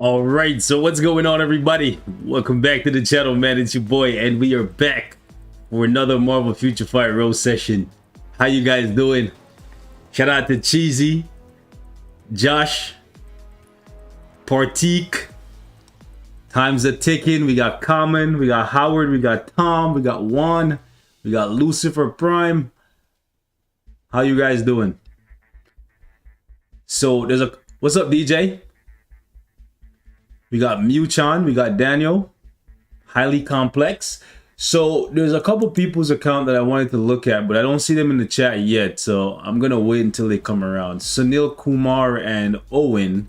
All right, so what's going on, everybody? Welcome back to the channel, man. It's your boy, and we are back for another Marvel Future Fight Roast session. How you guys doing? Shout out to Cheesy, Josh, Partik. Time's a ticking. We got Common, we got Howard, we got Tom, we got Juan, we got Lucifer Prime. How you guys doing? So there's a what's up, DJ? We got Muchan, we got Daniel, Highly Complex. So there's a couple people's account that I wanted to look at, but I don't see them in the chat yet. So I'm gonna wait until they come around. Sunil Kumar and Owen.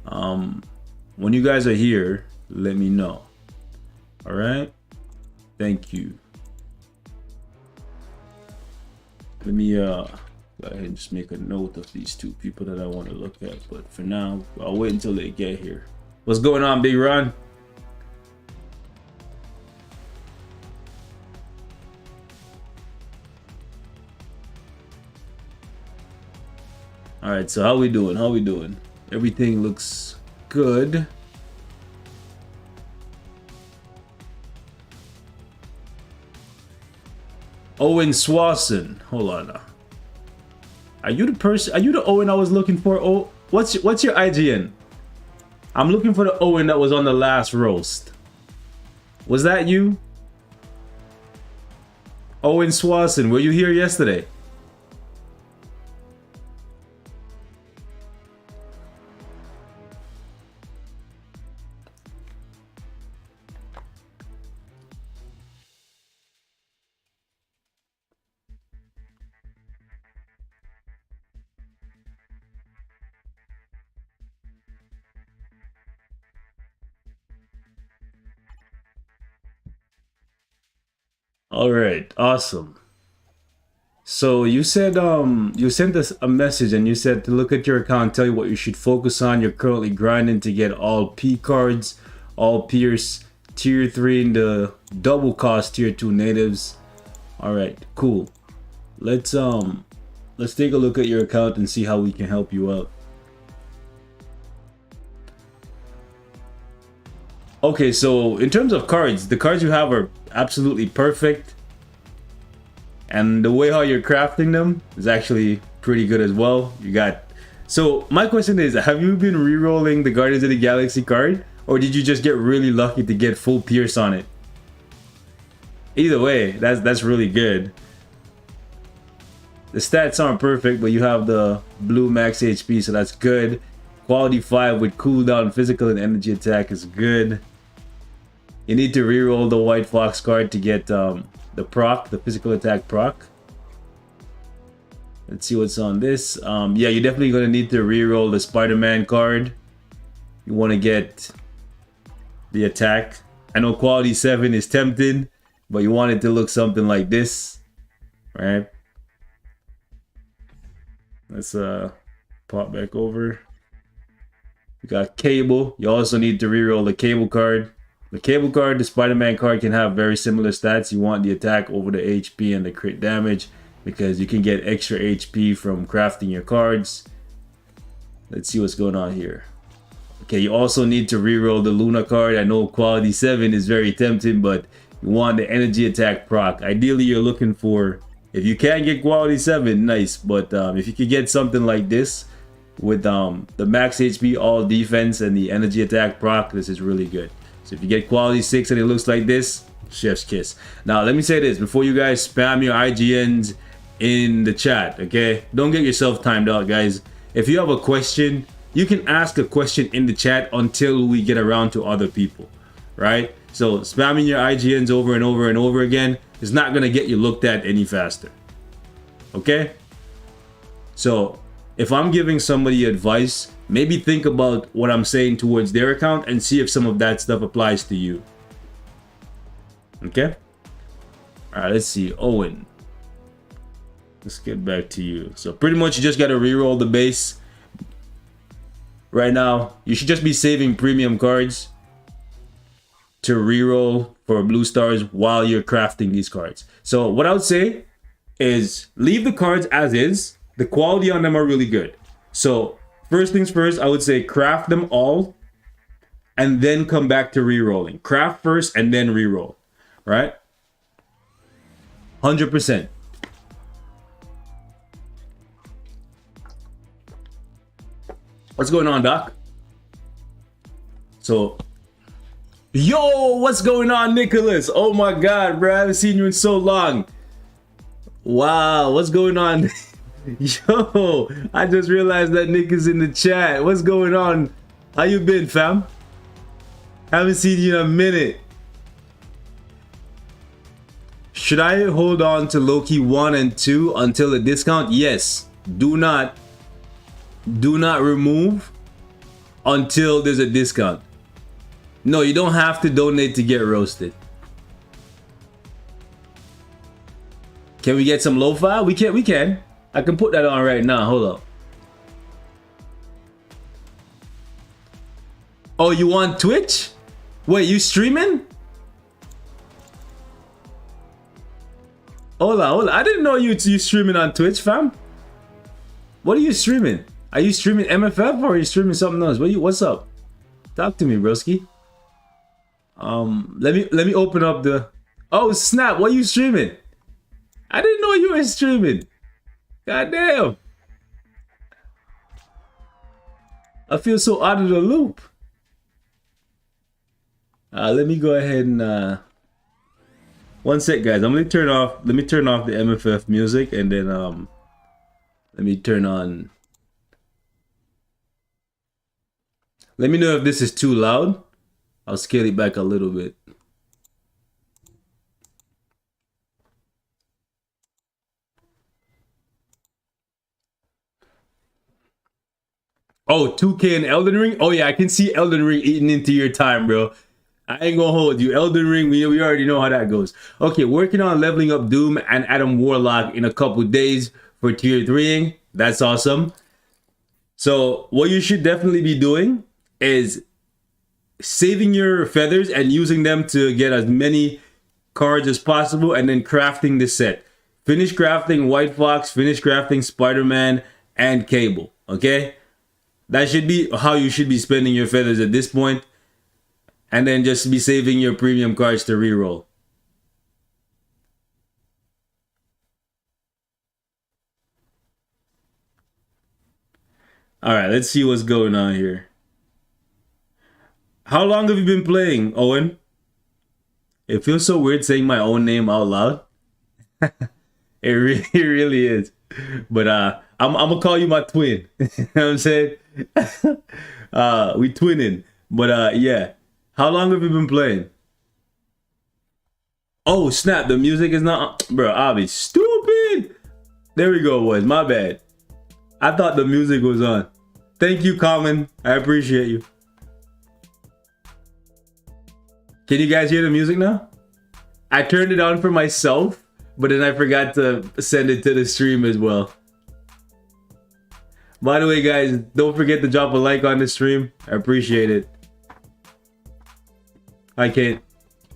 When you guys are here, let me know. All right. Thank you. Let me go ahead and just make a note of these two people that I want to look at. But for now, I'll wait until they get here. What's going on, Big Ron? All right, so how we doing? How we doing? Everything looks good. Owen Swanson. Hold on now. Are you the person? Are you the Owen I was looking for? Oh, what's your IGN? I'm looking for the Owen that was on the last roast. Was that you? Owen Swanson, were you here yesterday? All right, awesome. So you said you sent us a message and you said to look at your account, tell you what you should focus on. You're currently grinding to get all P cards, all Pierce, tier 3 in the double cost tier 2 natives. All right, cool. Let's take a look at your account and see how we can help you out. Okay, so in terms of cards, the cards you have are absolutely perfect. And the way how you're crafting them is actually pretty good as well. You got... So my question is, have you been re-rolling the Guardians of the Galaxy card? Or did you just get really lucky to get full Pierce on it? Either way, that's really good. The stats aren't perfect, but you have the blue max HP, so that's good. Quality 5 with cooldown, physical, and energy attack is good. You need to reroll the White Fox card to get the proc, the physical attack proc. Let's see what's on this. Yeah, you're definitely going to need to reroll the Spider-Man card. You want to get the attack. I know quality 7 is tempting, but you want it to look something like this, right? Let's pop back over. You got Cable. You also need to reroll the Cable card. The Cable card, the Spider-Man card can have very similar stats. You want the attack over the HP and the crit damage because you can get extra HP from crafting your cards. Let's see what's going on here. Okay, you also need to reroll the Luna card. I know quality 7 is very tempting, but you want the energy attack proc. Ideally, you're looking for, if you can get quality 7, nice. But if you could get something like this with the max HP, all defense, and the energy attack proc, this is really good. So if you get quality 6 and it looks like this, chef's kiss. Now, let me say this before you guys spam your IGNs in the chat, okay? Don't get yourself timed out, guys. If you have a question, you can ask a question in the chat until we get around to other people, right? So spamming your IGNs over and over and over again is not going to get you looked at any faster, okay? So if I'm giving somebody advice, maybe think about what I'm saying towards their account and see if some of that stuff applies to you. Okay? Alright, let's see. Owen. Let's get back to you. So pretty much you just got to reroll the base. Right now, you should just be saving premium cards to reroll for blue stars while you're crafting these cards. So what I would say is leave the cards as is. The quality on them are really good. So first things first, I would say craft them all and then come back to re-rolling. Craft first and then re-roll, right? 100%. What's going on, Doc? So, yo, what's going on, Nicholas? Oh my God, bro, I haven't seen you in so long. Wow, what's going on? Yo, I just realized that Nick is in the chat. What's going on? How you been, fam? Haven't seen you in a minute. Should I hold on to Loki 1 and 2 until the discount? Yes. Do not remove until there's a discount. No, you don't have to donate to get roasted. Can we get some lo-fi? We can. I can put that on right now. Hold up. Oh, you want Twitch? Wait, you streaming? Hold on. I didn't know you streaming on Twitch, fam. What are you streaming? Are you streaming MFF or are you streaming something else? What's up? Talk to me, broski. Let me open up the. Oh snap! What are you streaming? I didn't know you were streaming. God damn. I feel so out of the loop. Let me go ahead and one sec, guys. Let me turn off the MFF music and then let me turn on. Let me know if this is too loud. I'll scale it back a little bit. Oh, 2K and Elden Ring? Oh yeah, I can see Elden Ring eating into your time, bro. I ain't gonna hold you. Elden Ring, we already know how that goes. Okay, working on leveling up Doom and Adam Warlock in a couple days for tier 3ing. That's awesome. So what you should definitely be doing is saving your feathers and using them to get as many cards as possible and then crafting the set. Finish crafting White Fox, finish crafting Spider-Man and Cable, okay? That should be how you should be spending your feathers at this point. And then just be saving your premium cards to reroll. Alright, let's see what's going on here. How long have you been playing, Owen? It feels so weird saying my own name out loud. It really is. But I'm gonna call you my twin. You know what I'm saying? We twinning. But yeah. How long have you been playing? Oh snap, the music is not. Bro, I'll be stupid. There we go, boys. My bad. I thought the music was on. Thank you, Common. I appreciate you. Can you guys hear the music now? I turned it on for myself, but then I forgot to send it to the stream as well. By the way, guys, don't forget to drop a like on the stream. I appreciate it. Hi, Kate.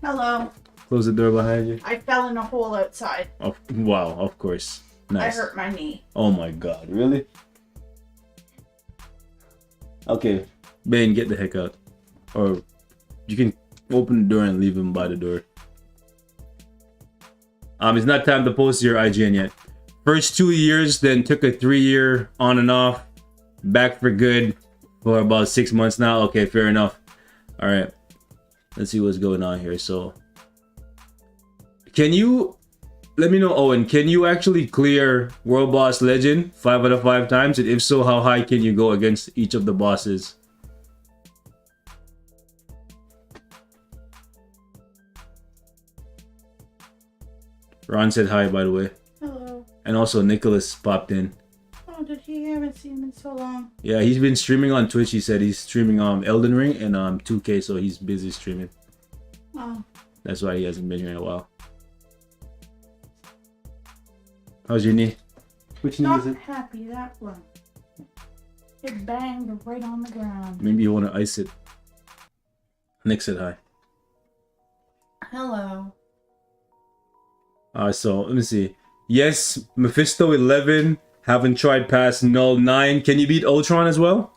Hello. Close the door behind you. I fell in a hole outside. Oh, wow, of course. Nice. I hurt my knee. Oh my god, really? Okay, Bane, get the heck out. Or you can open the door and leave him by the door. It's not time to post your IGN yet. First 2 years, then took a 3-year on and off. Back for good for about 6 months now. Okay, fair enough. Alright. Let's see what's going on here. So, can you let me know, Owen? Can you actually clear World Boss Legend 5 out of 5 times? And if so, how high can you go against each of the bosses? Ron said hi, by the way. Hello. And also Nicholas popped in. Oh, did he? I haven't seen him in so long. Yeah, he's been streaming on Twitch. He said he's streaming Elden Ring and 2K, so he's busy streaming. Oh. That's why he hasn't been here in a while. How's your knee? Which knee Not is it? happy, that one. It banged right on the ground. Maybe you want to ice it. Nick said hi. Hello. So let me see. Yes, Mephisto 11. Haven't tried past Null 9. Can you beat Ultron as well?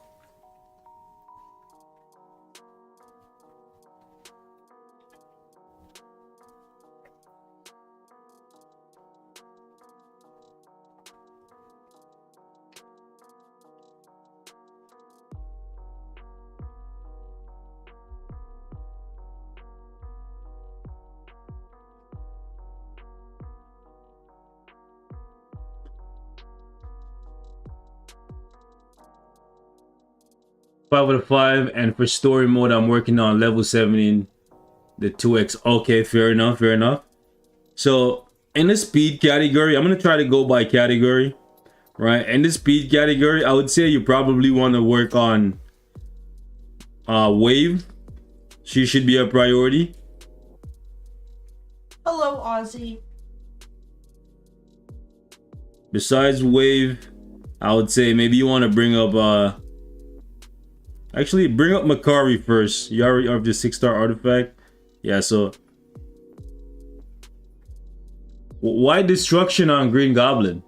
5 out of 5. And for story mode, I'm working on level 17, the 2x. Okay, fair enough, fair enough. So in the speed category, I'm gonna try to go by category, right? In the speed category, I would say you probably want to work on Wave. She should be a priority. Hello, Ozzy. Besides Wave, I would say maybe you want to bring up actually bring up Makari first. You already have the 6-star artifact. Yeah, so why destruction on Green Goblin?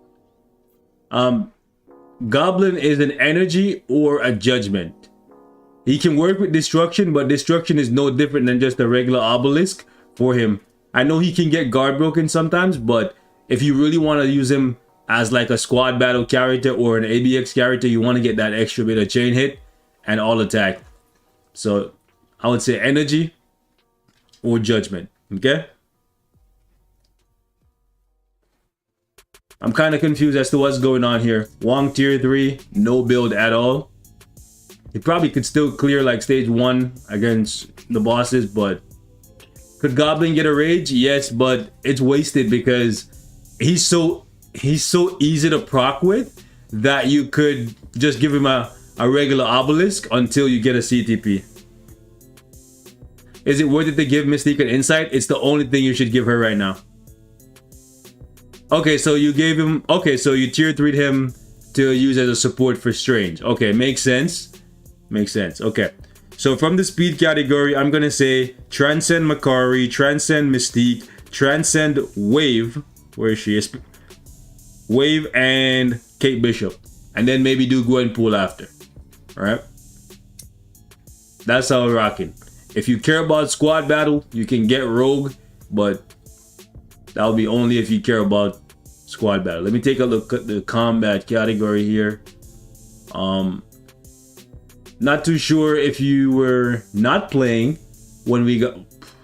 Goblin is an energy or a judgment. He can work with destruction, but destruction is no different than just a regular obelisk for him. I know he can get guard broken sometimes, but if you really want to use him as like a squad battle character or an ABX character, you want to get that extra bit of chain hit and all attack. So I would say energy or judgment. Okay, I'm kind of confused as to what's going on here. Wong tier 3, no build at all. He probably could still clear like stage 1 against the bosses, but could Goblin get a rage? Yes, but it's wasted because he's so easy to proc with that you could just give him a regular obelisk until you get a CTP. Is it worth it to give Mystique an insight? It's the only thing you should give her right now. Okay, so you gave him, okay, so you tier 3'd him to use as a support for Strange. Okay, makes sense. Makes sense. Okay, so from the speed category, I'm gonna say Transcend Makari, Transcend Mystique, Transcend Wave. Where is she? Wave and Kate Bishop, and then maybe do Gwenpool after. All right, that's how we're rocking. If you care about squad battle, you can get Rogue, but that'll be only if you care about squad battle. Let me take a look at the combat category here. Not too sure if you were not playing when we got.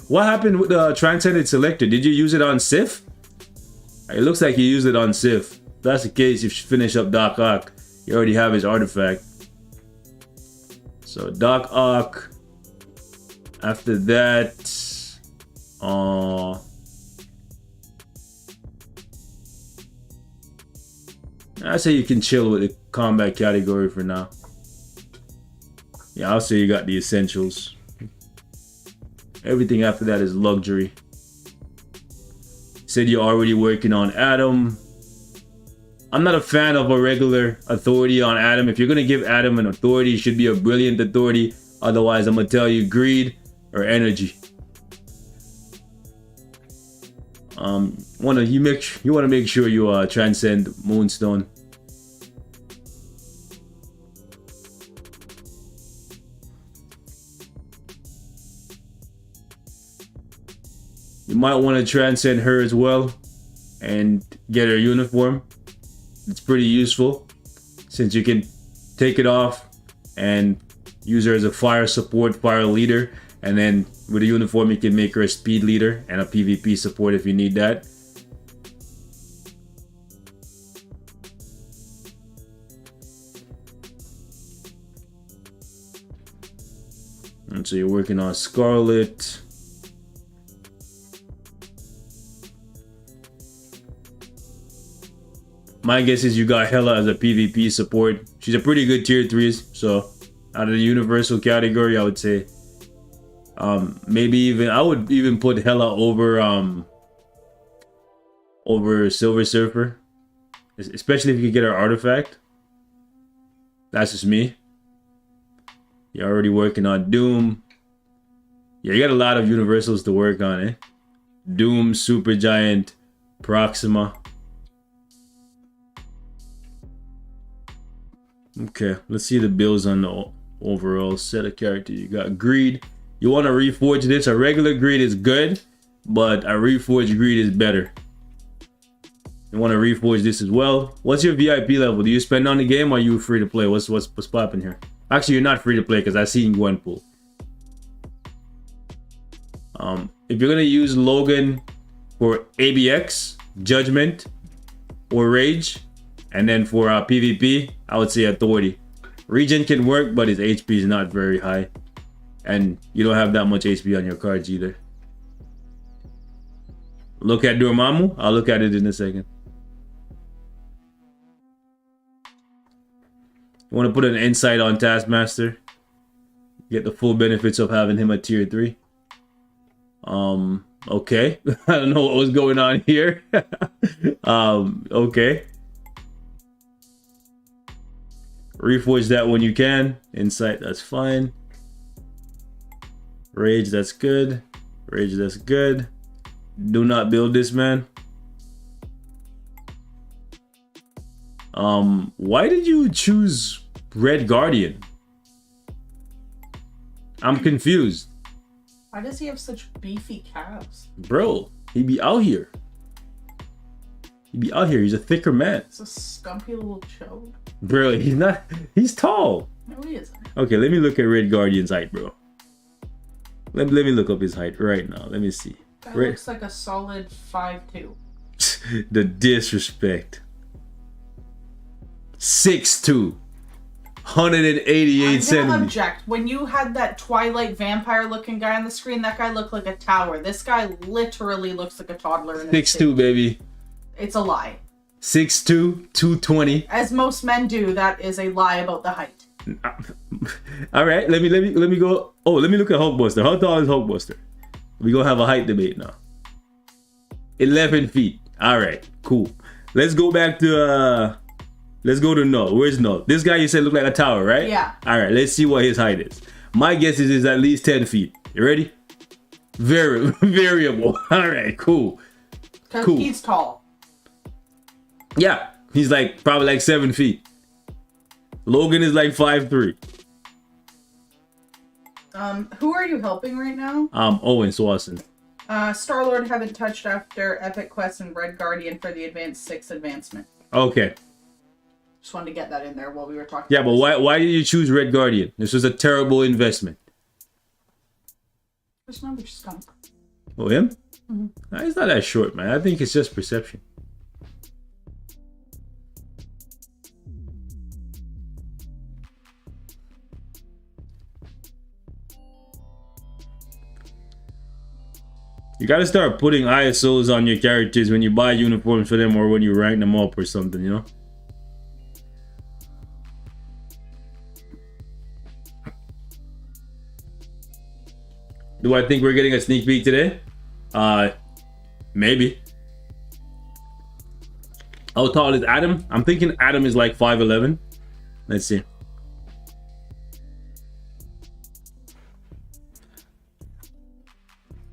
What happened with the Transcended Selector? Did you use it on Sif? It looks like you used it on Sif. If that's the case, you should finish up Doc Ock. You already have his artifact. So Doc Ock. After that, I say you can chill with the combat category for now. Yeah, I'll say you got the essentials. Everything after that is luxury. Said you're already working on Adam. I'm not a fan of a regular authority on Adam. If you're gonna give Adam an authority, it should be a brilliant authority. Otherwise, I'm gonna tell you greed or energy. You want to make sure you transcend Moonstone. You might want to transcend her as well and get her uniform. It's pretty useful since you can take it off and use her as a fire support, fire leader, and then with a uniform you can make her a speed leader and a PvP support if you need that. And so you're working on Scarlet. My guess is you got Hela as a PvP support. She's a pretty good tier 3s, so out of the universal category, I would say maybe even I would even put Hela over Silver Surfer, especially if you could get her artifact. That's just me. You're already working on Doom. Yeah, you got a lot of universals to work on, eh? Doom, Supergiant, Proxima. Okay, let's see the builds on the overall set of characters. You got Greed. You want to reforge this. A regular Greed is good, but a reforged Greed is better. You want to reforge this as well. What's your VIP level? Do you spend on the game or are you free to play? What's popping here? Actually, you're not free to play because I've seen Gwenpool. If you're gonna use Logan for ABX, Judgment, or Rage, and then for PvP, I would say Authority. Regen can work, but his HP is not very high. And you don't have that much HP on your cards either. Look at Dormammu. I'll look at it in a second. You want to put an insight on Taskmaster. Get the full benefits of having him at tier 3. Okay. I don't know what was going on here. Okay. Reforge that when you can. Insight, that's fine. Rage, that's good. Rage, that's good. Do not build this, man. Why did you choose Red Guardian? I'm confused. Why does he have such beefy calves? Bro, he be out here. He be out here. He's a thicker man. It's a stumpy little chode. Bro, he's not. He's tall. No, he isn't. Okay, let me look at Red Guardian's height, bro. Let me look up his height right now. Let me see. That looks like a solid 5'2". The disrespect. 6'2". 188 I'm gonna centimeters. object. When you had that Twilight vampire looking guy on the screen, that guy looked like a tower. This guy literally looks like a toddler. In 6'2", baby. It's a lie. 6'2", 220. As most men do, that is a lie about the height. All right, let me go. Oh, let me look at Hulkbuster. How tall is Hulkbuster? We gonna have a height debate now. 11 feet. All right, cool. Let's go back to let's go to Null. Where's Null? This guy you said looked like a tower, right? Yeah. All right, let's see what his height is. My guess is at least 10 feet. You ready? Variable. All right, cool. Because Cool. he's tall. Yeah, he's like probably like 7 feet. Logan is like 5'3". Who are you helping right now? Owen Swanson. Star-Lord haven't touched after Epic Quest and Red Guardian for the Advanced 6 advancement. Okay. Just wanted to get that in there while we were talking. Yeah, but why did you choose Red Guardian? This was a terrible investment. There's another skunk. Oh, him? Mm-hmm. Nah, he's not that short, man. I think it's just perception. You gotta start putting ISOs on your characters when you buy uniforms for them or when you rank them up or something, you know? Do I think we're getting a sneak peek today? Maybe. How tall is Adam? I'm thinking Adam is like 5'11". Let's see.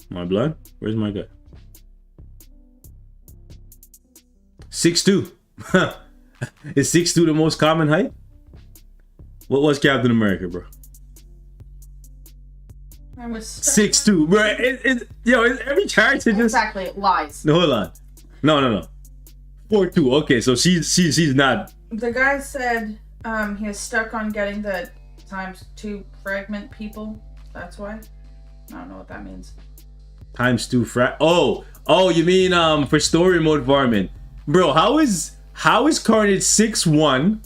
My blood? Where's my guy? 6'2". Is 6'2" the most common height? What was Captain America, bro? I was 6'2", bro. It's every character just. Exactly, it lies. No, hold on. No. 4'2". Okay, so she's not. The guy said he is stuck on getting the ×2 fragment people. That's why. I don't know what that means. ×2 Oh, you mean for story mode farming. Bro, how is Carnage 6'1"?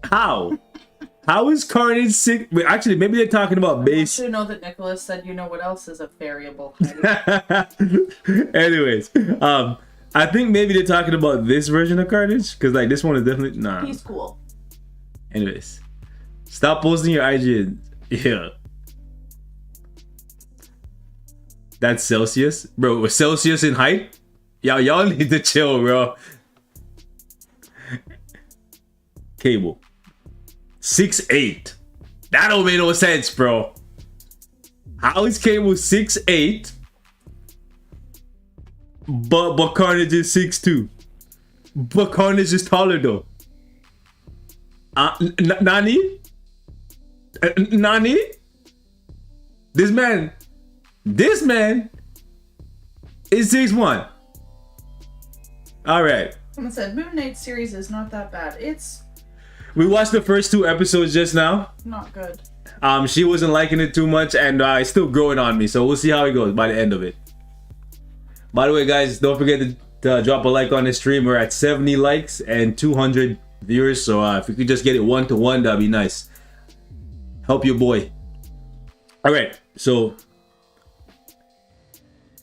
How is Carnage 6? Wait, actually, maybe they're talking about I base. want you to know that Nicholas said, you know what else is a variable. Anyways, I think maybe they're talking about this version of Carnage because like this one is definitely nah. He's cool. Anyways, stop posting your IG. Yeah. That's Celsius, bro. Celsius in height? Y'all need to chill, bro. Cable 6'8". That don't make no sense, bro. How is Cable 6'8"? But Carnage is 6'2". But Carnage is taller though. Nani? Nani? This man is 6'1". Alright. Someone said Moon Knight series is not that bad. It's We watched the first 2 episodes just now. not good. She wasn't liking it too much and it's still growing on me. So we'll see how it goes by the end of it. By the way, guys, don't forget to drop a like on this stream. We're at 70 likes and 200 viewers. So if you could just get it 1-to-1, that'd be nice. Help your boy. All right, so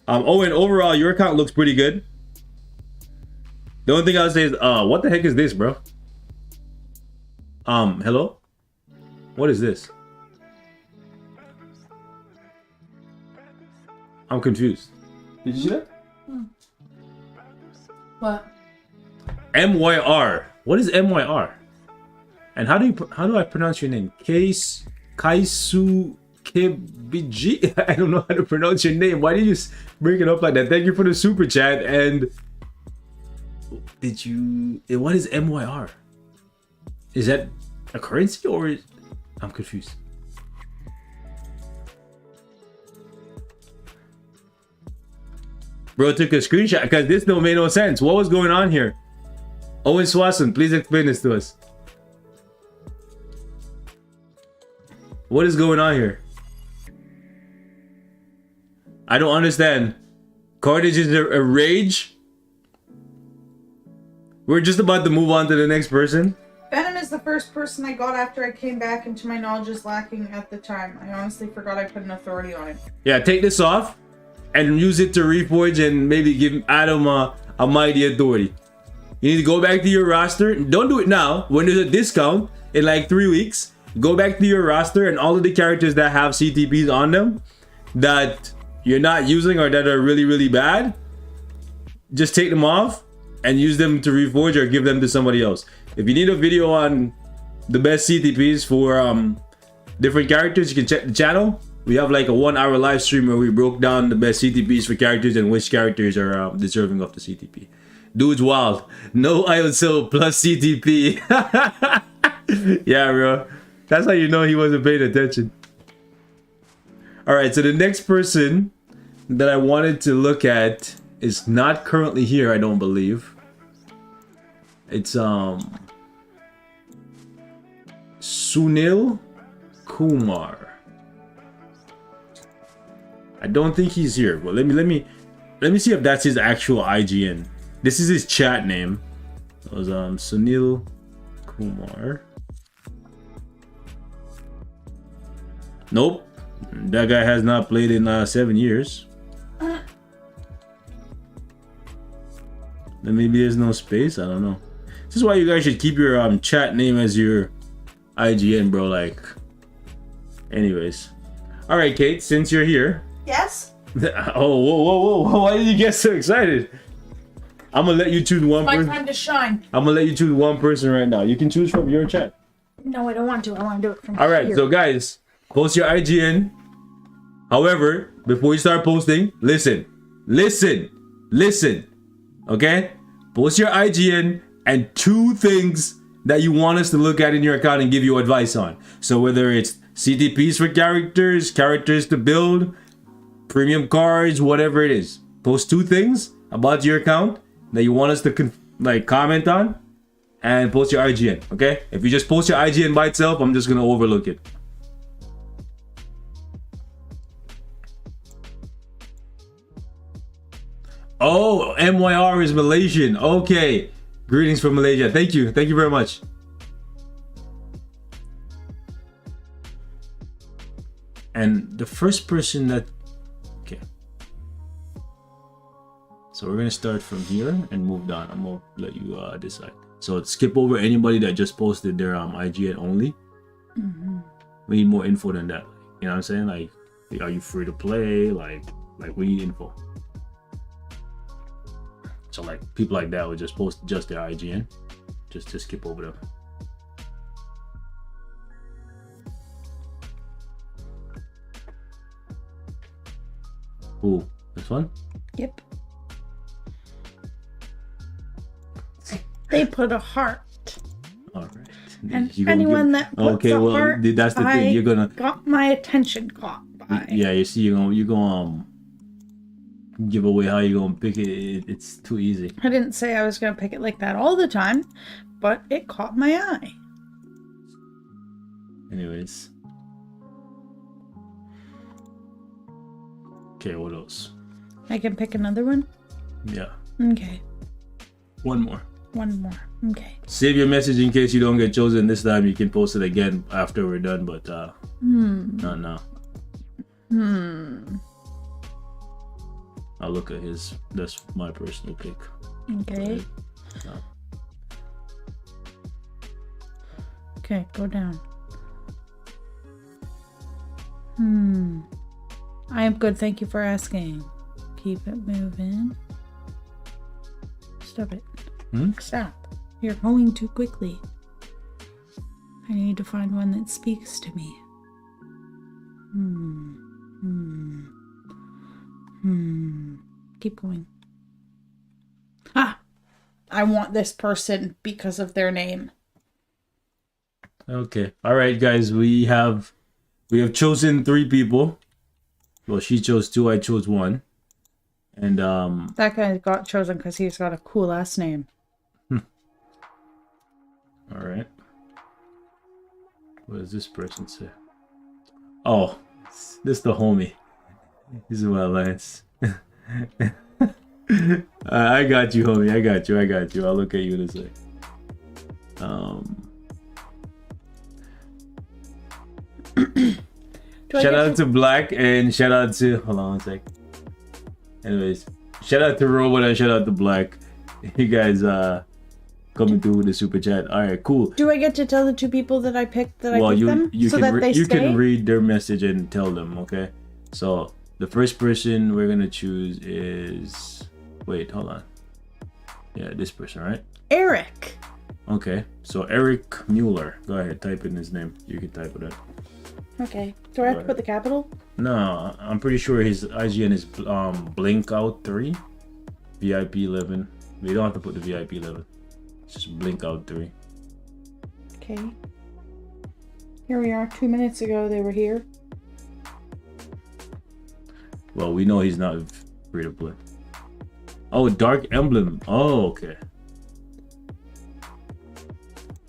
Owen, overall your account looks pretty good. The only thing I'll say is what the heck is this, bro? Hello? What is this? I'm confused. Did you see that? What? MYR. What is MYR? And how do I pronounce your name? Kaisu Kebiji? I don't know how to pronounce your name. Why did you bring it up like that? Thank you for the super chat. And what is MYR? Is that a currency or I'm confused. Bro took a screenshot because this don't make no sense. What was going on here? Owen Swanson, please explain this to us. What is going on here? I don't understand. Carnage is a rage? We're just about to move on to the next person. Venom is the first person I got after I came back, and to my knowledge is lacking at the time. I honestly forgot I put an authority on it. Yeah, take this off and use it to reforge and maybe give Adam a mighty authority. You need to go back to your roster. Don't do it now. When there's a discount in like 3 weeks, go back to your roster and all of the characters that have CTPs on them that you're not using or that are really, really bad, just take them off and use them to reforge or give them to somebody else. If you need a video on the best CTPs for different characters, you can check the channel. We have like a 1-hour live stream where we broke down the best CTPs for characters and which characters are deserving of the CTP. Dude's wild. No ISO plus CTP. Yeah, bro. That's how you know he wasn't paying attention. Alright, so the next person that I wanted to look at is not currently here, I don't believe. It's Sunil Kumar. I don't think he's here, but let me see if that's his actual IGN. This is his chat name. It was Sunil Kumar. Nope, that guy has not played in 7 years. Then maybe there's no space. I don't know. This is why you guys should keep your chat name as your IGN, bro. Like, anyways. All right, Kate. Since you're here. Yes? Oh, whoa. Why did you get so excited? I'm gonna let you choose one person. My time to shine. I'm gonna let you choose one person right now. You can choose from your chat. No, I don't want to. I want to do it from All right, here. so guys, post your IGN. However, before you start posting, listen. Okay? Post your IGN and 2 things that you want us to look at in your account and give you advice on. So whether it's CTPs for characters, characters to build, premium cards, whatever it is. Post 2 things about your account that you want us to comment on, and post your IGN, okay? If you just post your IGN by itself, I'm just gonna overlook it. Oh, MYR is Malaysian. Okay. Greetings from Malaysia. Thank you very much. And the first person that... Okay. So we're gonna start from here and move down. I'm gonna let you decide. So skip over anybody that just posted their IGN only. We need more info than that. You know what I'm saying? Like, are you free to play? Like we need info. So like people like that would just post just their IGN, just to skip over them. Ooh, this one? Yep. They put a heart. All right. And anyone that puts okay, a well, heart, that's the thing. You're gonna got my attention caught by. Yeah, you see, you're gonna give away how you gonna pick it. It's too easy. I didn't say I was gonna pick it like that all the time, but it caught my eye. Anyways. Okay, what else? I can pick another one? Yeah. Okay. One more. One more. Okay. Save your message in case you don't get chosen this time. You can post it again after we're done, but not now. I'll look at his. That's my personal pick. Okay. No. Okay, go down. I am good, thank you for asking. Keep it moving. Stop it. Stop. You're going too quickly. I need to find one that speaks to me. Keep going. Ah! I want this person because of their name. Okay. All right, guys. We have chosen 3 people. Well, she chose 2. I chose 1. And That guy got chosen because he's got a cool ass name. all right. What does this person say? Oh, this the homie. He's in my alliance. I got you, homie. I got you. I'll look at you in a sec. Shout out to Black and shout out to hold on one sec. Anyways, shout out to Robot and shout out to Black. You guys coming through with the super chat. All right, cool. Do I get to tell the 2 people that I picked that I picked them you so can that they you stay? can read their message and tell them. Okay, so the first person we're gonna choose is wait, hold on. Yeah, this person, right? Eric. Okay, so Eric Mueller. Go ahead, type in his name. You can type it in. Okay. Do I have to put the capital? No, I'm pretty sure his IGN is Blink Out 3, VIP 11. We don't have to put the VIP 11. It's just Blink Out 3. Okay. Here we are. 2 minutes ago they were here. Well, we know he's not free to play. Oh, Dark Emblem. Oh, okay.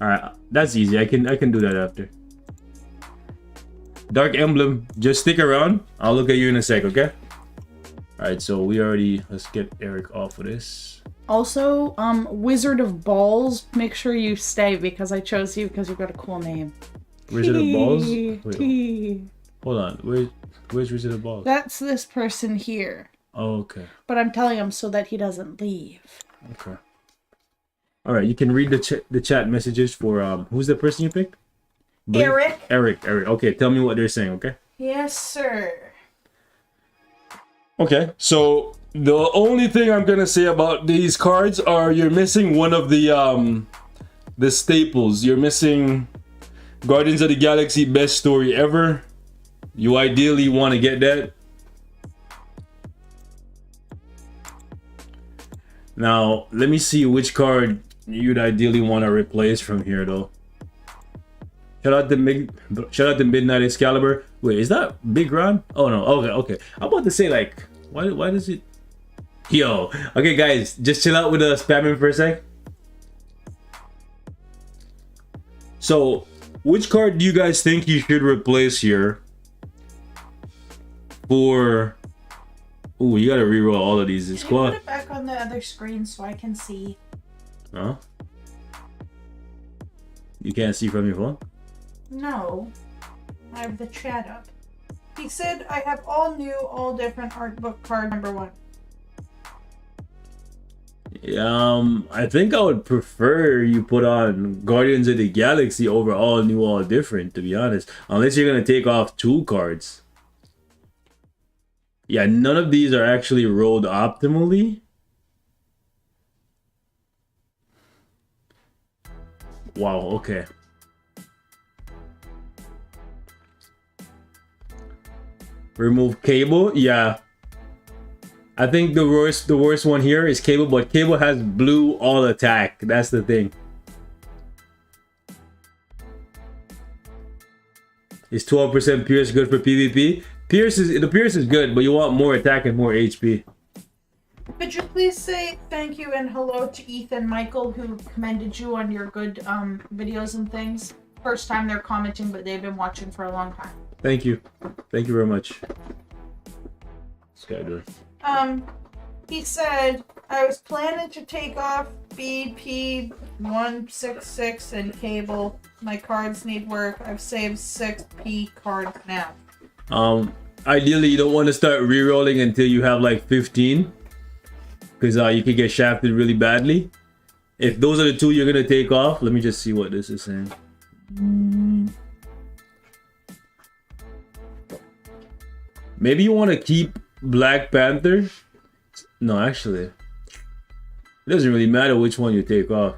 All right, that's easy. I can do that after. Dark Emblem, just stick around. I'll look at you in a sec, okay? All right, so let's get Eric off of this. Also, Wizard of Balls, make sure you stay because I chose you because you've got a cool name. Wizard of Balls? T. Wait, T. hold on. Where's Wizard of Balls? That's this person here. Oh, okay. But I'm telling him so that he doesn't leave. Okay. All right, you can read the chat messages for who's the person you picked? Eric. Eric. Okay, tell me what they're saying, okay? Yes, sir. Okay, so the only thing I'm gonna say about these cards are you're missing one of the staples. You're missing Guardians of the Galaxy Best Story Ever. You ideally want to get that. Now, let me see which card you'd ideally want to replace from here, though. Shout out to Midnight Excalibur. Wait, is that Big Ron? Oh no. Okay. I'm about to say like, why does it? Yo. Okay, guys, just chill out with the spamming for a sec. So, which card do you guys think you should replace here? For ooh, you gotta reroll all of these. It's Can you quad. put it back on the other screen so I can see? Huh? You can't see from your phone? No. I have the chat up. He said I have all new, all different art book card number 1. I think I would prefer you put on Guardians of the Galaxy over all new, all different, to be honest. Unless you're gonna take off 2 cards. Yeah, none of these are actually rolled optimally. Wow, okay. Remove Cable, yeah. I think the worst one here is Cable, but Cable has blue all attack. That's the thing. Is 12% Pierce good for PvP? The Pierce is good, but you want more attack and more HP. Could you please say thank you and hello to Ethan Michael who commended you on your good videos and things? First time they're commenting, but they've been watching for a long time. Thank you. Thank you very much. This guy doing. He said, I was planning to take off BP 166 and cable. My cards need work. I've saved 6P cards now. Ideally, you don't want to start re-rolling until you have like 15, because you could get shafted really badly. If those are the two you're gonna take off, let me just see what this is saying. Maybe you want to keep Black Panther. No, actually, it doesn't really matter which one you take off.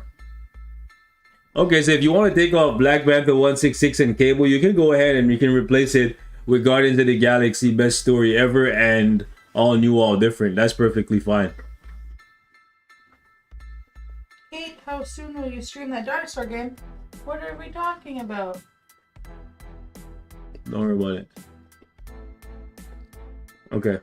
Okay, so if you want to take off Black Panther 166 and Cable, you can go ahead and you can replace it with Guardians of the Galaxy Best Story Ever and All New, All Different. That's perfectly fine. Kate, how soon will you stream that dinosaur game? What are we talking about? Don't worry about it. Okay.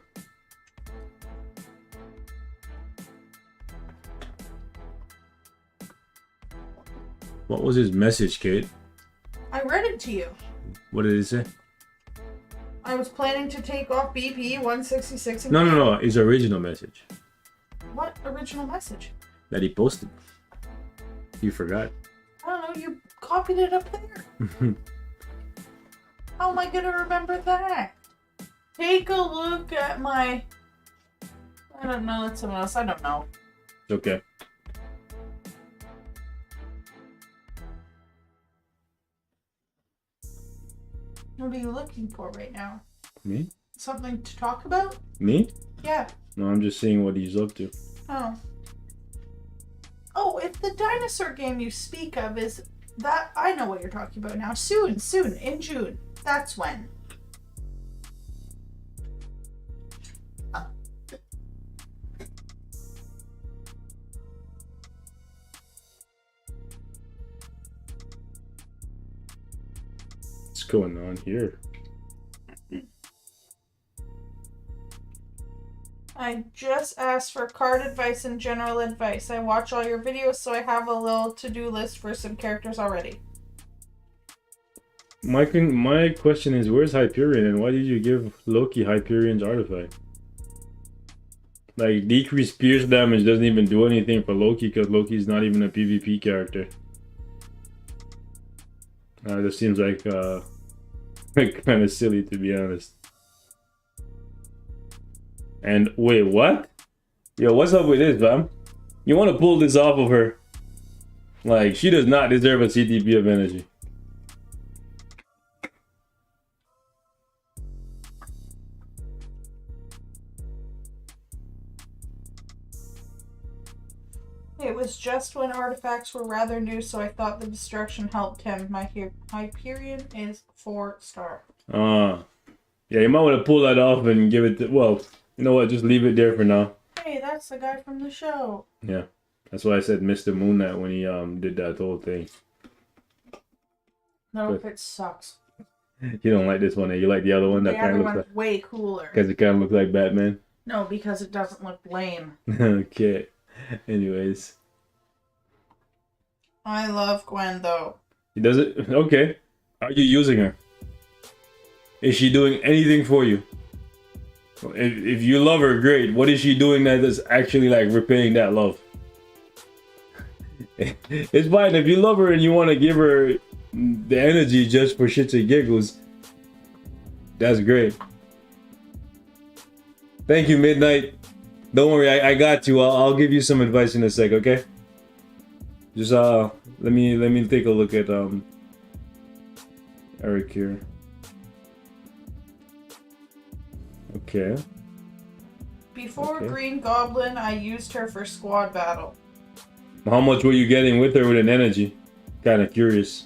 What was his message, Kate? I read it to you. What did he say? I was planning to take off BP 166 and No. His original message What original message? that he posted. You forgot. I don't know, you copied it up there. How am I gonna remember that? Take a look at my... I don't know, that's someone else. I don't know. It's okay. What are you looking for right now? Me? Something to talk about? Me? Yeah. No, I'm just seeing what he's up to. Oh. Oh, if the dinosaur game you speak of is that, I know what you're talking about now. Soon, in June. That's when. What's going on here? I just asked for card advice and general advice. I watch all your videos, so I have a little to-do list for some characters already. My question is, where's Hyperion and why did you give Loki Hyperion's artifact? Like, decreased pierce damage doesn't even do anything for Loki because Loki's not even a PvP character. This seems like kind of silly, to be honest. And wait, what? Yo, what's up with this, fam? You want to pull this off of her? Like, she does not deserve a CTP of energy. It was just when artifacts were rather new, so I thought the destruction helped him. My Hyperion is 4-star. Yeah, you might want to pull that off and give it to, well, you know what, just leave it there for now. Hey, that's the guy from the show. Yeah, that's why I said Mr. Moon Knight when he did that whole thing. No, it sucks. You don't like this one, eh? You like the other one that The kind other of looks one's like, way cooler. because it kind of looks like Batman. No, because it doesn't look lame. Okay. Anyways, I love Gwen, though. he does it. Okay. Are you using her? Is she doing anything for you? If you love her, great. What is she doing that is actually like repaying that love? It's fine if you love her and you want to give her the energy just for shits and giggles. That's great. Thank you, Midnight. Don't worry, I got you. I'll give you some advice in a sec, okay? Just let me take a look at Eric here. Okay. Before Okay. Green Goblin, I used her for squad battle. How much were you getting with her with an energy? Kind of curious.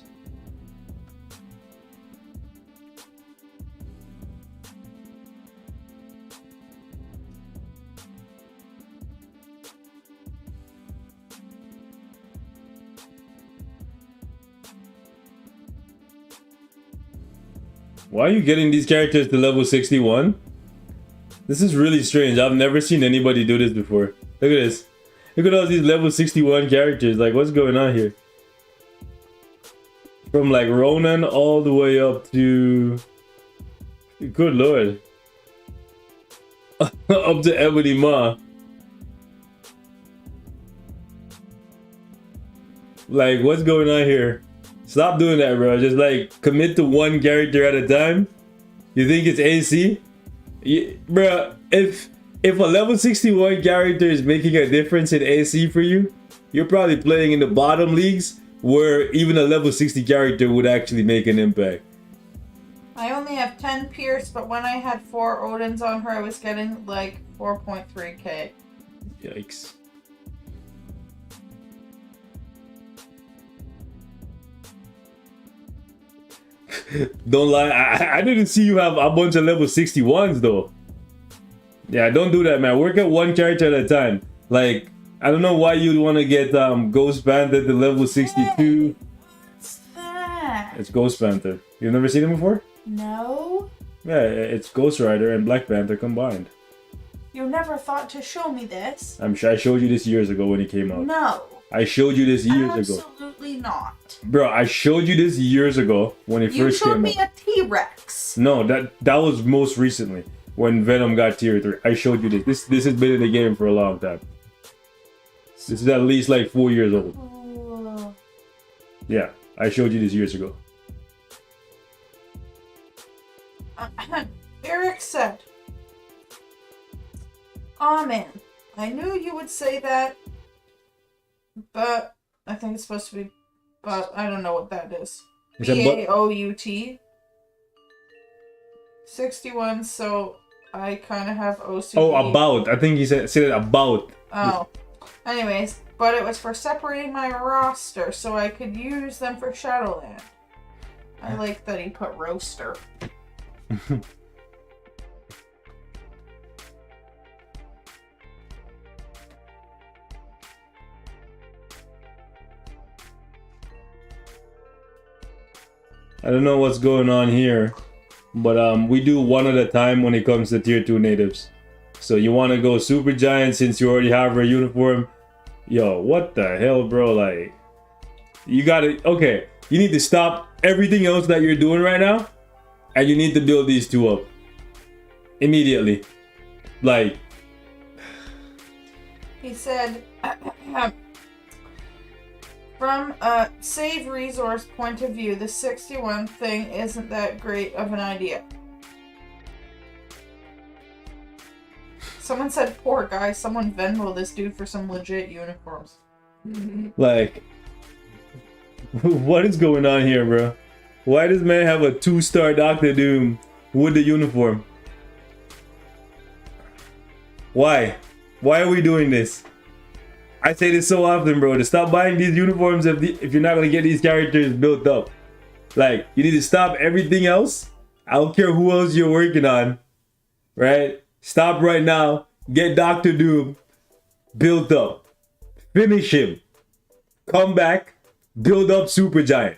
Why are you getting these characters to level 61? This is really strange. I've never seen anybody do this before. Look at this. Look at all these level 61 characters. Like, what's going on here? From like Ronan all the way up to... Good lord. Up to Ebony Maw. Like, what's going on here? Stop doing that, bro. Just like commit to one character at a time. You think it's AC? Bro, if a level 61 character is making a difference in AC for you, you're probably playing in the bottom leagues where even a level 60 character would actually make an impact. I only have 10 Pierce, but when I had 4 Odins on her, I was getting like 4.3k. Yikes. Don't lie, I didn't see you have a bunch of level 61s though. Yeah, don't do that, man. Work at one character at a time. Like, I don't know why you'd want to get Ghost Panther to level 62. What's that? It's Ghost Panther. You've never seen him before? No? Yeah, it's Ghost Rider and Black Panther combined. You never thought to show me this? I'm sure I showed you this years ago when he came out. No. I showed you this years ago. Absolutely not. Bro, I showed you this years ago when it You first showed came me out. a T-Rex. No, that was most recently when Venom got tier 3. I showed you this. This has been in the game for a long time. This is at least like 4 years old. Oh. Yeah, I showed you this years ago. Eric said, "Aw, man, I knew you would say that, but I think it's supposed to be, but I don't know what that is. Is that B-A-O-U-T. 61, so I kind of have OCD. Oh, about. I think he said about. Oh. Anyways, but it was for separating my roster so I could use them for Shadowland. I like that he put roaster. I don't know what's going on here, but we do one at a time when it comes to tier 2 natives. So you want to go Super Giant since you already have her uniform. Yo, what the hell, bro? Like, you gotta, okay, you need to stop everything else that you're doing right now, and you need to build these two up immediately. Like, He said, from a save resource point of view, the 61 thing isn't that great of an idea. Someone said, poor guy, someone Venmo this dude for some legit uniforms. like, what is going on here, bro? Why does man have a 2-star Doctor Doom with the uniform? Why? Why are we doing this? I say this so often, bro, to stop buying these uniforms if you're not gonna get these characters built up. Like, you need to stop everything else. I don't care who else you're working on, right? Stop right now. Get Doctor Doom built up. Finish him. Come back. Build up Super Giant.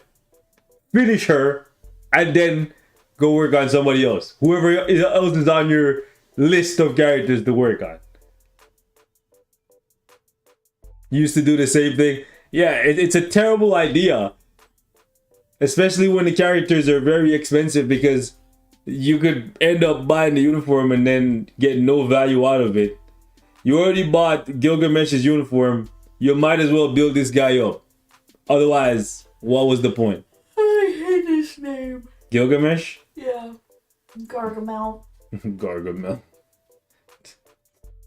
Finish her. And then go work on somebody else. Whoever else is on your list of characters to work on. Used to do the same thing. Yeah, it's a terrible idea. Especially when the characters are very expensive, because you could end up buying the uniform and then get no value out of it. You already bought Gilgamesh's uniform. You might as well build this guy up. Otherwise, what was the point? I hate his name. Gilgamesh? Yeah. Gargamel. Gargamel.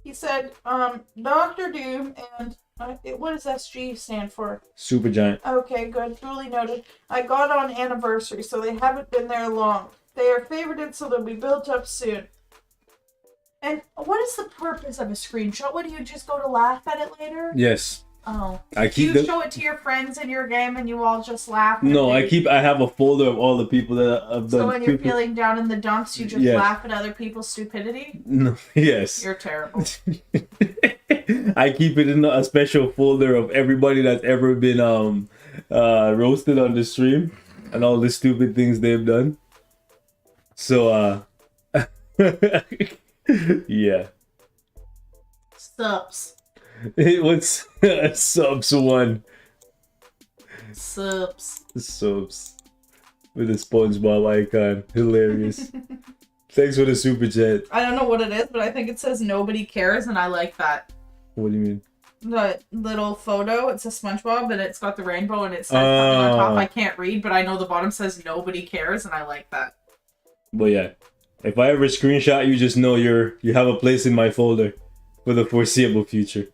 He said, Dr. Doom and, what does SG stand for? Super Giant. Okay, good. Duly noted. I got on anniversary, so they haven't been there long. They are favorited, so they'll be built up soon. And what is the purpose of a screenshot? What, do you just go to laugh at it later? Yes. Oh. I Do keep you show it to your friends in your game and you all just laugh? No, at it? I have a folder of all the people that I've done. So when you're feeling down in the dumps, you just Yes. laugh at other people's stupidity? No, yes. You're terrible. I keep it in a special folder of everybody that's ever been roasted on the stream and all the stupid things they've done. So yeah. Subs. It was subs one. Subs. Subs. With a SpongeBob icon. Hilarious. Thanks for the super chat. I don't know what it is, but I think it says nobody cares, and I like that. What do you mean? the little photo. It's a SpongeBob and it's got the rainbow and it says something on top. I can't read, but I know the bottom says nobody cares, and I like that. But yeah, if I ever screenshot you, just know you have a place in my folder for the foreseeable future.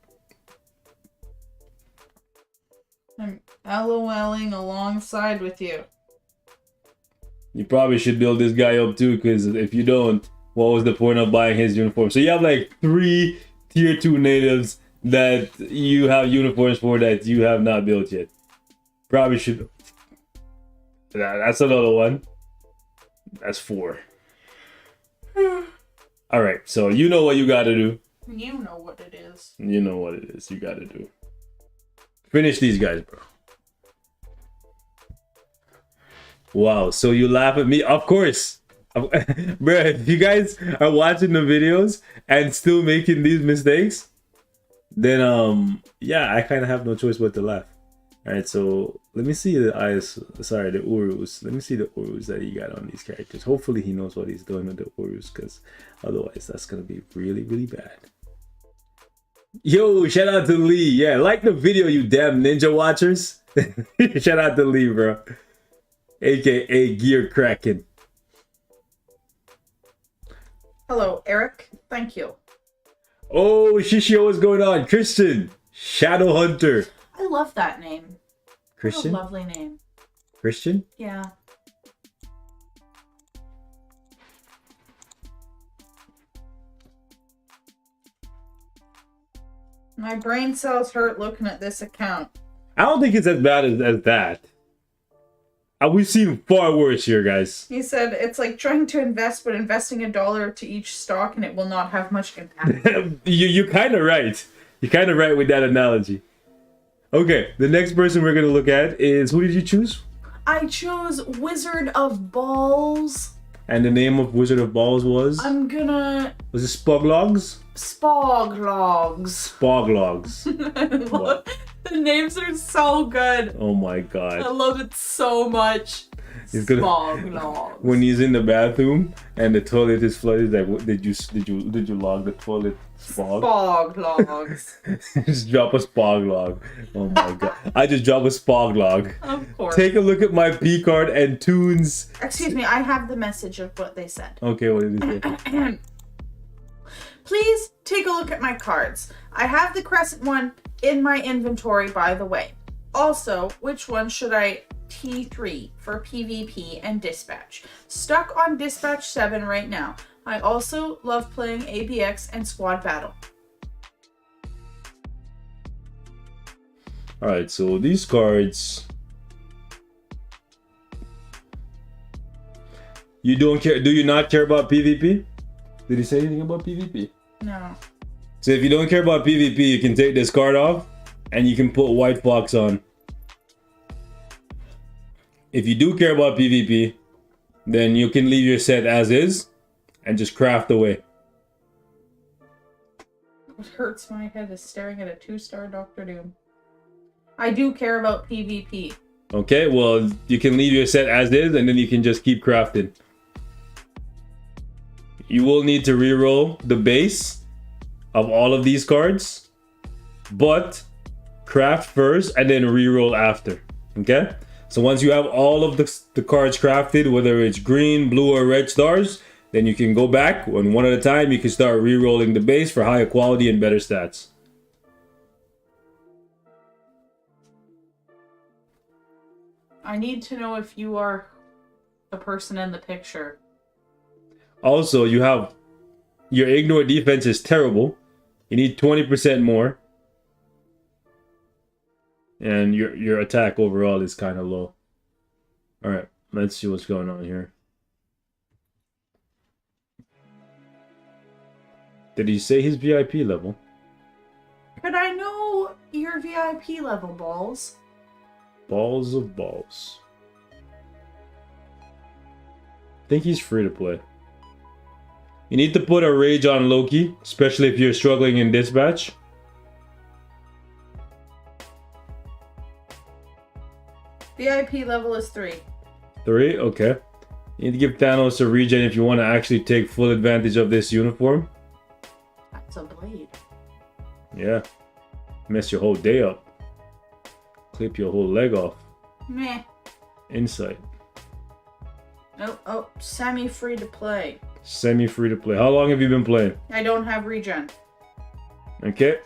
I'm LOLing alongside with you. You probably should build this guy up too, because if you don't, what was the point of buying his uniform? So you have like 3 tier 2 natives that you have uniforms for that you have not built yet. Probably should. That's another one. That's 4. Alright, so you know what you gotta do. You know what it is. You know what it is you gotta do. Finish these guys, bro. Wow, so you laugh at me? Of course. Bro, if you guys are watching the videos and still making these mistakes, then yeah, I kind of have no choice but to laugh. All right, so let me see the the Urus. Let me see the Urus that he got on these characters. Hopefully he knows what he's doing with the Urus, because otherwise that's gonna be really, really bad. Yo, shout out to Lee. Yeah, like the video, you damn ninja watchers. Shout out to Lee, bro. AKA Gear Kraken. Hello, Eric. Thank you. Oh, Shishio, what's going on? Christian, Shadow Hunter. I love that name. Christian? What a lovely name. Christian? Yeah. My brain cells hurt looking at this account. I don't think it's as bad as that. We've seen far worse here, guys. He said it's like trying to invest, but investing $1 to each stock and it will not have much impact. You're kind of right. You're kind of right with that analogy. Okay, the next person we're going to look at is... Who did you choose? I chose Wizard of Balls. And the name of Wizard of Balls was? I'm gonna... Was it Spoglogs? Spoglogs. Spoglogs. Wow. The names are so good. Oh my I god. love it so much. He's gonna... Spoglogs. When he's in the bathroom and the toilet is flooded, like, what, did you log the toilet spog? Spoglogs. Just drop a spog log. Oh my god. I just drop a spog log. Of course. Take a look at my P card and tunes. Excuse me, I have the message of what they said. Okay, what did it say? Please take a look at my cards. I have the Crescent one in my inventory, by the way. Also, which one should I T3 for PvP and Dispatch? Stuck on Dispatch 7 right now. I also love playing ABX and Squad Battle. Alright, so these cards... You don't care... Do you not care about PvP? Did he say anything about PvP? No. So if you don't care about PvP, you can take this card off and you can put White Fox on. If you do care about PvP, then you can leave your set as is and just craft away. What hurts my head is staring at a 2-star Doctor Doom. I do care about PvP. Okay, well, you can leave your set as is and then you can just keep crafting. You will need to reroll the base of all of these cards, but craft first and then reroll after. Okay? So once you have all of the cards crafted, whether it's green, blue, or red stars, then you can go back and one at a time you can start re-rolling the base for higher quality and better stats. I need to know if you are the person in the picture. Also, you have your ignore defense is terrible. You need 20% more. And your attack overall is kind of low. Alright, let's see what's going on here. Did he say his VIP level? Could I know your VIP level, Balls? Balls of balls. I think he's free to play. You need to put a rage on Loki, especially if you're struggling in dispatch. VIP level is 3. 3? Okay. You need to give Thanos a regen if you want to actually take full advantage of this uniform. That's a blade. Yeah. Mess your whole day up. Clip your whole leg off. Meh. Insight. Oh, semi free to play. Semi free to play. How long have you been playing? I don't have regen. Okay.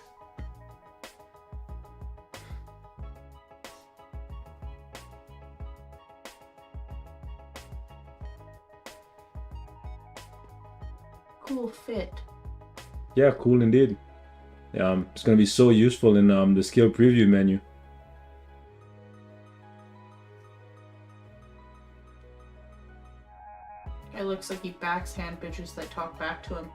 Cool fit. Yeah, cool indeed. It's gonna be so useful in the skill preview menu. It looks like he backhand bitches that talk back to him.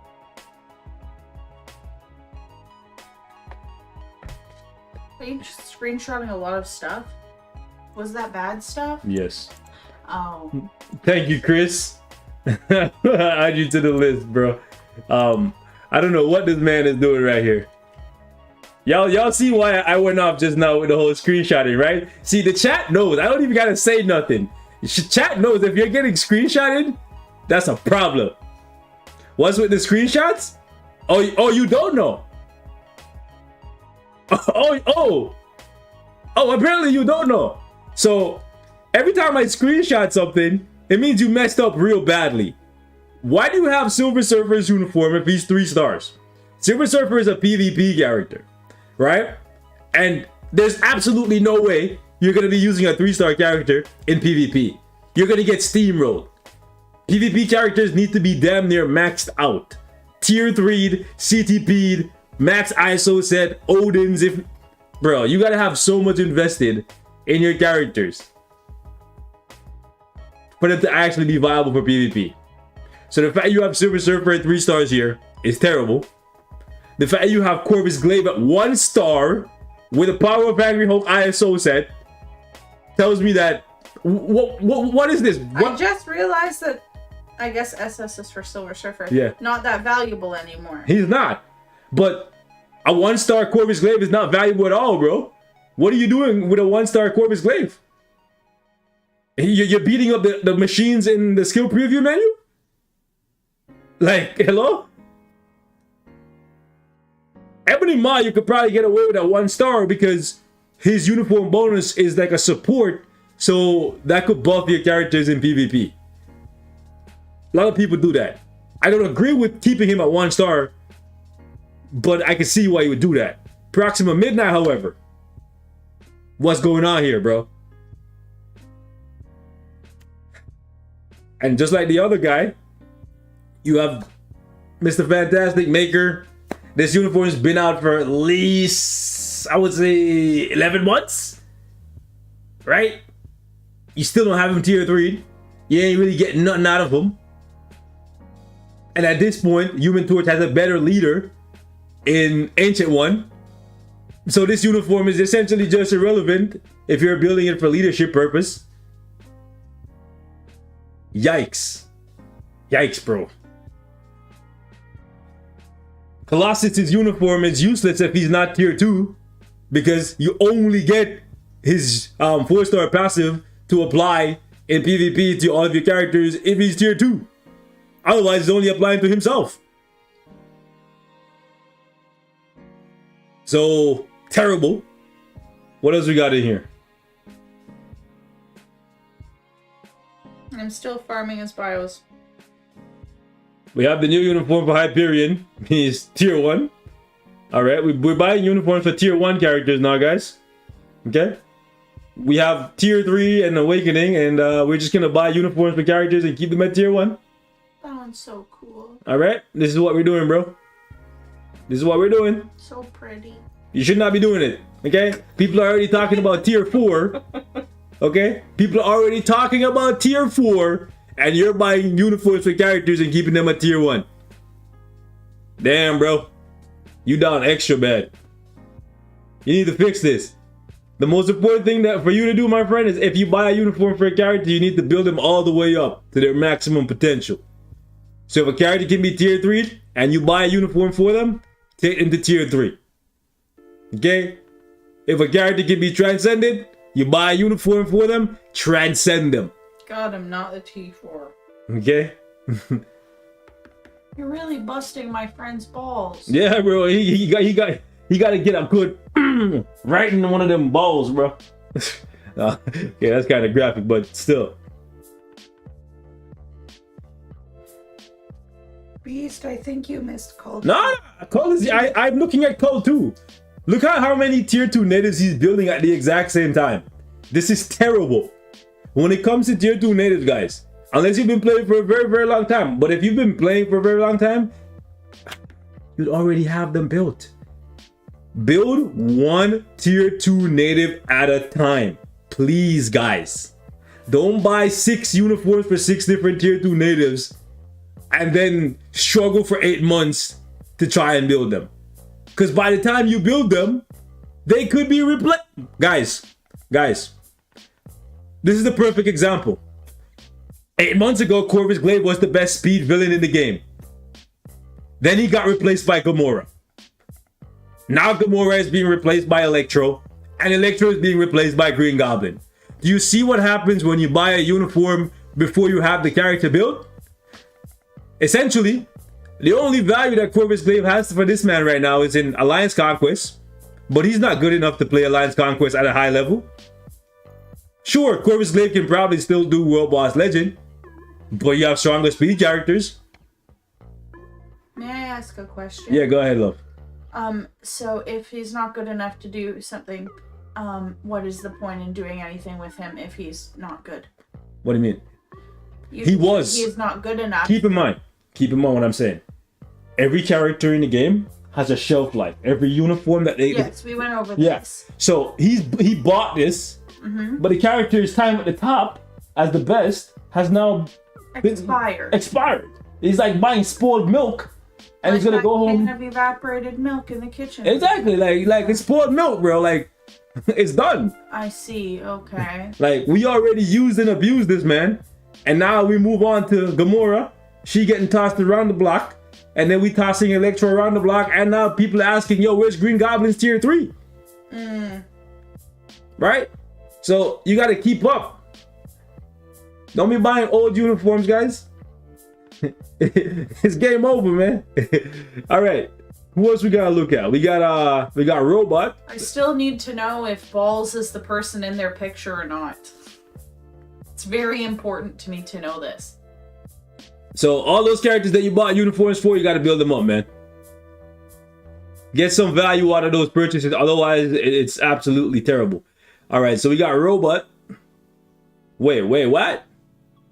Are you just screenshotting a lot of stuff? Was that bad stuff? Yes. Oh. Thank you, Chris. Add you to the list, bro. I don't know what this man is doing right here. Y'all see why I went off just now with the whole screenshotting, right? See, the chat knows. I don't even gotta say nothing. Chat knows if you're getting screenshotted, that's a problem. What's with the screenshots? Oh, you don't know. Oh, apparently you don't know. So every time I screenshot something, it means you messed up real badly. Why do you have Silver Surfer's uniform if he's 3 stars? Silver Surfer is a PvP character, right? And there's absolutely no way you're gonna be using a 3-star character in PvP. You're gonna get steamrolled. PvP characters need to be damn near maxed out. Tier 3'd, CTP'd, max ISO set, Odins. Bro, you gotta have so much invested in your characters for them to actually be viable for PvP. So the fact you have Silver Surfer at 3 stars here is terrible. The fact you have Corvus Glaive at 1 star with a Power of Angry Hulk ISO set tells me that what is this? What? I just realized that I guess SS is for Silver Surfer. Yeah. Not that valuable anymore. He's not. But a 1-star Corvus Glaive is not valuable at all, bro. What are you doing with a 1-star Corvus Glaive? You're beating up the machines in the skill preview menu? Like, hello? Ebony Maw, you could probably get away with a 1-star because his uniform bonus is like a support, so that could buff your characters in PvP. A lot of people do that. I don't agree with keeping him at 1 star, but I can see why you would do that. Proxima Midnight, however, what's going on here, bro? And just like the other guy, you have Mr. Fantastic Maker. This uniform's been out for at least, I would say, 11 months, right? You still don't have him tier 3. You ain't really getting nothing out of him. And at this point, Human Torch has a better leader in Ancient One. So this uniform is essentially just irrelevant if you're building it for leadership purpose. Yikes. Yikes, bro. Colossus' uniform is useless if he's not tier 2 because you only get his 4-star passive to apply in PvP to all of your characters if he's tier 2. Otherwise, it's only applying to himself. So, terrible. What else we got in here? I'm still farming his bios. We have the new uniform for Hyperion. He's tier 1. Alright, we're buying uniforms for tier 1 characters now, guys. Okay? We have tier 3 and Awakening, and we're just gonna buy uniforms for characters and keep them at tier 1. That one's so cool. Alright? This is what we're doing, bro. This is what we're doing. So pretty. You should not be doing it. Okay? People are already talking about tier 4. Okay? People are already talking about tier 4. And you're buying uniforms for characters and keeping them at tier 1. Damn, bro. You down extra bad. You need to fix this. The most important thing that for you to do, my friend, is if you buy a uniform for a character, you need to build them all the way up to their maximum potential. So if a character can be tier 3 and you buy a uniform for them, take them to tier 3. Okay? If a character can be transcended, you buy a uniform for them, transcend them. God, I'm not the T4. Okay? You're really busting my friend's balls. Yeah, bro. He he got to get a good right in one of them balls, bro. Yeah, that's kind of graphic, but still. Beast, I think you missed Cole. No, Cole is. I'm looking at Cole too. Look at how many tier 2 natives he's building at the exact same time. This is terrible. When it comes to tier 2 natives, guys, unless you've been playing for a very, very long time. But if you've been playing for a very long time, you'd already have them built. Build one tier 2 native at a time. Please, guys. Don't buy 6 uniforms for 6 different tier 2 natives and then struggle for 8 months to try and build them. Because by the time you build them, they could be replaced. Guys, this is the perfect example. 8 months ago, Corvus Glaive was the best speed villain in the game. Then he got replaced by Gamora. Now Gamora is being replaced by Electro, and Electro is being replaced by Green Goblin. Do you see what happens when you buy a uniform before you have the character built? Essentially, the only value that Corvus Glaive has for this man right now is in Alliance Conquest, but he's not good enough to play Alliance Conquest at a high level. Sure, Corvus Glaive can probably still do World Boss Legend, but you have stronger speed characters. May I ask a question? Yeah, go ahead, love. So if he's not good enough to do something, what is the point in doing anything with him if he's not good? What do you mean? He was. is not good enough. Keep in mind what I'm saying. Every character in the game has a shelf life. Every uniform that they... Yes, we went over Yes. this. So he bought this, but the character's time at the top as the best has now expired. He's like buying spoiled milk, and he's gonna go home. Of evaporated milk in the kitchen. Exactly, like it's spoiled milk, bro. Like it's done. I see. Okay. Like we already used and abused this man, and now we move on to Gamora. She getting tossed around the block, and then we tossing Electro around the block, and now people are asking, "Yo, where's Green Goblin's tier 3?" Right? So you got to keep up. Don't be buying old uniforms, guys. It's game over, man. All right. Who else we gotta look at? We got Robot. I still need to know if Balls is the person in their picture or not. It's very important to me to know this. So all those characters that you bought uniforms for, you gotta build them up, man. Get some value out of those purchases, otherwise it's absolutely terrible. All right, so we got Robot. Wait, what?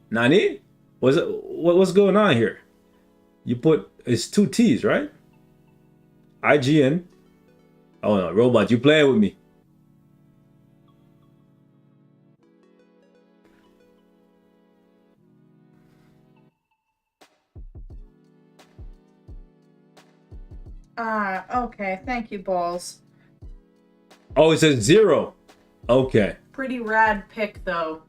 Nani? What's going on here? You put, it's 2 T's, right? IGN. Oh no, Robot, you playing with me. Okay. Thank you, Balls. Oh, it says 0. Okay. Pretty rad pick, though.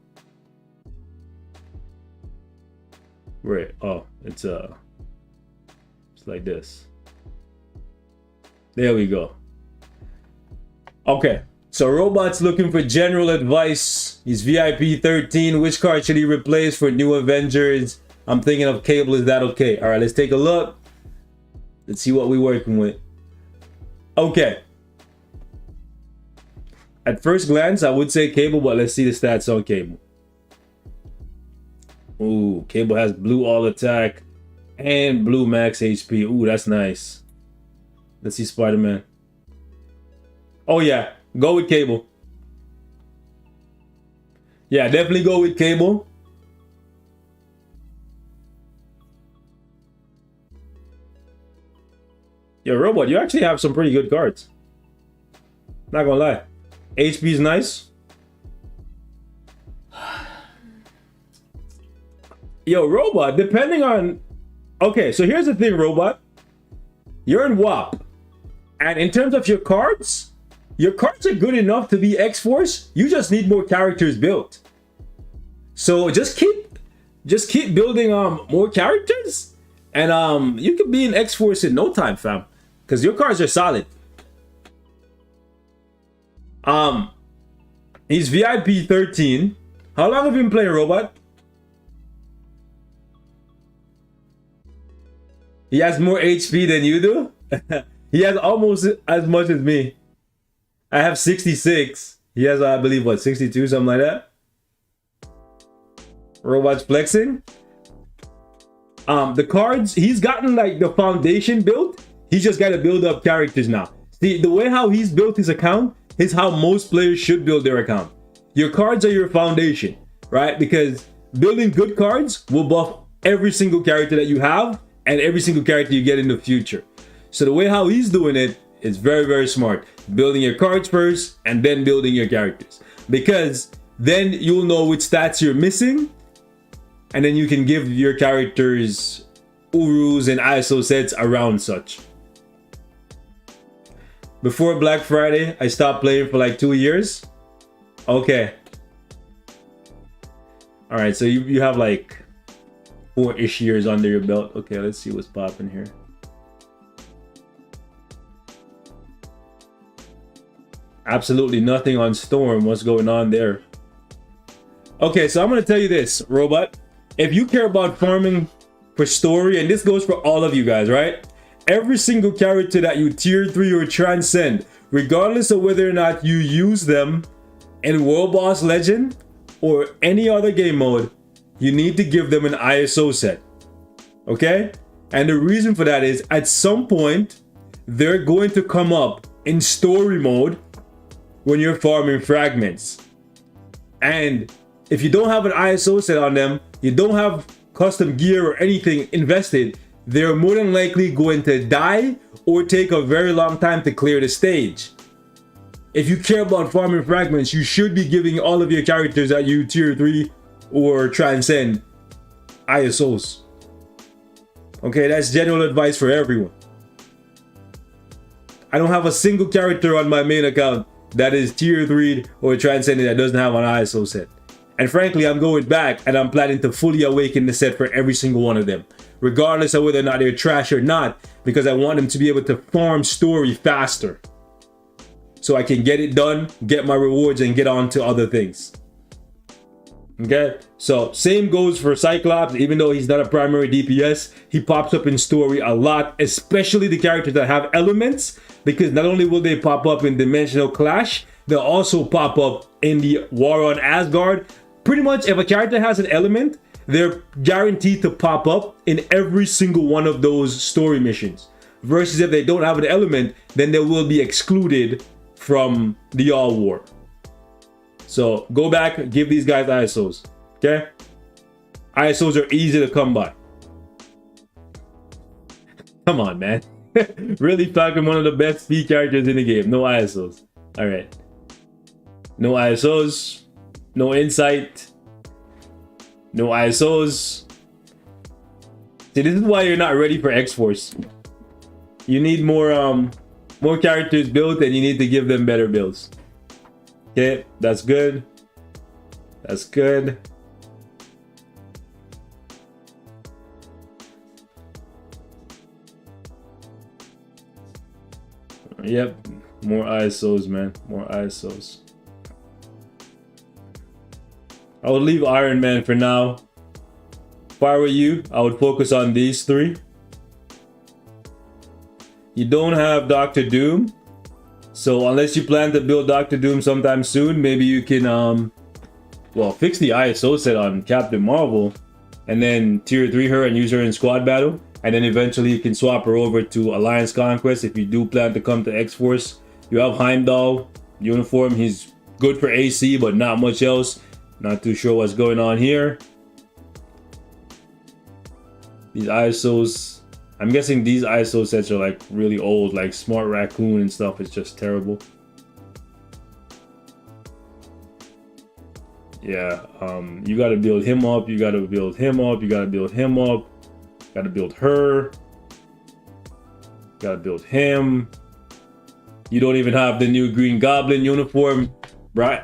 Right. Oh, it's like this. There we go. Okay. So Robot's looking for general advice. He's VIP 13. Which card should he replace for New Avengers? I'm thinking of Cable. Is that okay? All right, let's take a look. Let's see what we're working with. Okay. At first glance, I would say Cable, but let's see the stats on Cable. Ooh, Cable has blue all attack and blue max HP. Ooh, that's nice. Let's see Spider-Man. Oh yeah, go with Cable. Yeah, definitely go with Cable. Yo, Robot, you actually have some pretty good cards. Not gonna lie. HP is nice. Yo, Robot, depending on... Okay, so here's the thing, Robot. You're in WAP. And in terms of your cards are good enough to be X-Force. You just need more characters built. So just keep building more characters. And you can be in X-Force in no time, fam. Because your cards are solid. He's VIP 13. How long have you been playing, Robot? He has more HP than you do? He has almost as much as me. I have 66. He has, I believe, what, 62, something like that. Robots flexing. The cards, he's gotten like the foundation built. He's just got to build up characters now. See, the way how he's built his account is how most players should build their account. Your cards are your foundation, right? Because building good cards will buff every single character that you have and every single character you get in the future. So the way how he's doing it is very, very smart. Building your cards first and then building your characters. Because then you'll know which stats you're missing, and then you can give your characters Urus and ISO sets around such. Before Black Friday, I stopped playing for like 2 years. Okay. Alright, so you have like 4-ish years under your belt. Okay, let's see what's popping here. Absolutely nothing on Storm. What's going on there? Okay, so I'm going to tell you this, Robot. If you care about farming for story, and this goes for all of you guys, right? Every single character that you tier 3 or transcend, regardless of whether or not you use them in World Boss Legend or any other game mode, you need to give them an ISO set. Okay? And the reason for that is at some point, they're going to come up in story mode when you're farming fragments. And if you don't have an ISO set on them, you don't have custom gear or anything invested, they're more than likely going to die or take a very long time to clear the stage. If you care about farming fragments, you should be giving all of your characters that you tier 3 or transcend ISOs. Okay, that's general advice for everyone. I don't have a single character on my main account that is tier 3 or transcended that doesn't have an ISO set. And frankly, I'm going back and I'm planning to fully awaken the set for every single one of them, regardless of whether or not they're trash or not, because I want them to be able to farm story faster. So I can get it done, get my rewards, and get on to other things. Okay, so same goes for Cyclops. Even though he's not a primary DPS, he pops up in story a lot, especially the characters that have elements, because not only will they pop up in Dimensional Clash, they'll also pop up in the War on Asgard. Pretty much if a character has an element, they're guaranteed to pop up in every single one of those story missions. Versus if they don't have an element, then they will be excluded from the All War. So go back, give these guys ISOs, okay? ISOs are easy to come by. Come on, man. Really fucking one of the best speed characters in the game. No ISOs. All right. No ISOs. No insight. No ISOs. See, this is why you're not ready for X-Force. You need more characters built, and you need to give them better builds. Okay, that's good. That's good. Yep, more ISOs, man. More ISOs. I would leave Iron Man for now. If I were you, I would focus on these 3. You don't have Doctor Doom. So unless you plan to build Doctor Doom sometime soon, maybe you can well, fix the ISO set on Captain Marvel and then tier 3 her and use her in squad battle. And then eventually you can swap her over to Alliance Conquest if you do plan to come to X-Force. You have Heimdall uniform. He's good for AC, but not much else. Not too sure what's going on here. These ISOs, I'm guessing these ISO sets are like really old, like Smart Raccoon and stuff. It's just terrible. Yeah, you gotta build him up, you gotta build him up, you gotta build him up, gotta build her, gotta build him. You don't even have the new Green Goblin uniform, right?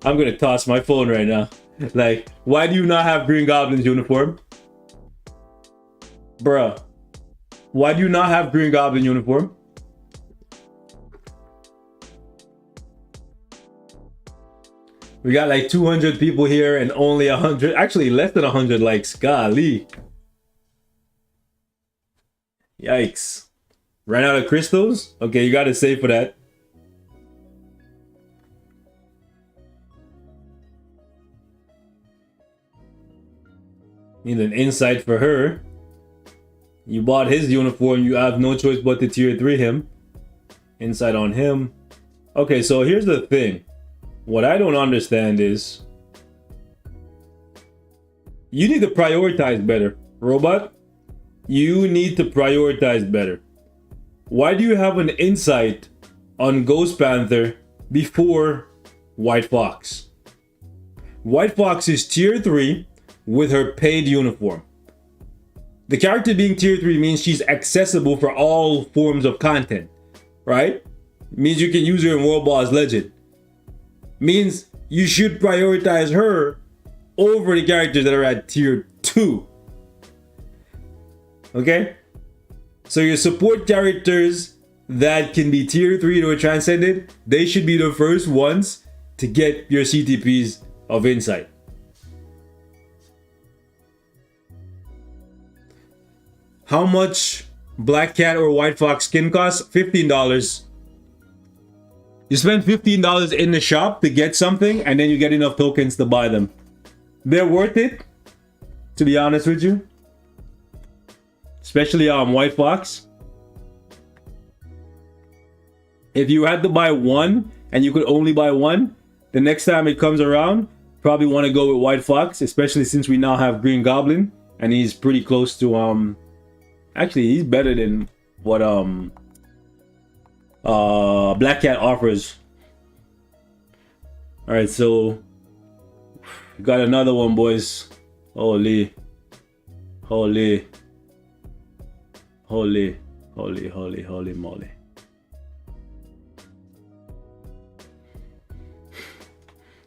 I'm gonna toss my phone right now. Like, why do you not have Green Goblin's uniform? Bruh. Why do you not have Green Goblin uniform? We got like 200 people here and only 100, actually less than 100 likes. Golly. Yikes. Ran out of crystals? Okay, you gotta save for that. Need an insight for her. You bought his uniform, you have no choice but to tier 3 him. Insight on him. Okay, so here's the thing. What I don't understand is you need to prioritize better, robot. You need to prioritize better. Why do you have an insight on Ghost Panther before White Fox? White Fox is tier 3 with her paid uniform. The character being tier 3 means she's accessible for all forms of content, right? Means you can use her in World Boss Legend. Means you should prioritize her over the characters that are at tier 2. Okay? So your support characters that can be tier 3 or transcended, they should be the first ones to get your CTPs of insight. How much Black Cat or White Fox skin costs? $15. You spend $15 in the shop to get something, and then you get enough tokens to buy them. They're worth it, to be honest with you. Especially White Fox. If you had to buy one and you could only buy one, the next time it comes around, probably want to go with White Fox, especially since we now have Green Goblin and he's pretty close to actually he's better than what Black Cat offers. All right, so got another one, boys. Holy moly.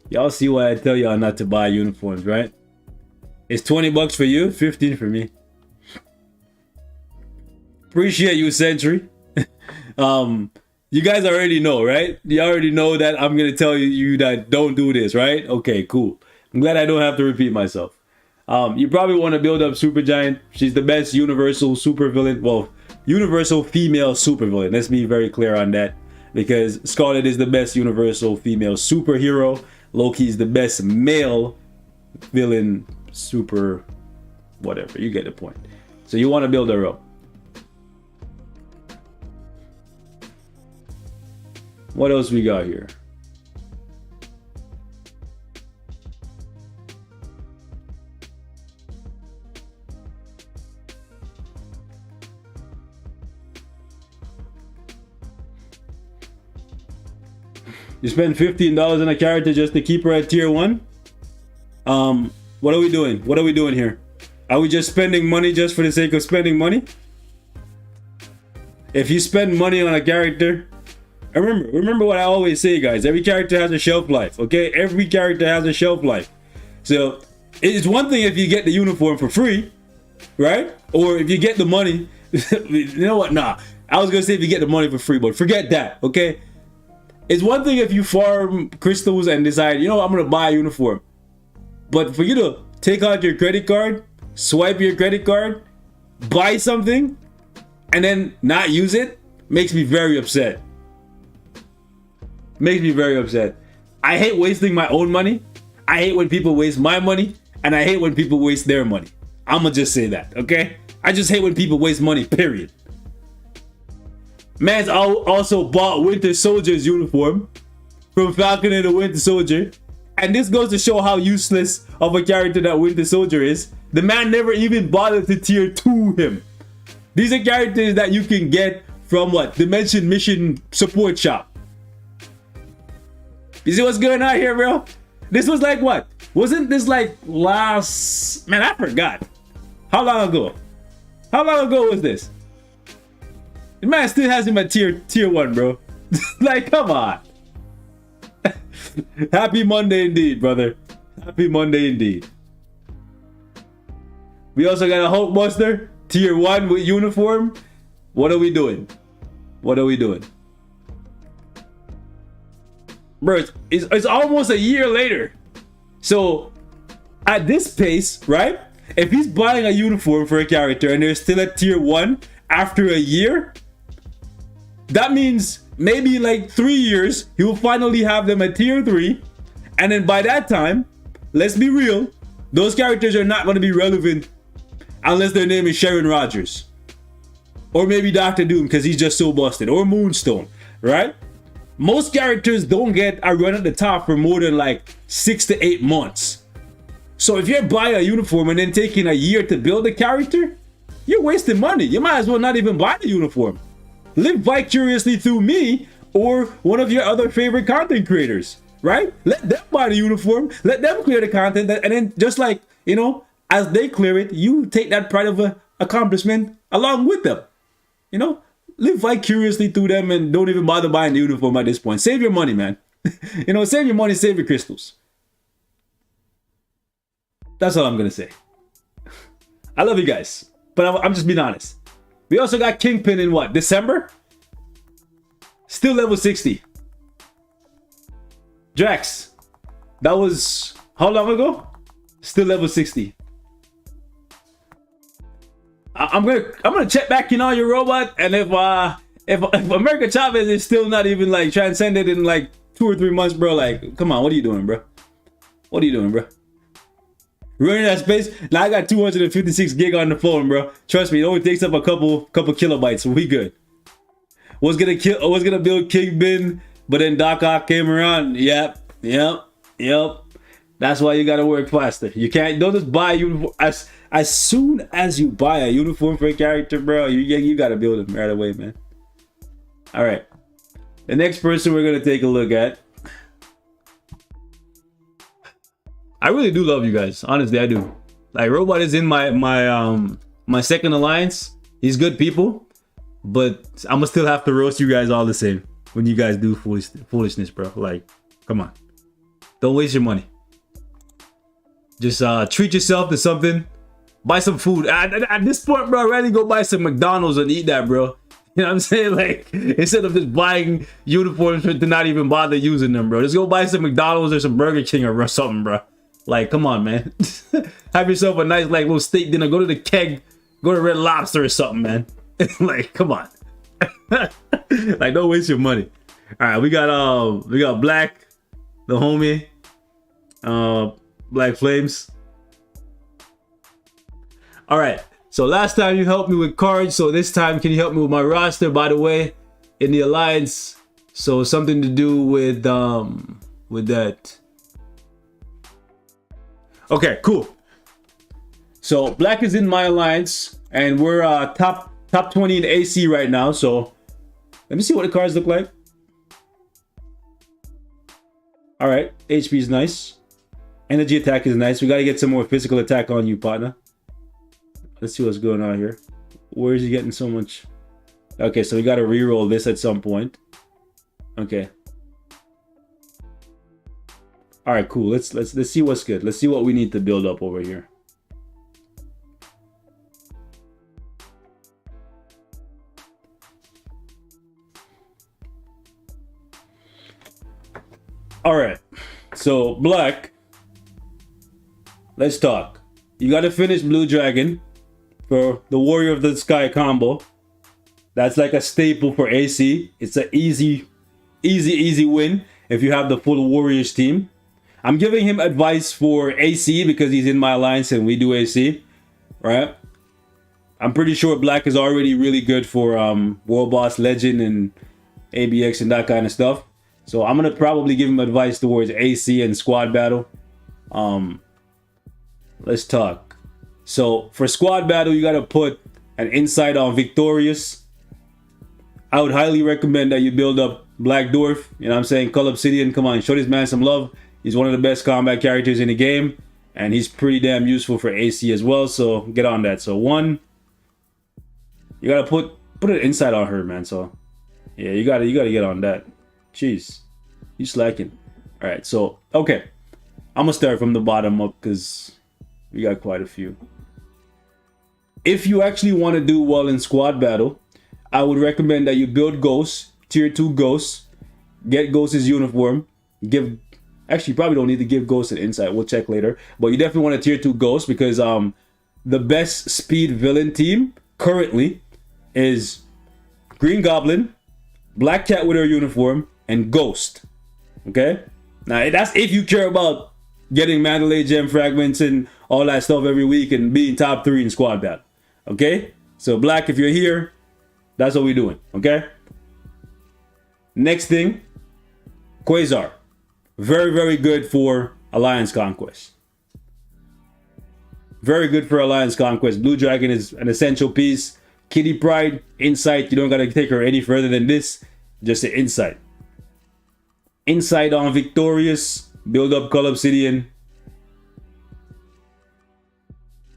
Y'all see why I tell y'all not to buy uniforms, right? It's 20 bucks for you, 15 for me. Appreciate you, Sentry. You guys already know, right? You already know that I'm gonna tell you that don't do this, right? Okay, cool. I'm glad I don't have to repeat myself. You probably want to build up Supergiant. She's the best universal supervillain. Well, universal female supervillain. Let's be very clear on that. Because Scarlet is the best universal female superhero. Loki is the best male villain super whatever. You get the point. So you want to build her up. What else we got here? You spend $15 on a character just to keep her at tier 1? What are we doing? What are we doing here? Are we just spending money just for the sake of spending money? If you spend money on a character, remember what I always say, guys. Every character has a shelf life, okay? Every character has a shelf life. So it's one thing if you get the uniform for free, right? Or if you get the money. You know what? Nah. I was gonna say if you get the money for free, but forget that, okay? It's one thing if you farm crystals and decide, you know what, I'm gonna buy a uniform. But for you to take out your credit card, swipe your credit card, buy something, and then not use it, makes me very upset. Makes me very upset. I hate wasting my own money. I hate when people waste my money, and I hate when people waste their money. I'ma just say that, okay? I just hate when people waste money, period. Man's also bought Winter Soldier's uniform from Falcon and the Winter Soldier. And this goes to show how useless of a character that Winter Soldier is. The man never even bothered to tier 2 him. These are characters that you can get from what? Dimension Mission Support Shop. You see what's going on here, bro? This was like what? Wasn't this like last... Man, I forgot. How long ago? How long ago was this? The man still has him at tier 1, bro. Like, come on. Happy Monday indeed, brother. Happy Monday indeed. We also got a Hulkbuster, tier 1 with uniform. What are we doing? What are we doing? Bro, it's almost a year later. So, at this pace, right? If he's buying a uniform for a character and they're still at tier 1 after a year, that means maybe in like 3 years, he will finally have them at tier 3. And then by that time, let's be real, those characters are not going to be relevant unless their name is Sharon Rogers. Or maybe Doctor Doom because he's just so busted. Or Moonstone, right? Most characters don't get a run at the top for more than like 6 to 8 months. So if you're buying a uniform and then taking a year to build a character, you're wasting money. You might as well not even buy the uniform. Live vicariously through me or one of your other favorite content creators, right? Let them buy the uniform, let them clear the content, and then just like, you know, as they clear it, you take that pride of accomplishment along with them. You know, live vicariously through them and don't even bother buying the uniform at this point. Save your money, man. You know, save your money, save your crystals. That's all I'm gonna say. I love you guys, but I'm just being honest. We also got Kingpin in what, December? Still level 60. Drax, that was how long ago? Still level 60. I'm gonna check back in on your robot, and if America Chavez is still not even like transcended in like 2 or 3 months, bro, like come on, what are you doing, bro? What are you doing, bro? Running that space. Now I got 256 gig on the phone, bro. Trust me, it only takes up a couple kilobytes, so we good. Was gonna build Kingpin, but then Doc Ock came around. Yep. That's why you gotta work faster. You don't just buy a uniform. As soon as you buy a uniform for a character, bro, you gotta build them right away, man. All right. The next person we're gonna take a look at. I really do love you guys. Honestly, I do. Like, Robot is in my second alliance. He's good people, but I'm gonna still have to roast you guys all the same when you guys do foolishness, bro. Like, come on, don't waste your money. Just treat yourself to something. Buy some food. At this point, bro, I'd rather go buy some McDonald's and eat that, bro. You know what I'm saying? Like, instead of just buying uniforms to not even bother using them, bro. Just go buy some McDonald's or some Burger King or something, bro. Like, come on, man. Have yourself a nice, like, little steak dinner. Go to the Keg. Go to Red Lobster or something, man. Like, come on. Like, don't waste your money. All right, we got Black, the homie, Black Flames. All right. So last time you helped me with cards. So this time, can you help me with my roster? By the way, in the alliance. So something to do with that. Okay, cool. So Black is in my alliance, and we're top 20 in AC right now. So let me see what the cards look like. All right, HP is nice. Energy attack is nice. We got to get some more physical attack on you, partner. Let's see what's going on here. Where is he getting so much? Okay, so we got to reroll this at some point. Okay. All right, cool. Let's see what's good. Let's see what we need to build up over here. All right. So, Black, let's talk. You got to finish Blue Dragon for the Warrior of the Sky combo. That's like a staple for AC. It's an easy win if you have the full Warriors team. I'm giving him advice for AC because he's in my alliance and we do AC, right? I'm pretty sure Black is already really good for World Boss Legend and ABX and that kind of stuff. So I'm going to probably give him advice towards AC and squad battle. Let's talk. So for squad battle, you got to put an insight on Victorious. I would highly recommend that you build up Black Dwarf. You know what I'm saying? Cull Obsidian, come on, show this man some love. He's one of the best combat characters in the game, and he's pretty damn useful for AC as well, so get on that. So one, you gotta put an insight on her, man. So yeah, you gotta get on that. Jeez, you slacking. All right, so okay, I'm gonna start from the bottom up because we got quite a few. If you actually want to do well in squad battle, I would recommend that you build Ghost, tier 2 Ghost, get Ghost's uniform, actually, you probably don't need to give Ghost an insight. We'll check later. But you definitely want a tier 2 Ghost because the best speed villain team currently is Green Goblin, Black Cat with her uniform, and Ghost. Okay? Now, that's if you care about getting Mandalay gem fragments and all that stuff every week and being top 3 in squad battle. Okay? So, Black, if you're here, that's what we're doing. Okay? Next thing, Quasar. Very, very good for Alliance Conquest. Very good for Alliance Conquest. Blue Dragon is an essential piece. Kitty Pryde, Insight. You don't got to take her any further than this. Just the Insight. Insight on Victorious. Build up Cull Obsidian.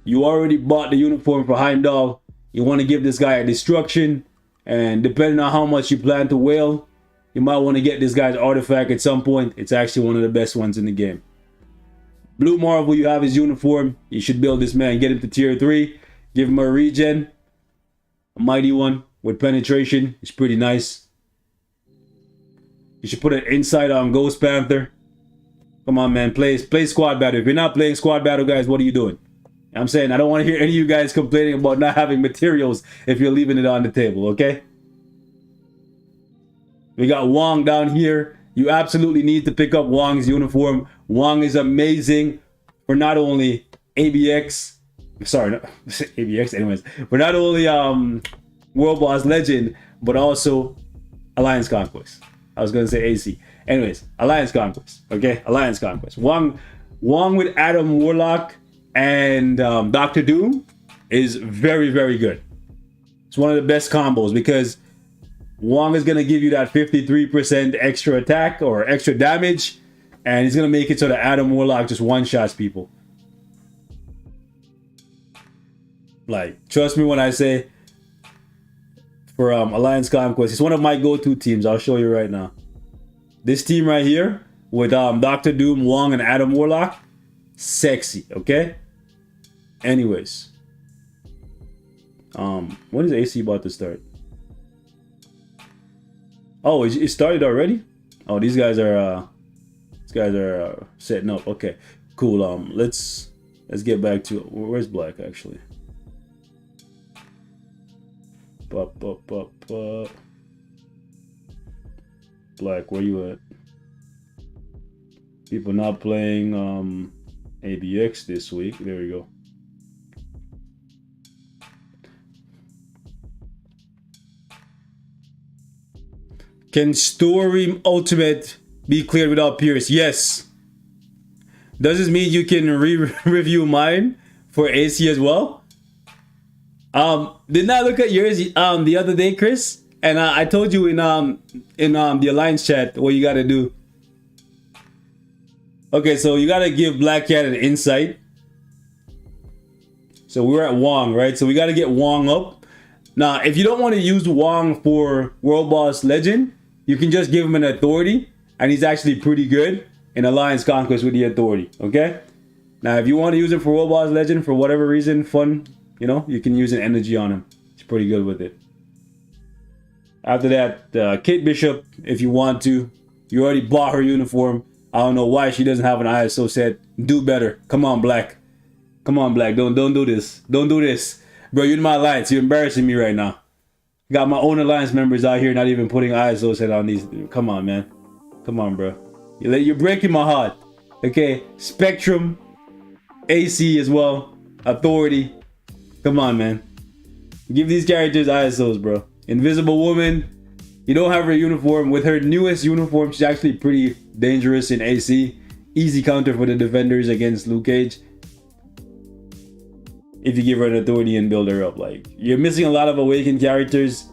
You already bought the uniform for Heimdall. You want to give this guy a Destruction. And depending on how much you plan to whale, you might want to get this guy's artifact at some point. It's actually one of the best ones in the game. Blue Marvel, you have his uniform. You should build this man. Get him to tier 3. Give him a regen. A mighty one with penetration. It's pretty nice. You should put an Insight on Ghost Panther. Come on, man. Play squad battle. If you're not playing squad battle, guys, what are you doing? I'm saying I don't want to hear any of you guys complaining about not having materials if you're leaving it on the table, okay? We got Wong down here. You absolutely need to pick up Wong's uniform. Wong is amazing for not only ABX, sorry, not ABX anyways, for not only World Boss Legend, but also Alliance Conquest. I was gonna say AC. Anyways, Alliance Conquest, okay? Alliance Conquest. Wong with Adam Warlock and Doctor Doom is very, very good. It's one of the best combos because Wong is going to give you that 53% extra attack or extra damage, and he's going to make it so that Adam Warlock just one-shots people. Like, trust me when I say for Alliance Conquest, it's one of my go-to teams. I'll show you right now. This team right here with Doctor Doom, Wong, and Adam Warlock, sexy, okay? Anyways. When is AC about to start? Oh, it started already? Oh, these guys are setting up. Okay, cool. Let's get back to where's Black actually? Black, where you at? People not playing ABX this week. There we go. Can Story Ultimate be cleared without Pierce? Yes. Does this mean you can review mine for AC as well? Didn't I look at yours the other day, Chris? And I told you in the Alliance chat what you gotta do. Okay, so you gotta give Black Cat an Insight. So we're at Wong, right? So we gotta get Wong up. Now, if you don't want to use Wong for World Boss Legend, you can just give him an Authority, and he's actually pretty good in Alliance Conquest with the Authority, okay? Now, if you want to use it for World Boss Legend for whatever reason, fun, you know, you can use an energy on him. He's pretty good with it. After that, Kate Bishop, if you want to. You already bought her uniform. I don't know why she doesn't have an ISO set. Do better. Come on, Black. Come on, Black. Don't do this. Don't do this. Bro, you're in my alliance. You're embarrassing me right now. Got my own alliance members out here not even putting ISO set on these. Come on, man. Come on, bro. You're breaking my heart. Okay, Spectrum, AC as well, Authority. Come on, man. Give these characters ISOs, bro. Invisible Woman. You don't have her uniform. With her newest uniform, she's actually pretty dangerous in AC. Easy counter for the defenders against Luke Cage. If you give her an Authority and build her up. Like, you're missing a lot of Awakened characters.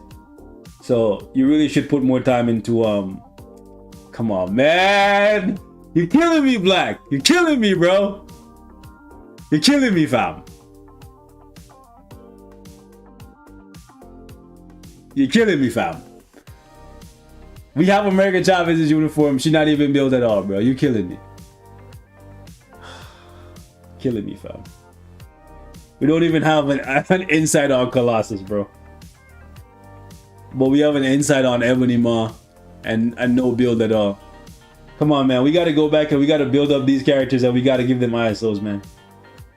So you really should put more time into come on, man. You're killing me, Black. You're killing me, bro. You're killing me, fam. You're killing me, fam. We have America Chavez's uniform. She's not even built at all, bro. You're killing me. Killing me, fam. We don't even have an insight on Colossus, bro. But we have an insight on Ebony Maw and no build at all. Come on, man. We got to go back and we got to build up these characters and we got to give them ISOs, man.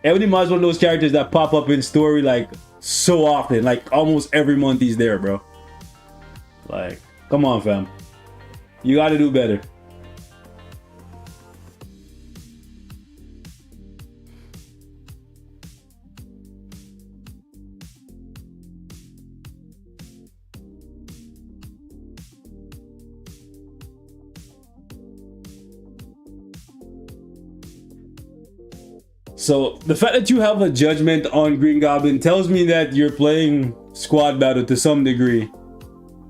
Ebony Maw is one of those characters that pop up in story like so often. Like almost every month he's there, bro. Like, Come on, fam. You got to do better. So the fact that you have a judgment on Green Goblin tells me that you're playing squad battle to some degree.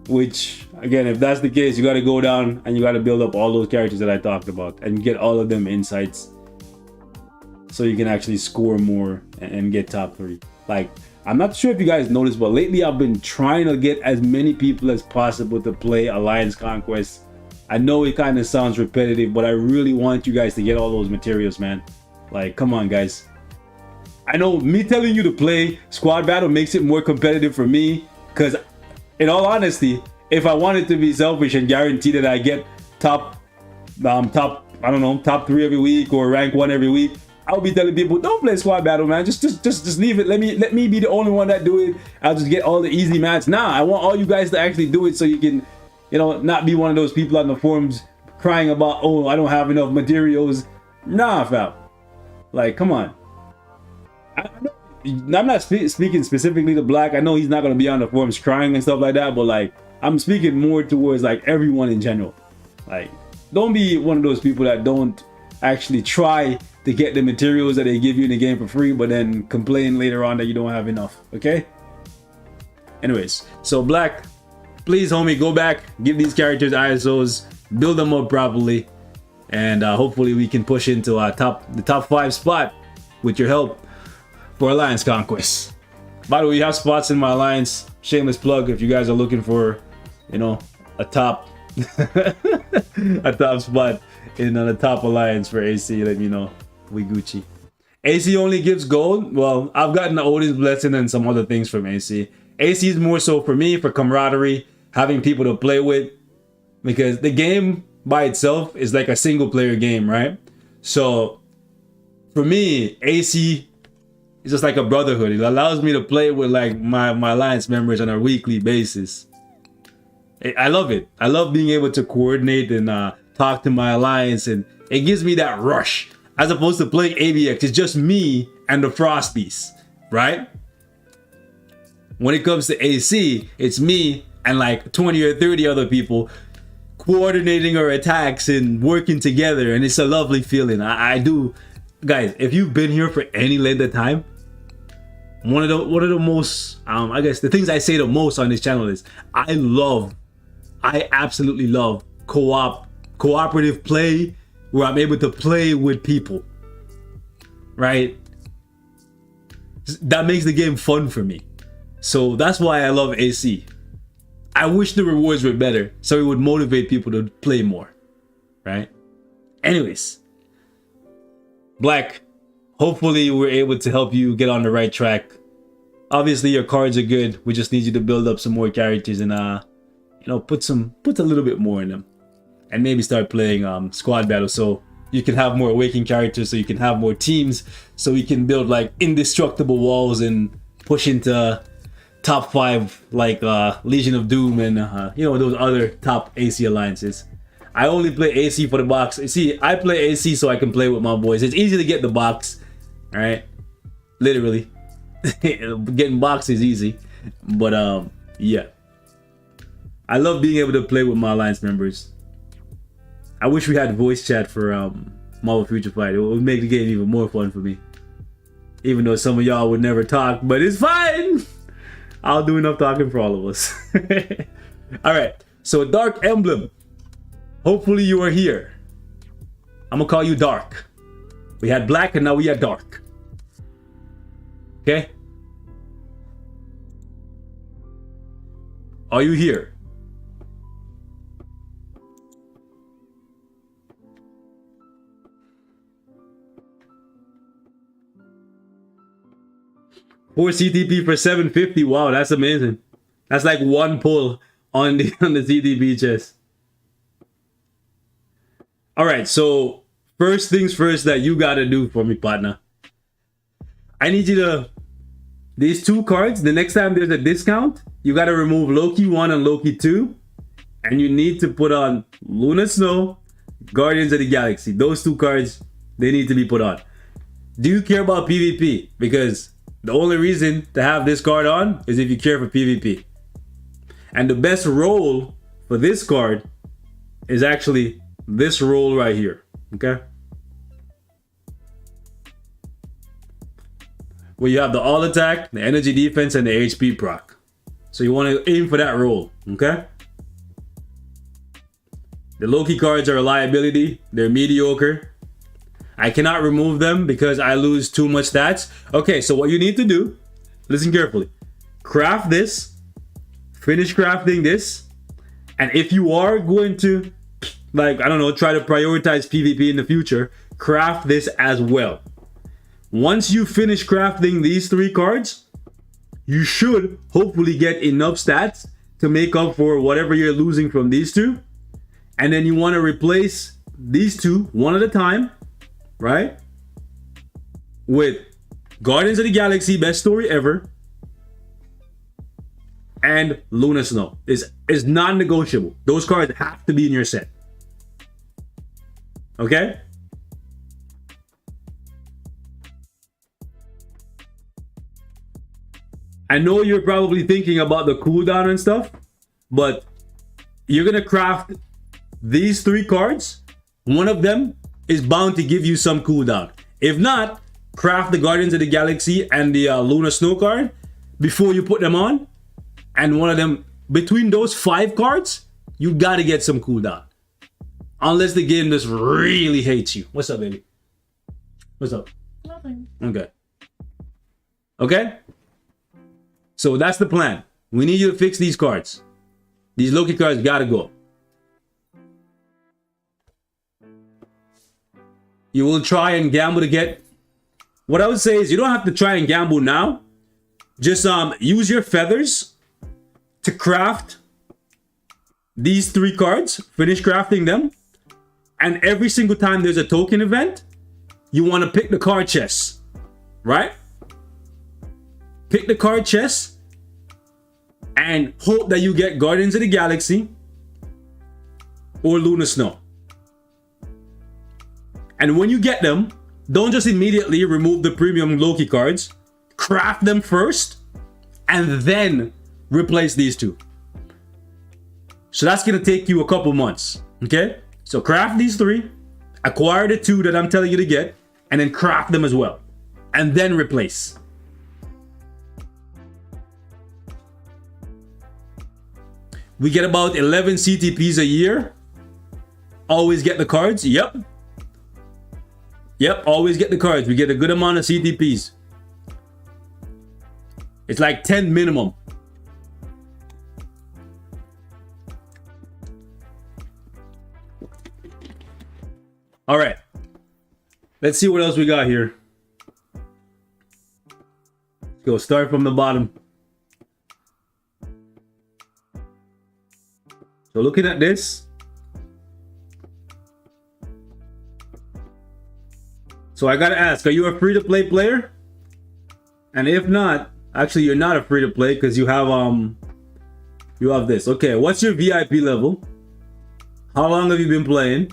Which, again, if that's the case, you got to go down and you got to build up all those characters that I talked about and get all of them insights, so you can actually score more and get top 3. Like, I'm not sure if you guys noticed, but lately I've been trying to get as many people as possible to play Alliance Conquest. I know it kind of sounds repetitive, but I really want you guys to get all those materials, man. Like, come on, guys. I know me telling you to play squad battle makes it more competitive for me, because in all honesty, if I wanted to be selfish and guarantee that I get top 3 every week or rank 1 every week, I would be telling people, don't play squad battle, man. Just leave it. Let me be the only one that do it. I'll just get all the easy match. Nah, I want all you guys to actually do it so you can, not be one of those people on the forums crying about, oh, I don't have enough materials. Nah, fam. Like, come on. I'm not speaking specifically to Black. I know he's not going to be on the forums crying and stuff like that, but like, I'm speaking more towards like everyone in general. Like, don't be one of those people that don't actually try to get the materials that they give you in the game for free, but then complain later on that you don't have enough. Okay? Anyways, so Black, please, homie, go back, give these characters ISOs, build them up properly, and hopefully we can push into the top 5 spot with your help for Alliance Conquest. By the way, you have spots in my Alliance. Shameless plug if you guys are looking for, a top a top spot in the top Alliance for AC. Let me know. We Gucci. AC only gives gold. Well, I've gotten the Odin's Blessing and some other things from AC. AC is more so for me, for camaraderie, having people to play with, because the game by itself is like a single player game, right? So for me, AC is just like a brotherhood. It allows me to play with like my Alliance members on a weekly basis. I love it. I love being able to coordinate and talk to my Alliance, and it gives me that rush as opposed to playing ABX. It's just me and the Frosties, right? When it comes to AC, it's me and like 20 or 30 other people coordinating our attacks and working together, and it's a lovely feeling. I do, guys, if you've been here for any length of time, one of the most I guess the things I say the most on this channel is I absolutely love cooperative play, where I'm able to play with people, right? That makes the game fun for me. So that's why I love AC. I wish the rewards were better, so it would motivate people to play more, right? Anyways, Black, hopefully we're able to help you get on the right track. Obviously your cards are good. We just need you to build up some more characters and put a little bit more in them, and maybe start playing squad battle so you can have more awakened characters, so you can have more teams, so we can build like indestructible walls and push into top 5 like Legion of Doom and those other top AC alliances. I only play AC for the box. See, I play AC so I can play with my boys. It's easy to get the box, all right? Literally. Getting box is easy. But yeah. I love being able to play with my Alliance members. I wish we had voice chat for Marvel Future Fight. It would make the game even more fun for me. Even though some of y'all would never talk, but it's fine. I'll do enough talking for all of us. Alright, so Dark Emblem. Hopefully you are here. I'm gonna call you Dark. We had Black and now we have Dark. Okay? Are you here? Or CTP for 750. Wow, that's amazing. That's like one pull on the CTP chest. Alright, so first things first that you gotta do for me, partner. I need you to, these 2 cards, the next time there's a discount, you gotta remove Loki 1 and Loki 2. And you need to put on Luna Snow, Guardians of the Galaxy. Those 2 cards, they need to be put on. Do you care about PvP? Because the only reason to have this card on is if you care for PvP. And the best role for this card is actually this role right here. Okay? Where you have the all attack, the energy defense, and the HP proc. So you want to aim for that role. Okay? The Loki cards are a liability. They're mediocre. I cannot remove them because I lose too much stats. Okay, so what you need to do, listen carefully. Craft this. Finish crafting this. And if you are going to, like, I don't know, try to prioritize PvP in the future, craft this as well. Once you finish crafting these 3 cards, you should hopefully get enough stats to make up for whatever you're losing from these 2. And then you want to replace these 2 one at a time, right? With Guardians of the Galaxy, best story ever, and Luna Snow. Is non-negotiable. Those cards have to be in your set. Okay? I know you're probably thinking about the cooldown and stuff, but you're gonna craft these 3 cards. One of them is bound to give you some cooldown. If not, craft the Guardians of the Galaxy and the Luna Snow card before you put them on. And one of them, between those 5 cards, you gotta get some cooldown. Unless the game just really hates you. What's up, baby? What's up? Nothing. Okay. Okay? So that's the plan. We need you to fix these cards. These Loki cards gotta go. You will try and gamble to get... What I would say is you don't have to try and gamble now. Just use your feathers to craft these 3 cards. Finish crafting them. And every single time there's a token event, you want to pick the card chest. Right? Pick the card chest and hope that you get Guardians of the Galaxy or Luna Snow. And when you get them, don't just immediately remove the premium Loki cards. Craft them first and then replace these 2. So that's going to take you a couple months. Okay? So craft these 3, acquire the 2 that I'm telling you to get, and then craft them as well. And then replace. We get about 11 CTPs a year. Always get the cards. Yep. Yep, always get the cards. We get a good amount of CTPs. It's like 10 minimum. All right. Let's see what else we got here. Go start from the bottom. So looking at this. So I gotta ask, are you a free-to-play player? And if not, actually you're not a free-to-play because you have this. Okay, what's your VIP level? How long have you been playing?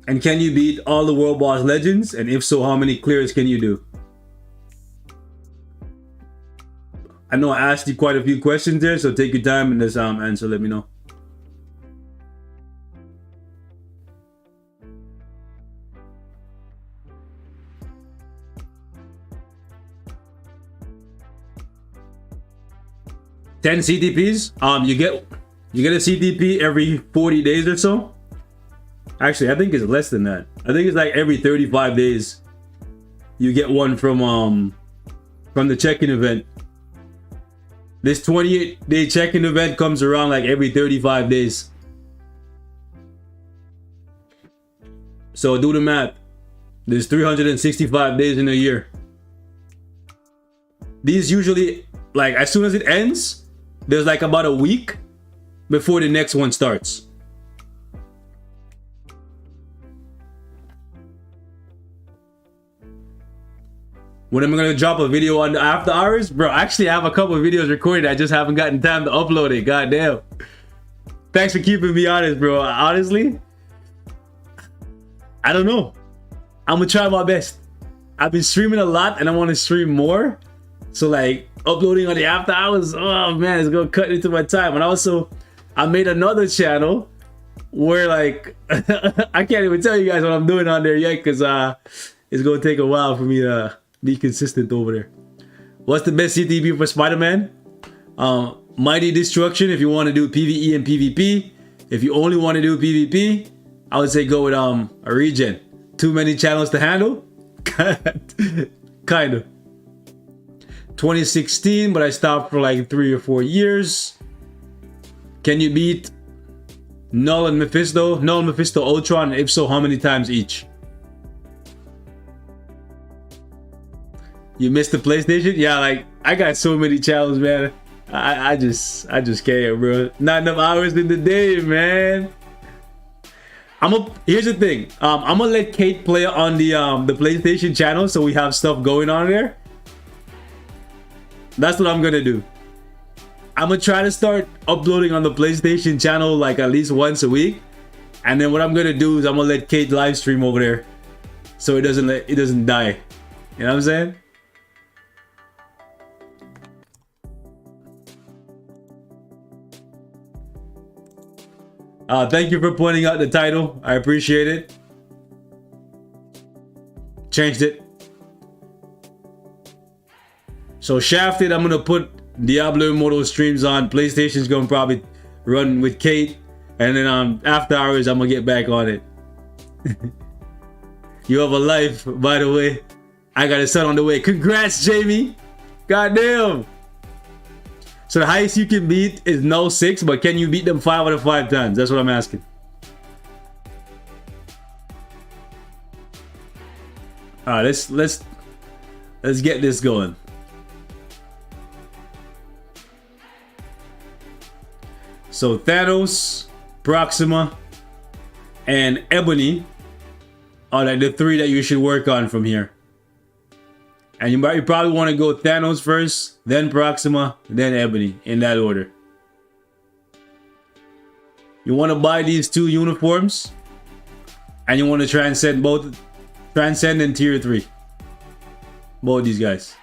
And can you beat all the World Boss Legends? And if so, how many clears can you do? I know I asked you quite a few questions there, so take your time and just answer, let me know. Ten CTPs. You get a CTP every 40 days or so. Actually, I think it's less than that. I think it's like every 35 days you get one from the check-in event. This 28-day check-in event comes around like every 35 days. So do the math. There's 365 days in a year. These usually, like, as soon as it ends, there's like about a week before the next one starts. When am I gonna drop a video on the after hours? Bro, actually I have a couple of videos recorded. I just haven't gotten time to upload it. God damn. thanks for keeping me honest, bro. Honestly, I don't know. I'm gonna try my best. I've been streaming a lot and I want to stream more. So like uploading on the after hours, oh man, it's gonna cut into my time. And also, I made another channel where like I can't even tell you guys what I'm doing on there yet because it's gonna take a while for me to be consistent over there. What's the best CTB for Spider-Man? Mighty Destruction if you want to do PvE and PvP. If you only want to do PvP, I would say go with a regen. Too many channels to handle? Kind of. 2016, but I stopped for like 3 or 4 years. Can you beat Null and Mephisto? Null, Mephisto, Ultron, if so, how many times each? You missed the PlayStation? Yeah, like I got so many channels, man. I just can't, bro. Not enough hours in the day, man. Here's the thing. I'm gonna let Kate play on the PlayStation channel so we have stuff going on there. That's what I'm gonna do. I'm gonna try to start uploading on the PlayStation channel like at least once a week. And then what I'm gonna do is I'm gonna let Kate live stream over there so it doesn't die. You know what I'm saying? Thank you for pointing out the title. I appreciate it. Changed it. So Shafted, I'm gonna put Diablo Immortal streams on. PlayStation's gonna probably run with Kate. And then after hours, I'm gonna get back on it. You have a life, by the way. I got a son on the way. Congrats, Jamie. Goddamn. So the highest you can beat is Null 6, but can you beat them 5 out of 5 times? That's what I'm asking. Alright, let's get this going. So Thanos, Proxima, and Ebony are like the 3 that you should work on from here. And you probably want to go Thanos first, then Proxima, then Ebony, in that order. You want to buy these 2 uniforms, and you want to transcend in tier 3. Both these guys.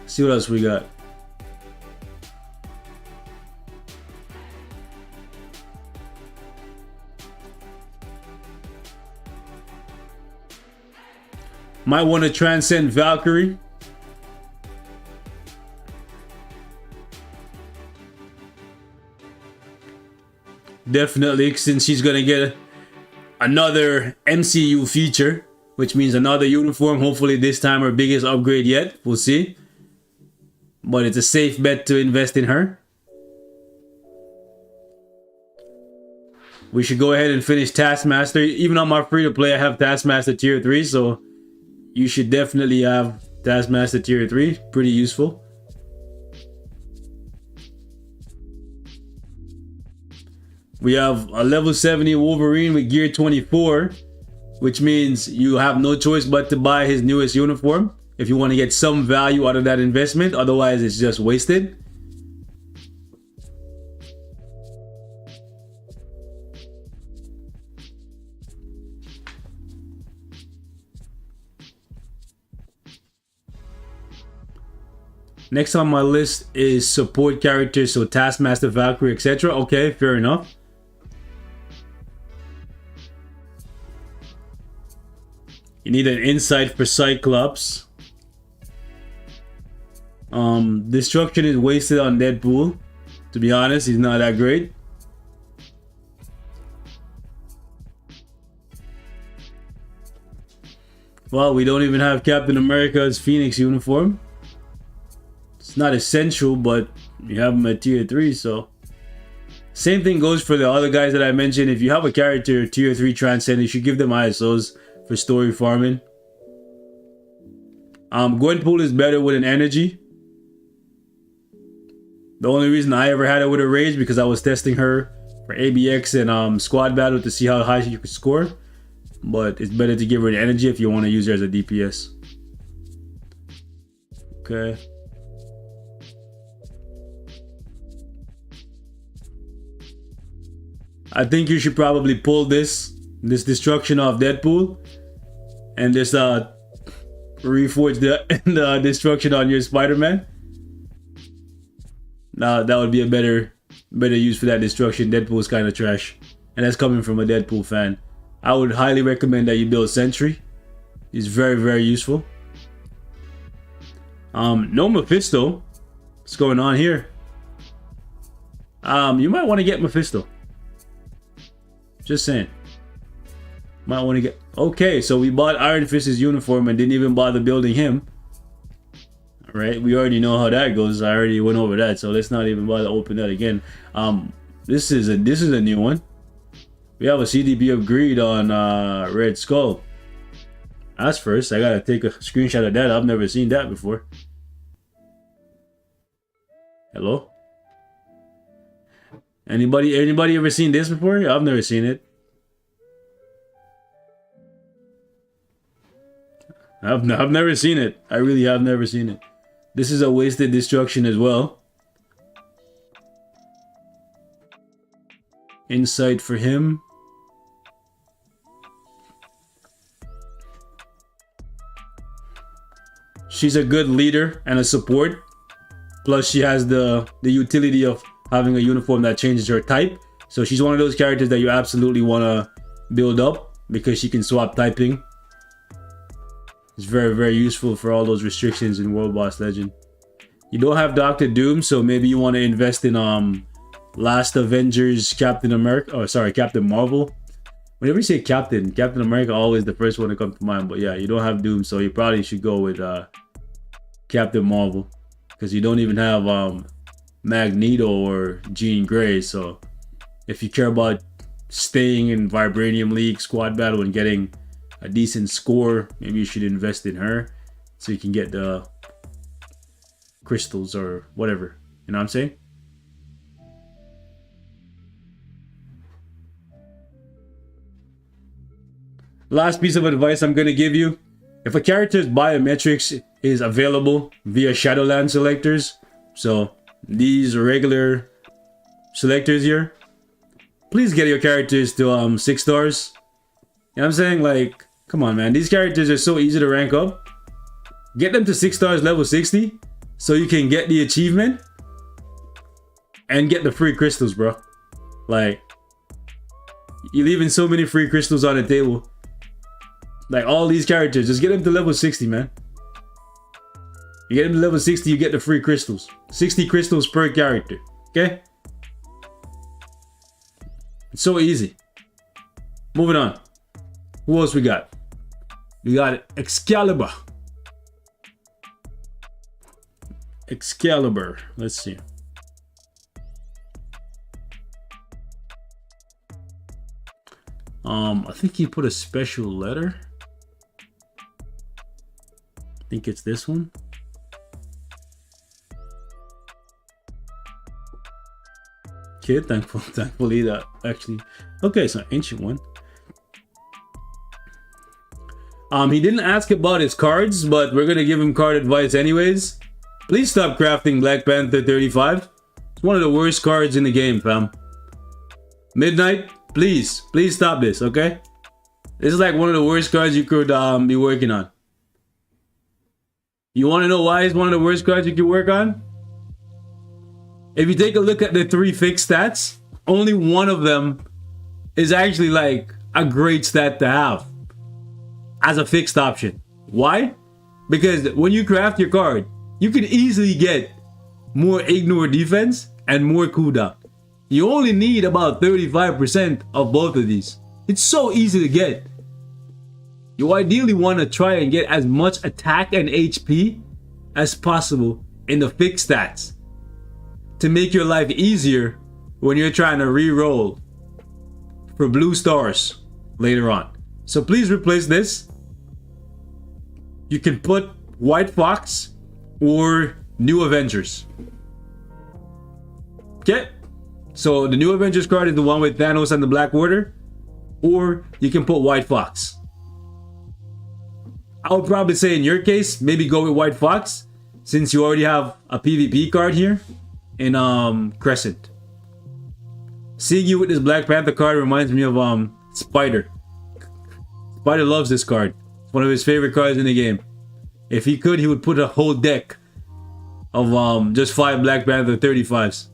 See what else we got. Might want to transcend Valkyrie. Definitely, since she's gonna get another MCU feature, which means another uniform. Hopefully this time her biggest upgrade yet. We'll see. But it's a safe bet to invest in her. We should go ahead and finish Taskmaster. Even on my free-to-play, I have Taskmaster tier 3, so you should definitely have Taskmaster tier 3. Pretty useful. We have a level 70 Wolverine with gear 24, which means you have no choice but to buy his newest uniform if you want to get some value out of that investment. Otherwise, it's just wasted. Next on my list is support characters, so Taskmaster, Valkyrie, etc. Okay, fair enough. You need an insight for Cyclops. Destruction is wasted on Deadpool. To be honest, he's not that great. Well, we don't even have Captain America's Phoenix uniform. It's not essential, but you have them at tier 3, so. Same thing goes for the other guys that I mentioned. If you have a character tier 3 transcend, you should give them ISOs for story farming. Gwenpool is better with an energy. The only reason I ever had it with a rage because I was testing her for ABX and squad battle to see how high she could score. But it's better to give her an energy if you want to use her as a DPS. Okay. I think you should probably pull this destruction off Deadpool, and just reforge the destruction on your Spider-Man. Now that would be a better use for that destruction. Deadpool's kind of trash, and that's coming from a Deadpool fan. I would highly recommend that you build Sentry. He's very, very useful. No Mephisto. What's going on here? You might want to get Mephisto. Just saying. Might want to get... Okay, so we bought Iron Fist's uniform and didn't even bother building him. Alright, we already know how that goes. I already went over that, so let's not even bother to open that again. This is a new one. We have a CDB of Greed on Red Skull. That's first. I gotta take a screenshot of that. I've never seen that before. Hello? Anybody ever seen this before? I've never seen it. I've never seen it. I really have never seen it. This is a wasted destruction as well. Insight for him. She's a good leader and a support. Plus she has the utility of having a uniform that changes her type. So she's one of those characters that you absolutely want to build up because she can swap typing. It's very, very useful for all those restrictions in World Boss Legend. You don't have Doctor Doom, so maybe you want to invest in Last Avengers Captain America. Oh, sorry, Captain Marvel. Whenever you say Captain America always the first one to come to mind. But yeah, you don't have Doom, so you probably should go with Captain Marvel. Because you don't even have Magneto or Jean Grey. So if you care about staying in Vibranium League Squad Battle and getting a decent score, maybe you should invest in her so you can get the crystals or whatever. You know what I'm saying? Last piece of advice I'm going to give you. If a character's biometrics is available via Shadowland selectors, so these regular selectors here, please get your characters to 6 stars. You know what I'm saying? Like, come on, man. These characters are so easy to rank up. Get them to 6 stars level 60 so you can get the achievement and get the free crystals, bro. Like, you're leaving so many free crystals on the table. Like, all these characters, just get them to level 60, man. You get them to level 60, you get the free crystals. 60 crystals per character, okay? It's so easy. Moving on. Who else we got? We got Excalibur. Excalibur. Let's see. I think he put a special letter. I think it's this one. Okay, thankfully that actually. Okay, it's an ancient one. He didn't ask about his cards, but we're gonna give him card advice anyways. Please stop crafting Black Panther 35. It's one of the worst cards in the game, fam. Midnight, please stop this, okay? This is like one of the worst cards you could be working on. You want to know why it's one of the worst cards you can work on? If you take a look at the 3 fixed stats, only one of them is actually like a great stat to have as a fixed option. Why? Because when you craft your card, you can easily get more ignore defense and more cooldown. You only need about 35% of both of these. It's so easy to get. You ideally want to try and get as much attack and HP as possible in the fixed stats to make your life easier when you're trying to re-roll for blue stars later on. So please replace this. You can put White Fox or New Avengers. Okay? So the New Avengers card is the one with Thanos and the Black Order, or you can put White Fox. I would probably say in your case, maybe go with White Fox, since you already have a PvP card here in Crescent. Seeing you with this Black Panther card reminds me of Spider. Spider loves this card. It's one of his favorite cards in the game. If he could, he would put a whole deck of just 5 Black Panther 35s.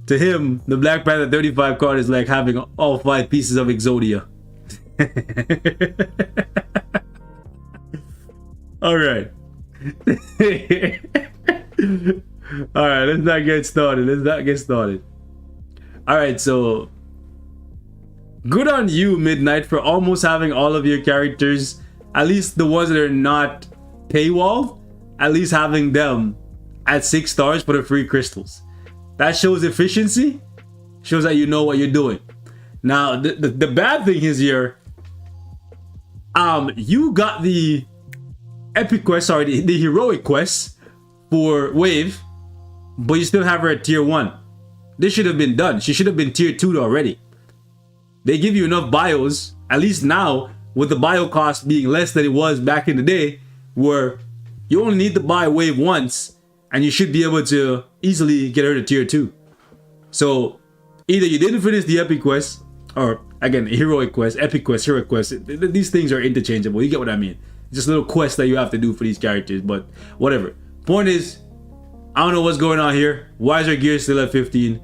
To him, the Black Panther 35 card is like having all 5 pieces of Exodia. All right. All right, let's not get started. All right, so good on you, Midnight, for almost having all of your characters, at least the ones that are not paywalled, at least having them at 6 stars for the free crystals. That shows efficiency, shows that you know what you're doing. Now, the bad thing is here, you got the epic quest, sorry, the heroic quest for Wave, but you still have her at tier 1. This should have been done. She should have been tier 2 already. They give you enough bios, at least now, with the bio cost being less than it was back in the day, where you only need to buy Wave once, and you should be able to easily get her to tier 2. So, either you didn't finish the epic quest, or again, heroic quest, epic quest, heroic quest. These things are interchangeable. You get what I mean? It's just little quests that you have to do for these characters, but whatever. Point is, I don't know what's going on here. Why is her gear still at 15?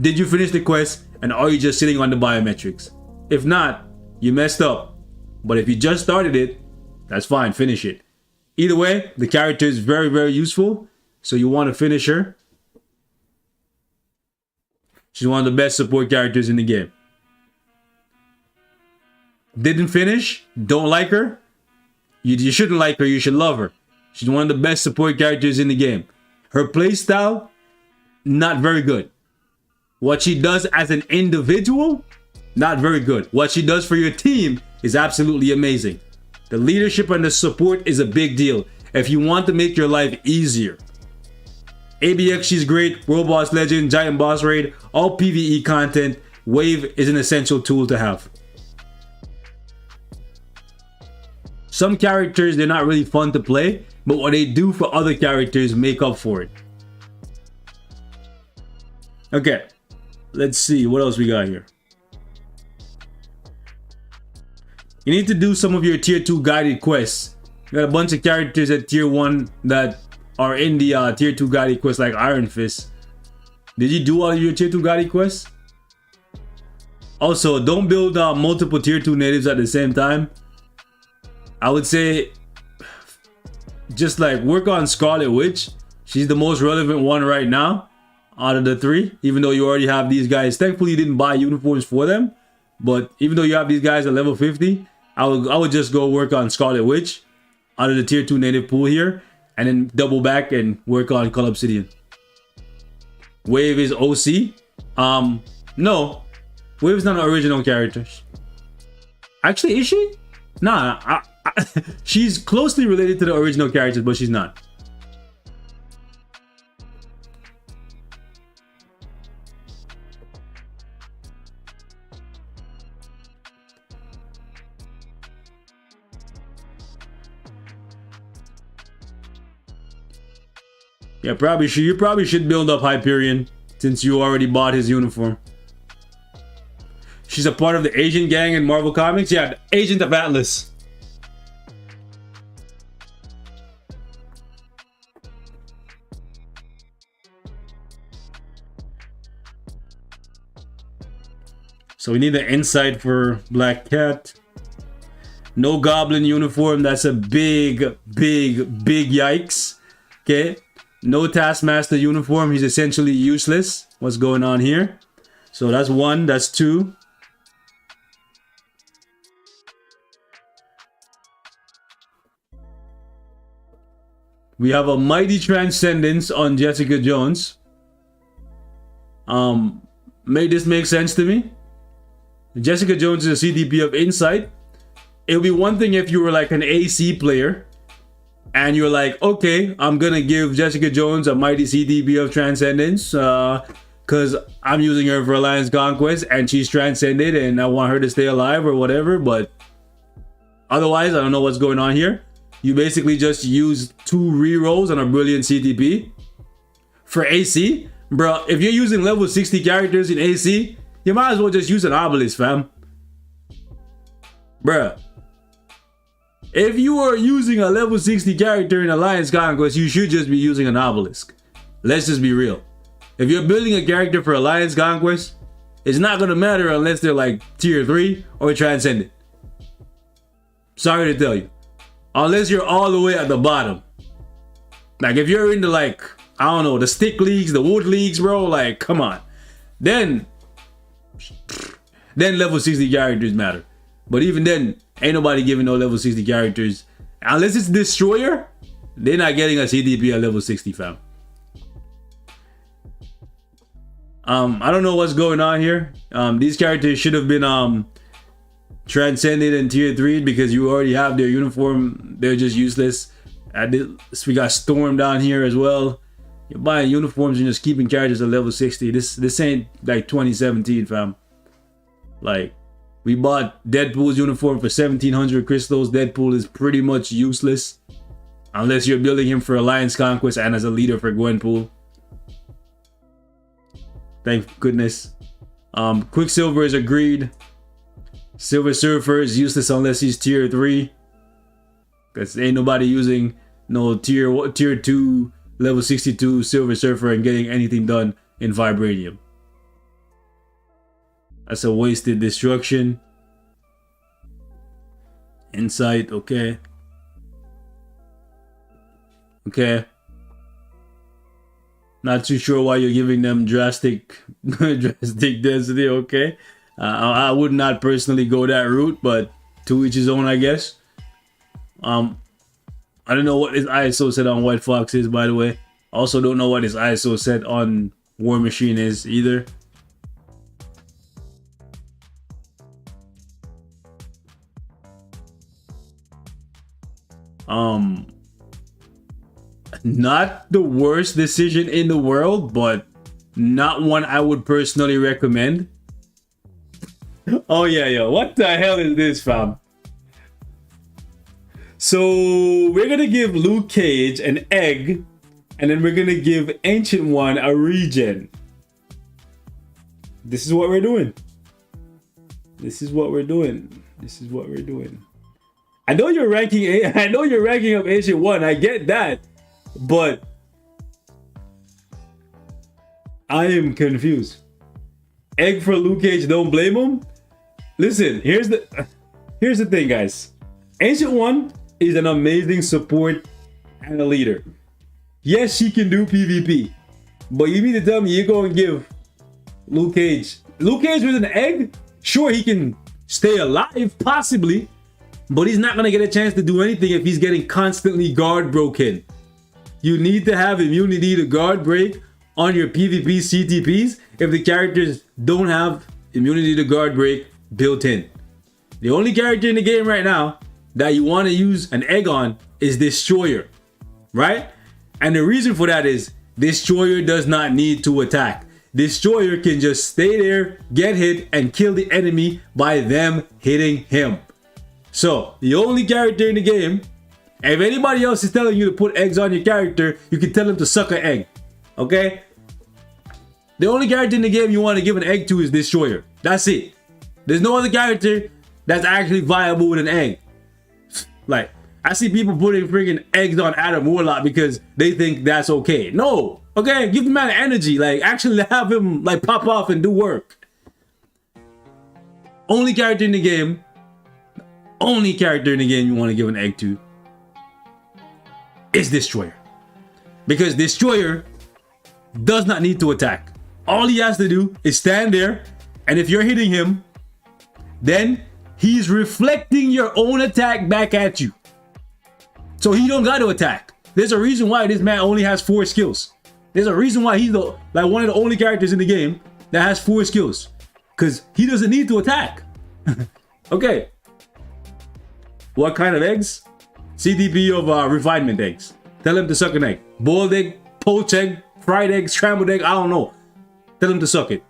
Did you finish the quest, and are you just sitting on the biometrics? If not, you messed up. But if you just started it, that's fine, finish it. Either way, the character is very, very useful, so you want to finish her. She's one of the best support characters in the game. Didn't finish? Don't like her? You shouldn't like her, you should love her. She's one of the best support characters in the game. Her playstyle, not very good. What she does as an individual, not very good. What she does for your team is absolutely amazing. The leadership and the support is a big deal if you want to make your life easier. ABX, she's great. World Boss Legend, Giant Boss Raid, all PvE content. Wave is an essential tool to have. Some characters, they're not really fun to play, but what they do for other characters make up for it. Okay, let's see what else we got here. You need to do some of your tier 2 guided quests. You got a bunch of characters at tier 1 that are in the tier 2 guided quests, like Iron Fist. Did you do all of your tier 2 guided quests? Also, don't build multiple tier 2 natives at the same time. I would say just like work on Scarlet Witch. She's the most relevant one right now out of the 3, even though you already have these guys. Thankfully, you didn't buy uniforms for them, but even though you have these guys at level 50, I would just go work on Scarlet Witch out of the tier 2 native pool here, and then double back and work on Cull Obsidian. Wave is OC. No, Wave is not an original character. Actually, is she? Nah, she's closely related to the original characters, but she's not. Yeah, probably should. You probably should build up Hyperion since you already bought his uniform. She's a part of the Agent Gang in Marvel Comics. Yeah, Agent of Atlas. So we need the insight for Black Cat. No Goblin uniform. That's a big yikes. Okay. No Taskmaster uniform. He's essentially useless. What's going on here? So that's 1. That's 2. We have a Mighty Transcendence on Jessica Jones. This make sense to me. Jessica Jones is a CDP of Insight. It would be one thing if you were like an AC player and you're like, okay, I'm gonna give Jessica Jones a Mighty CDP of Transcendence because I'm using her for Alliance Conquest and she's transcended and I want her to stay alive or whatever. But otherwise, I don't know what's going on here. You basically just use 2 rerolls on a Brilliant CDP. For AC, Bro, if you're using level 60 characters in AC, you might as well just use an obelisk, fam. Bruh. If you are using a level 60 character in Alliance Conquest, you should just be using an obelisk. Let's just be real. If you're building a character for Alliance Conquest, it's not gonna matter unless they're like tier 3 or transcendent. Sorry to tell you. Unless you're all the way at the bottom. Like if you're into like, I don't know, the stick leagues, the wood leagues, bro, like come on. Then level 60 characters matter. But even then, ain't nobody giving no level 60 characters. Unless it's Destroyer, they're not getting a CDP at level 60, fam. I don't know what's going on here. These characters should have been transcended in tier 3 because you already have their uniform. They're just useless. We got Storm down here as well. You're buying uniforms and just keeping characters at level 60. This ain't like 2017, fam. Like, we bought Deadpool's uniform for 1,700 crystals. Deadpool is pretty much useless unless you're building him for Alliance Conquest and as a leader for Gwenpool. Thank goodness. Quicksilver is agreed. Silver Surfer is useless unless he's tier 3. Because ain't nobody using no tier 2 level 62 Silver Surfer and getting anything done in Vibranium. That's a wasted destruction. Insight, okay. Okay. Not too sure why you're giving them drastic density, okay. I would not personally go that route, but to each his own, I guess. I don't know what his ISO set on White Fox is, by the way. Also don't know what his ISO set on War Machine is either. Not the worst decision in the world, but not one I would personally recommend. Oh yeah, yo, what the hell is this, fam? So we're gonna give Luke Cage an egg, and then we're gonna give Ancient One a regen. This is what we're doing. This is what we're doing. This is what we're doing. I know you're ranking up Ancient One, I get that. But I am confused. Egg for Luke Cage, don't blame him. Listen, here's the thing, guys. Ancient One is an amazing support and a leader. Yes, she can do PvP, but you mean to tell me you're going to give Luke Cage with an egg? Sure, he can stay alive, possibly, but he's not going to get a chance to do anything if he's getting constantly guard broken. You need to have immunity to guard break on your PvP CTPs if the characters don't have immunity to guard break built in. The only character in the game right now that you want to use an egg on is Destroyer, right? And the reason for that is Destroyer does not need to attack. Destroyer can just stay there, get hit, and kill the enemy by them hitting him. So, the only character in the game, if anybody else is telling you to put eggs on your character, you can tell them to suck an egg. Okay? The only character in the game you want to give an egg to is Destroyer. That's it. There's no other character that's actually viable with an egg. Like, I see people putting freaking eggs on Adam Warlock because they think that's okay. No. Okay? Give the man energy. Like, actually have him, like, pop off and do work. Only character in the game you want to give an egg to is Destroyer. Because Destroyer does not need to attack. All he has to do is stand there, and if you're hitting him, then he's reflecting your own attack back at you. So he don't got to attack. There's a reason why this man only has 4 skills. There's a reason why he's one of the only characters in the game that has 4 skills. Because he doesn't need to attack. Okay. What kind of eggs? CDP of refinement eggs. Tell him to suck an egg. Boiled egg, poached egg, fried egg, scrambled egg, I don't know. Tell him to suck it.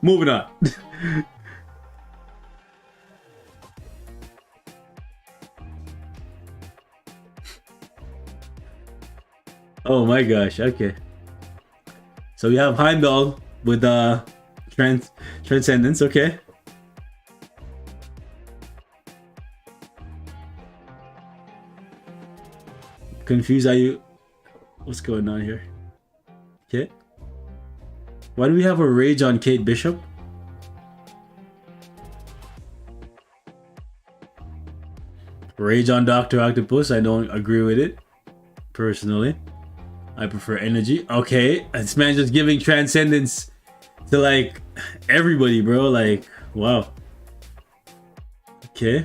Moving on. Oh my gosh, okay. So we have Heimdall with Transcendence, okay. Confused, are you? What's going on here? Okay. Why do we have a rage on Kate Bishop? Rage on Dr. Octopus, I don't agree with it. Personally. I prefer energy. Okay, this man just giving transcendence to like everybody, bro. Like, wow. Okay.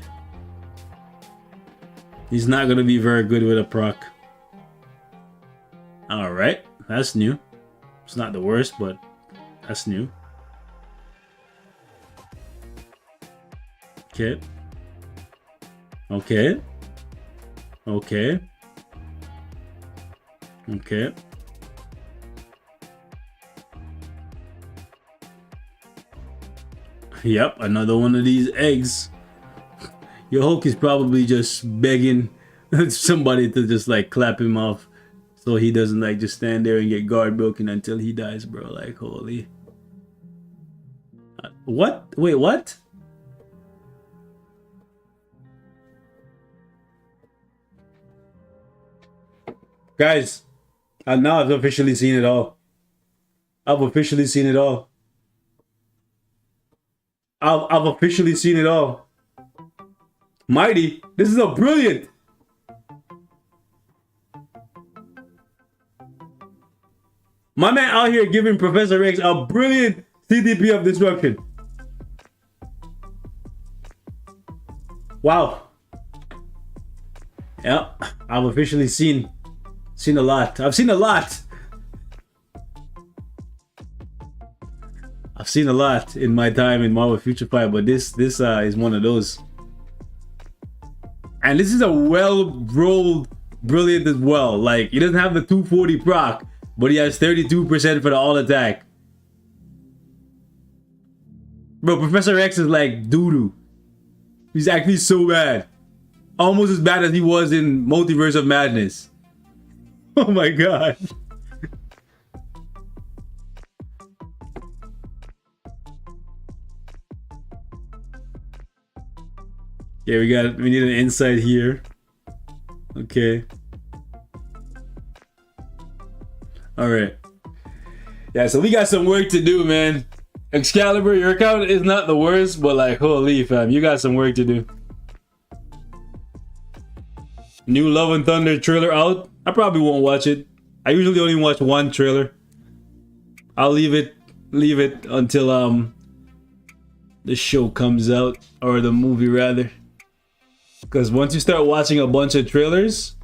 He's not gonna be very good with a proc. Alright, that's new. It's not the worst, but that's new. Okay. Okay. Okay. Okay. Yep, another one of these eggs. Your Hulk is probably just begging somebody to just like clap him off so he doesn't like just stand there and get guard broken until he dies, bro. Like, holy. What? Wait, what? Guys, now I've officially seen it all. I've officially seen it all. I've officially seen it all. Mighty, this is a brilliant. My man out here giving Professor X a brilliant CDP of destruction. Wow. Yeah, I've officially seen a lot. I've seen a lot. I've seen a lot in my time in Marvel Future Fight, but this is one of those. And this is a well-rolled brilliant as well. Like, he doesn't have the 240 proc, but he has 32% for the all attack. Bro, Professor X is like doo-doo. He's actually so bad. Almost as bad as he was in Multiverse of Madness. Oh my god. Yeah, we need an insight here. Okay. Alright. Yeah, so we got some work to do, man. Excalibur, your account is not the worst, but like, holy fam, you got some work to do. New Love and Thunder trailer out. I probably won't watch it. I usually only watch one trailer. I'll leave it until the show comes out, or the movie rather. Because once you start watching a bunch of trailers,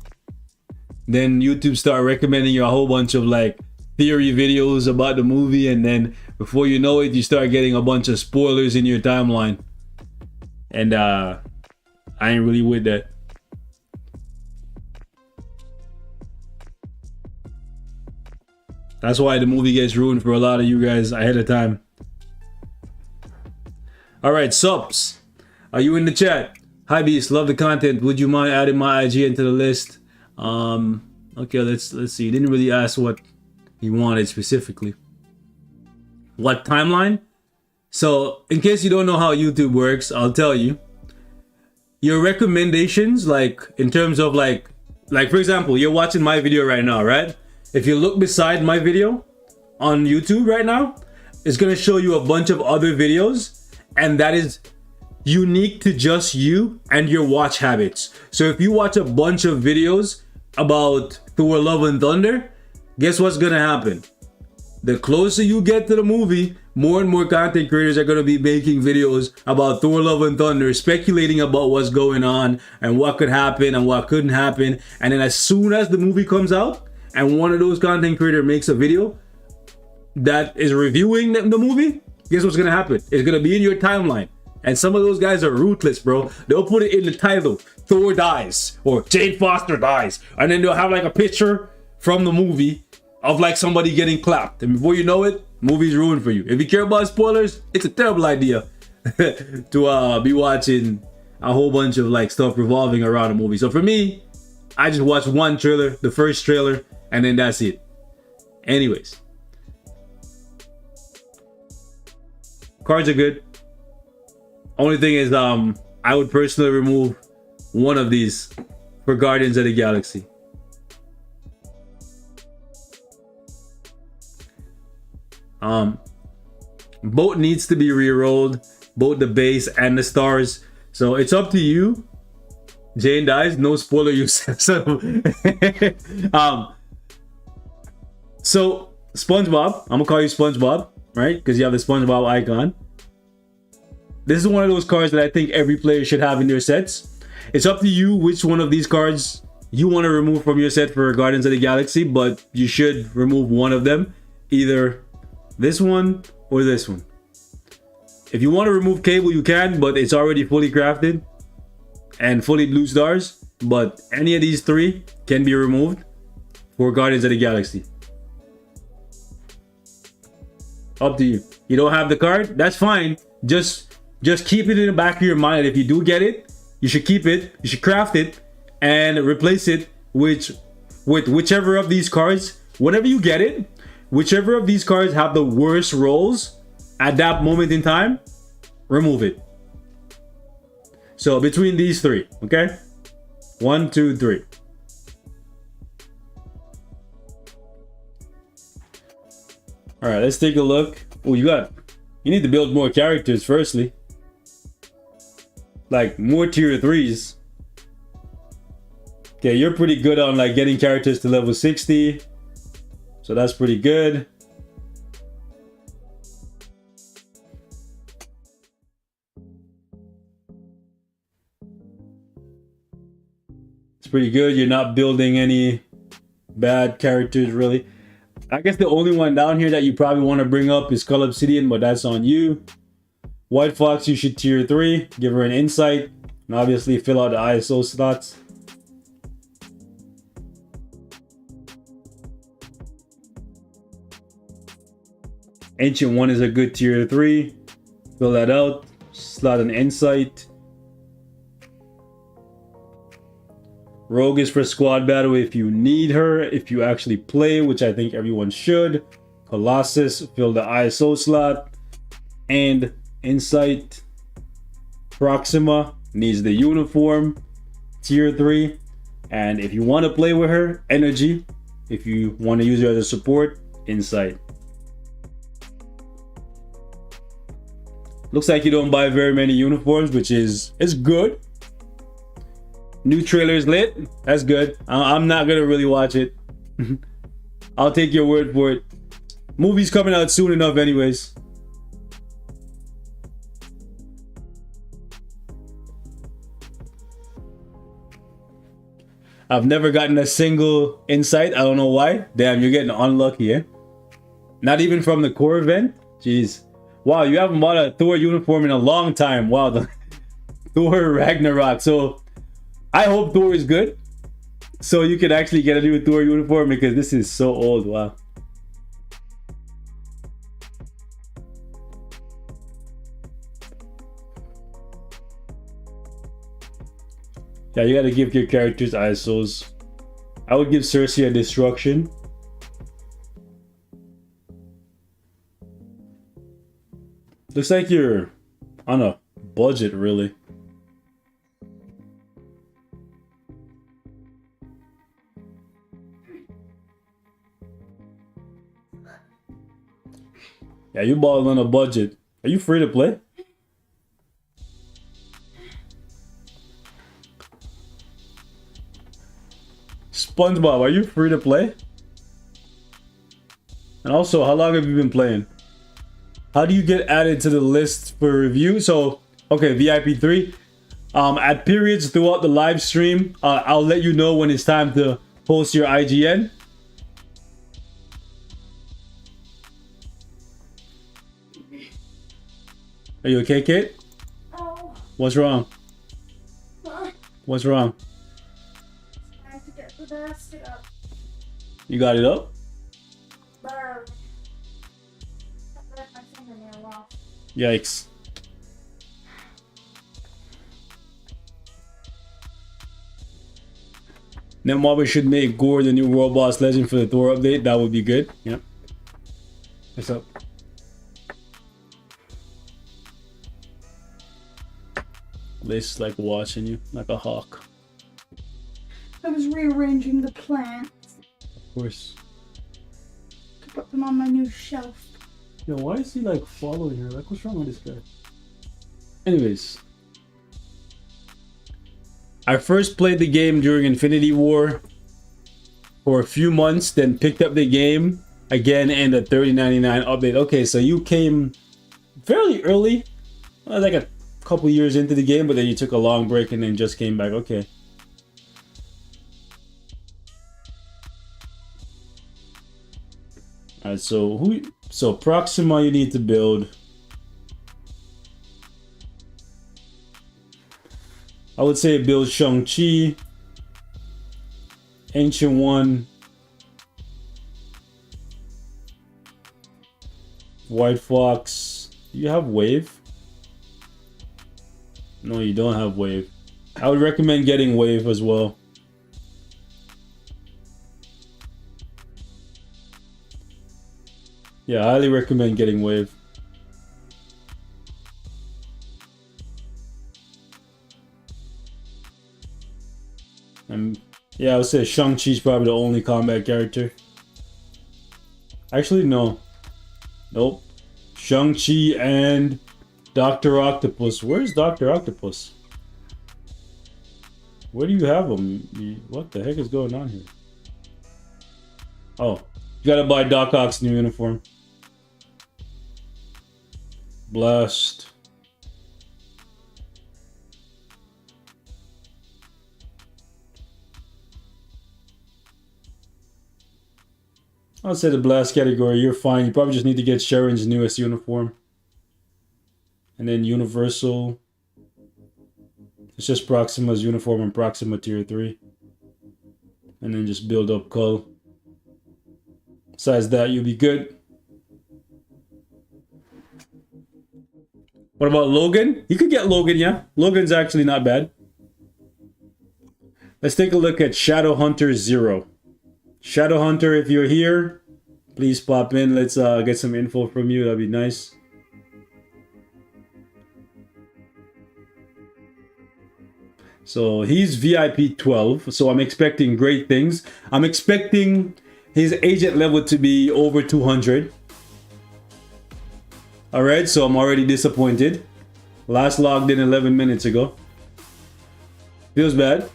then YouTube start recommending you a whole bunch of like theory videos about the movie, and then before you know it, you start getting a bunch of spoilers in your timeline. And I ain't really with that. That's why the movie gets ruined for a lot of you guys ahead of time. Alright, subs. Are you in the chat? Hi Beast, love the content. Would you mind adding my IG into the list? Okay, let's see. He didn't really ask what he wanted specifically. What timeline? So, in case you don't know how YouTube works, I'll tell you. Your recommendations, like in terms of like for example, you're watching my video right now, right? If you look beside my video on YouTube right now, it's gonna show you a bunch of other videos, and that is unique to just you and your watch habits. So if you watch a bunch of videos about Thor Love and Thunder, guess what's gonna happen? The closer you get to the movie, more and more content creators are gonna be making videos about Thor Love and Thunder, speculating about what's going on and what could happen and what couldn't happen. And then as soon as the movie comes out, and one of those content creators makes a video that is reviewing the movie, guess what's gonna happen? It's gonna be in your timeline. And some of those guys are ruthless, bro. They'll put it in the title, Thor dies, or Jane Foster dies. And then they'll have like a picture from the movie of like somebody getting clapped. And before you know it, movie's ruined for you. If you care about spoilers, it's a terrible idea to be watching a whole bunch of like stuff revolving around a movie. So for me, I just watch one trailer, the first trailer, and then that's it. Anyways, Cards are good. Only thing is, I would personally remove one of these for Guardians of the Galaxy. Both needs to be re-rolled, both the base and the stars. So it's up to you. Jane dies, no spoiler, you said so. So SpongeBob, I'm gonna call you SpongeBob, right? Because you have the SpongeBob icon. This is one of those cards that I think every player should have in their sets. It's up to you which one of these cards you want to remove from your set for Guardians of the Galaxy, but you should remove one of them, either this one or this one. If you want to remove Cable, you can, but it's already fully crafted and fully blue stars. But any of these three can be removed for Guardians of the Galaxy. Up to you. You don't have the card, that's fine. Just keep it in the back of your mind that if you do get it, you should keep it, you should craft it, and replace it with whichever of these cards. Whenever you get it, whichever of these cards have the worst rolls at that moment in time, remove it. So between these three, okay? 1, 2, 3. All right, let's take a look. Oh, you need to build more characters firstly. Like more tier 3s. Okay, you're pretty good on like getting characters to level 60. So that's pretty good. It's pretty good. You're not building any bad characters really. I guess the only one down here that you probably want to bring up is Skull Obsidian, but that's on you. White Fox, you should tier 3. Give her an insight. And obviously fill out the ISO slots. Ancient One is a good tier 3. Fill that out. Slot an insight. Rogue is for squad battle if you need her, if you actually play, which I think everyone should. Colossus, fill the ISO slot. And Insight. Proxima needs the uniform, tier 3. And if you want to play with her, Energy. If you want to use her as a support, Insight. Looks like you don't buy very many uniforms, which is good. New trailer is lit. That's good. I'm not gonna really watch it. I'll take your word for it. Movie's coming out soon enough anyways. I've never gotten a single insight. I don't know why. Damn, you're getting unlucky, eh? Not even from the core event? Jeez. Wow, you haven't bought a Thor uniform in a long time. Wow, the Thor Ragnarok. So I hope Thor is good, so you can actually get a new Thor uniform, because this is so old. Wow. Yeah, you gotta give your characters ISOs. I would give Cersei a Destruction. Looks like you're on a budget, really. Yeah, you balling on a budget. Are you free to play? SpongeBob, are you free to play? And also, how long have you been playing? How do you get added to the list for review? So, okay, VIP 3. At periods throughout the live stream, I'll let you know when it's time to post your IGN. Are you okay, Kate? Oh. What's wrong? Huh? What's wrong? I have to get the basket up. You got it up? Burn. I burnt my fingernail off. Yikes. Netmarble should make Gore the new World Boss Legend for the Thor update. That would be good. Yep. What's up? Liz like watching you like a hawk. I was rearranging the plants Of course. to put them on my new shelf. Yo, why is he like following her? Like, what's wrong with this guy? Anyways. I first played the game during Infinity War for a few months, then picked up the game again in the 3099 update. Okay, so you came fairly early, like a couple years into the game, but then you took a long break and then just came back. Okay. Alright, so Proxima you need to build. I would say build Shang-Chi, Ancient One, White Fox. Do you have Wave? No, you don't have Wave. I would recommend getting Wave as well. Yeah, I highly recommend getting Wave. Yeah, I would say Shang-Chi's probably the only combat character. Actually, no. Nope. Shang-Chi and Dr. Octopus. Where's Dr. Octopus? Where do you have him? What the heck is going on here? Oh, you gotta buy Doc Ock's new uniform. Blast. I'll say the Blast category, you're fine. You probably just need to get Sharon's newest uniform. And then Universal. It's just Proxima's uniform and Proxima Tier 3. And then just build up Cull. Besides that, you'll be good. What about Logan? You could get Logan, yeah. Logan's actually not bad. Let's take a look at Shadowhunter 0. Shadowhunter, if you're here, please pop in. Let's get some info from you. That'd be nice. So he's VIP 12. So I'm expecting great things. I'm expecting his agent level to be over 200. Alright, so I'm already disappointed. Last logged in 11 minutes ago. Feels bad.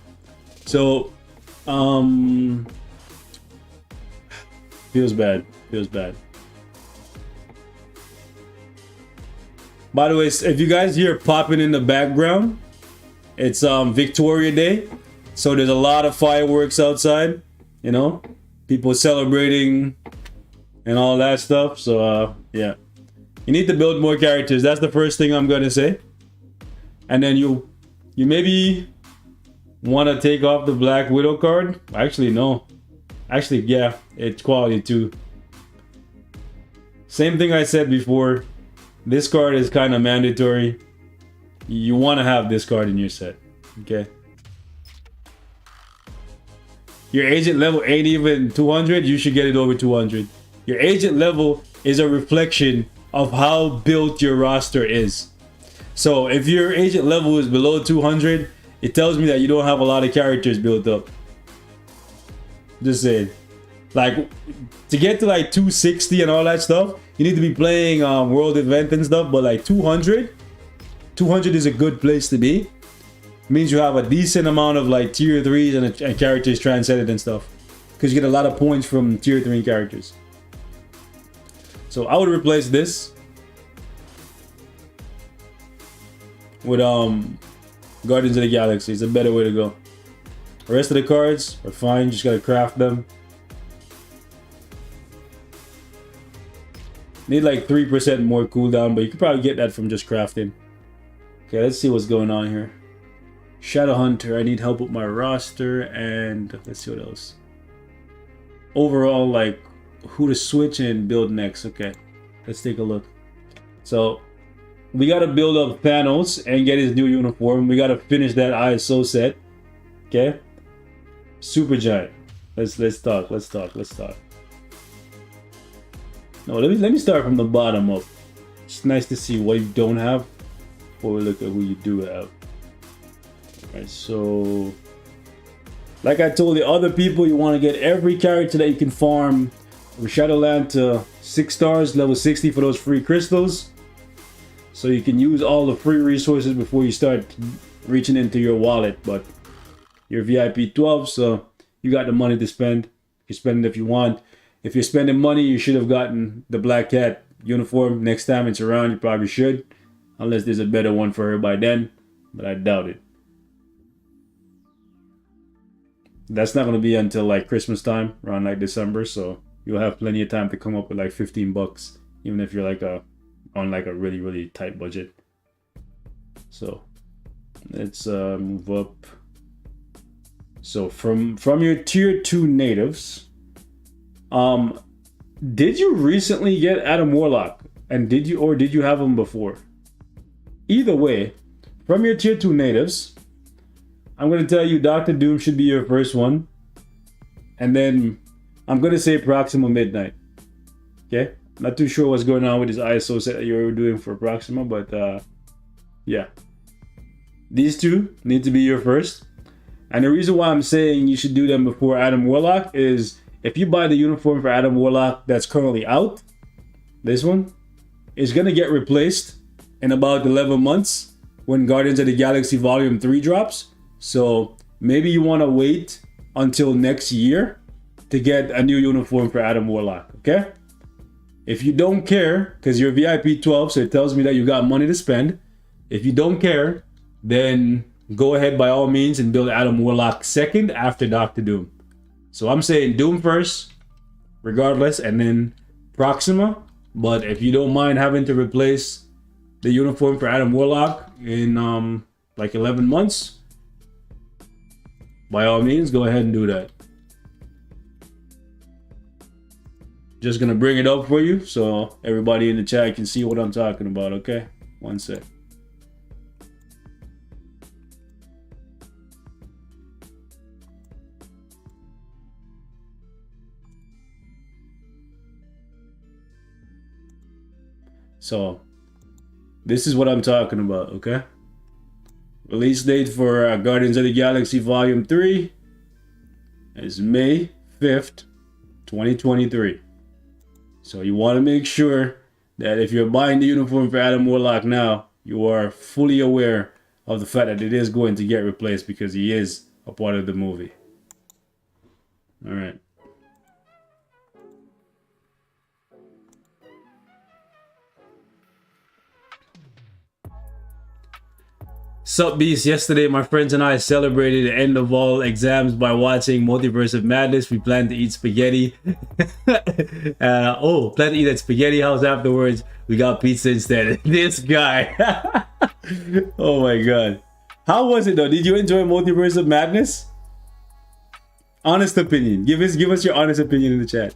So, feels bad. Feels bad. By the way, if you guys hear popping in the background, it's Victoria Day. So there's a lot of fireworks outside. You know, people celebrating and all that stuff. So yeah, you need to build more characters. That's the first thing I'm gonna say. And then you maybe want to take off the Black Widow card. Actually, no. Actually, yeah, it's quality too. Same thing I said before. This card is kind of mandatory. You want to have this card in your set, okay? Your agent level ain't even 200. You should get it over 200. Your agent level is a reflection of how built your roster is. So if your agent level is below 200, it tells me that you don't have a lot of characters built up. Just saying. Like, to get to like 260 and all that stuff, you need to be playing world event and stuff. But like 200 is a good place to be. It means you have a decent amount of like tier 3s and characters transcended and stuff. Because you get a lot of points from tier 3 characters. So I would replace this with Guardians of the Galaxy. It's a better way to go. The rest of the cards are fine, just gotta craft them. Need like 3% more cooldown, but you could probably get that from just crafting. Okay, let's see what's going on here. Shadowhunter, I need help with my roster, and let's see what else. Overall, like, who to switch and build next. Okay, let's take a look. So, we gotta build up Thanos and get his new uniform. We gotta finish that ISO set. Okay? Supergiant. Let's talk. No, let me start from the bottom up. It's nice to see what you don't have before we look at who you do have. Alright, so like I told the other people, you want to get every character that you can farm with Shadowland to 6 stars, level 60 for those free crystals. So you can use all the free resources before you start reaching into your wallet. But you're VIP 12, so you got the money to spend. You spend it if you want. If you're spending money, you should have gotten the Black Cat uniform. Next time it's around, you probably should. Unless there's a better one for her by then. But I doubt it. That's not going to be until like Christmas time, around like December. So you'll have plenty of time to come up with like $15. Even if you're like on like a really, really tight budget. So let's move up. So from your tier 2 natives, did you recently get Adam Warlock? And did you have him before? Either way, from your tier 2 natives, I'm gonna tell you Dr. Doom should be your first one. And then I'm gonna say Proxima Midnight. Okay? Not too sure what's going on with this ISO set that you were doing for Proxima, but yeah. These two need to be your first. And the reason why I'm saying you should do them before Adam Warlock is if you buy the uniform for Adam Warlock that's currently out, this one is gonna get replaced in about 11 months when Guardians of the Galaxy Volume 3 drops. So maybe you want to wait until next year to get a new uniform for Adam Warlock, okay? If you don't care, because you're VIP 12, so it tells me that you got money to spend. If you don't care, then go ahead by all means and build Adam Warlock second after Dr. Doom. So I'm saying Doom first, regardless, and then Proxima. But if you don't mind having to replace the uniform for Adam Warlock in like 11 months, by all means, go ahead and do that. Just gonna bring it up for you so everybody in the chat can see what I'm talking about, okay? One sec. So, this is what I'm talking about, okay? Release date for Guardians of the Galaxy Volume 3 is May 5th, 2023. So you want to make sure that if you're buying the uniform for Adam Warlock now, you are fully aware of the fact that it is going to get replaced because he is a part of the movie. All right. Sup Beast, yesterday my friends and I celebrated the end of all exams by watching Multiverse of Madness. We planned to eat spaghetti. Planned to eat at Spaghetti House afterwards. We got pizza instead. This guy. Oh my god. How was it though? Did you enjoy Multiverse of Madness? Honest opinion. Give us your honest opinion in the chat.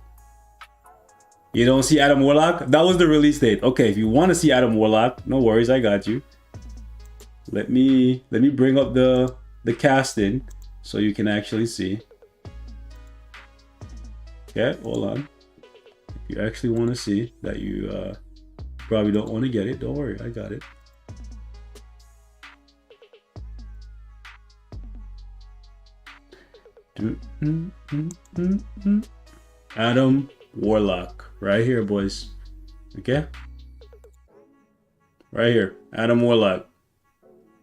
You don't see Adam Warlock? That was the release date. Okay, if you want to see Adam Warlock, no worries, I got you. Let me bring up the cast in so you can actually see. Okay, hold on. If you actually want to see that, you probably don't want to get it. Don't worry, I got it. Adam Warlock, right here, boys. Okay, right here, Adam Warlock.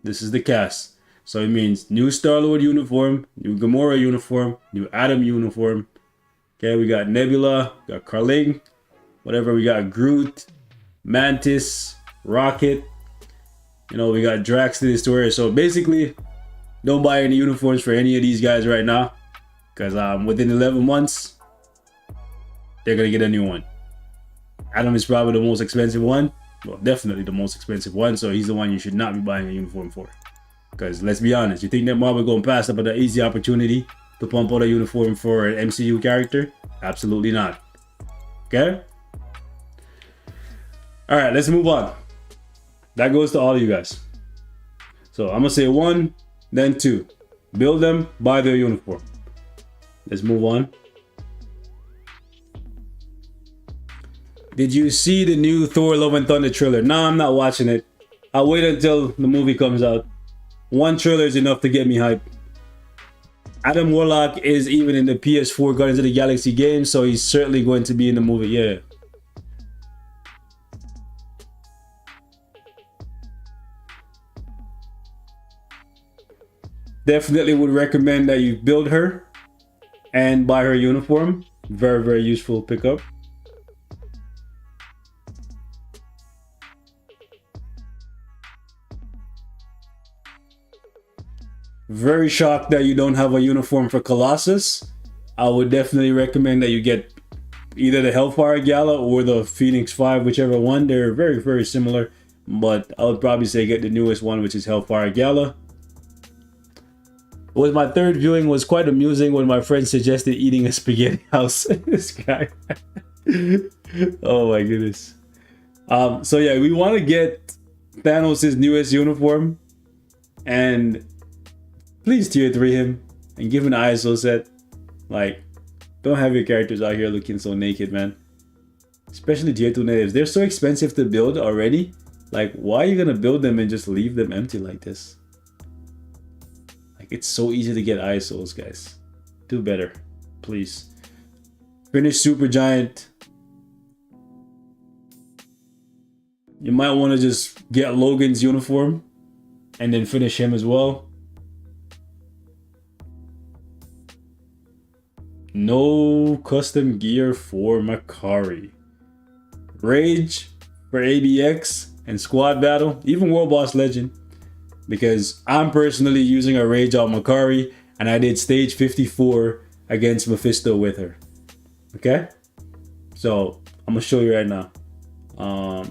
This is the cast. So it means new Star-Lord uniform, new Gamora uniform, new Adam uniform. Okay, we got Nebula, got Carling, whatever. We got Groot, Mantis, Rocket. You know, we got Drax the Destroyer. So basically, don't buy any uniforms for any of these guys right now. Because within 11 months, they're going to get a new one. Adam is probably the most expensive one. Well, definitely the most expensive one, so he's the one you should not be buying a uniform for. Because let's be honest, you think that Marvel going to pass up on the easy opportunity to pump out a uniform for an MCU character? Absolutely not. Okay? Alright, let's move on. That goes to all of you guys. So I'm going to say 1, then 2. Build them, buy their uniform. Let's move on. Did you see the new Thor Love and Thunder trailer? No, I'm not watching it. I'll wait until the movie comes out. One trailer is enough to get me hyped. Adam Warlock is even in the PS4 Guardians of the Galaxy game, so he's certainly going to be in the movie. Yeah. Definitely would recommend that you build her and buy her uniform. Very, very useful pickup. Very shocked that you don't have a uniform for Colossus. I would definitely recommend that you get either the Hellfire Gala or the Phoenix 5, whichever one. They're very, very similar, but I would probably say get the newest one, which is Hellfire Gala. With my third viewing was quite amusing when my friend suggested eating a spaghetti house. This guy. Oh my goodness. So yeah, we want to get Thanos' newest uniform, and please tier 3 him and give him an ISO set. Like, don't have your characters out here looking so naked, man. Especially tier 2 natives. They're so expensive to build already. Like, why are you gonna build them and just leave them empty like this? Like, it's so easy to get ISOs, guys. Do better, please. Finish Supergiant. You might want to just get Logan's uniform and then finish him as well. No custom gear for Makari. Rage for ABX and Squad Battle, even World Boss Legend. Because I'm personally using a Rage on Makari, and I did stage 54 against Mephisto with her. Okay? So, I'm going to show you right now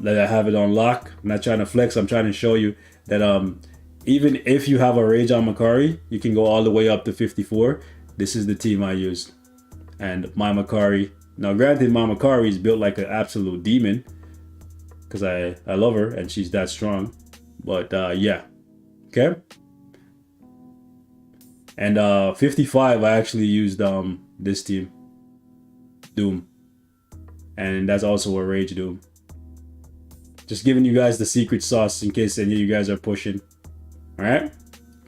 that I have it on lock. I'm not trying to flex, I'm trying to show you that even if you have a Rage on Makari, you can go all the way up to 54. This is the team I used. And my Makari, now granted my Makari is built like an absolute demon, because I love her and she's that strong. But yeah. Okay. And 55, I actually used this team, Doom, and that's also a Rage Doom. Just giving you guys the secret sauce in case any of you guys are pushing. All right,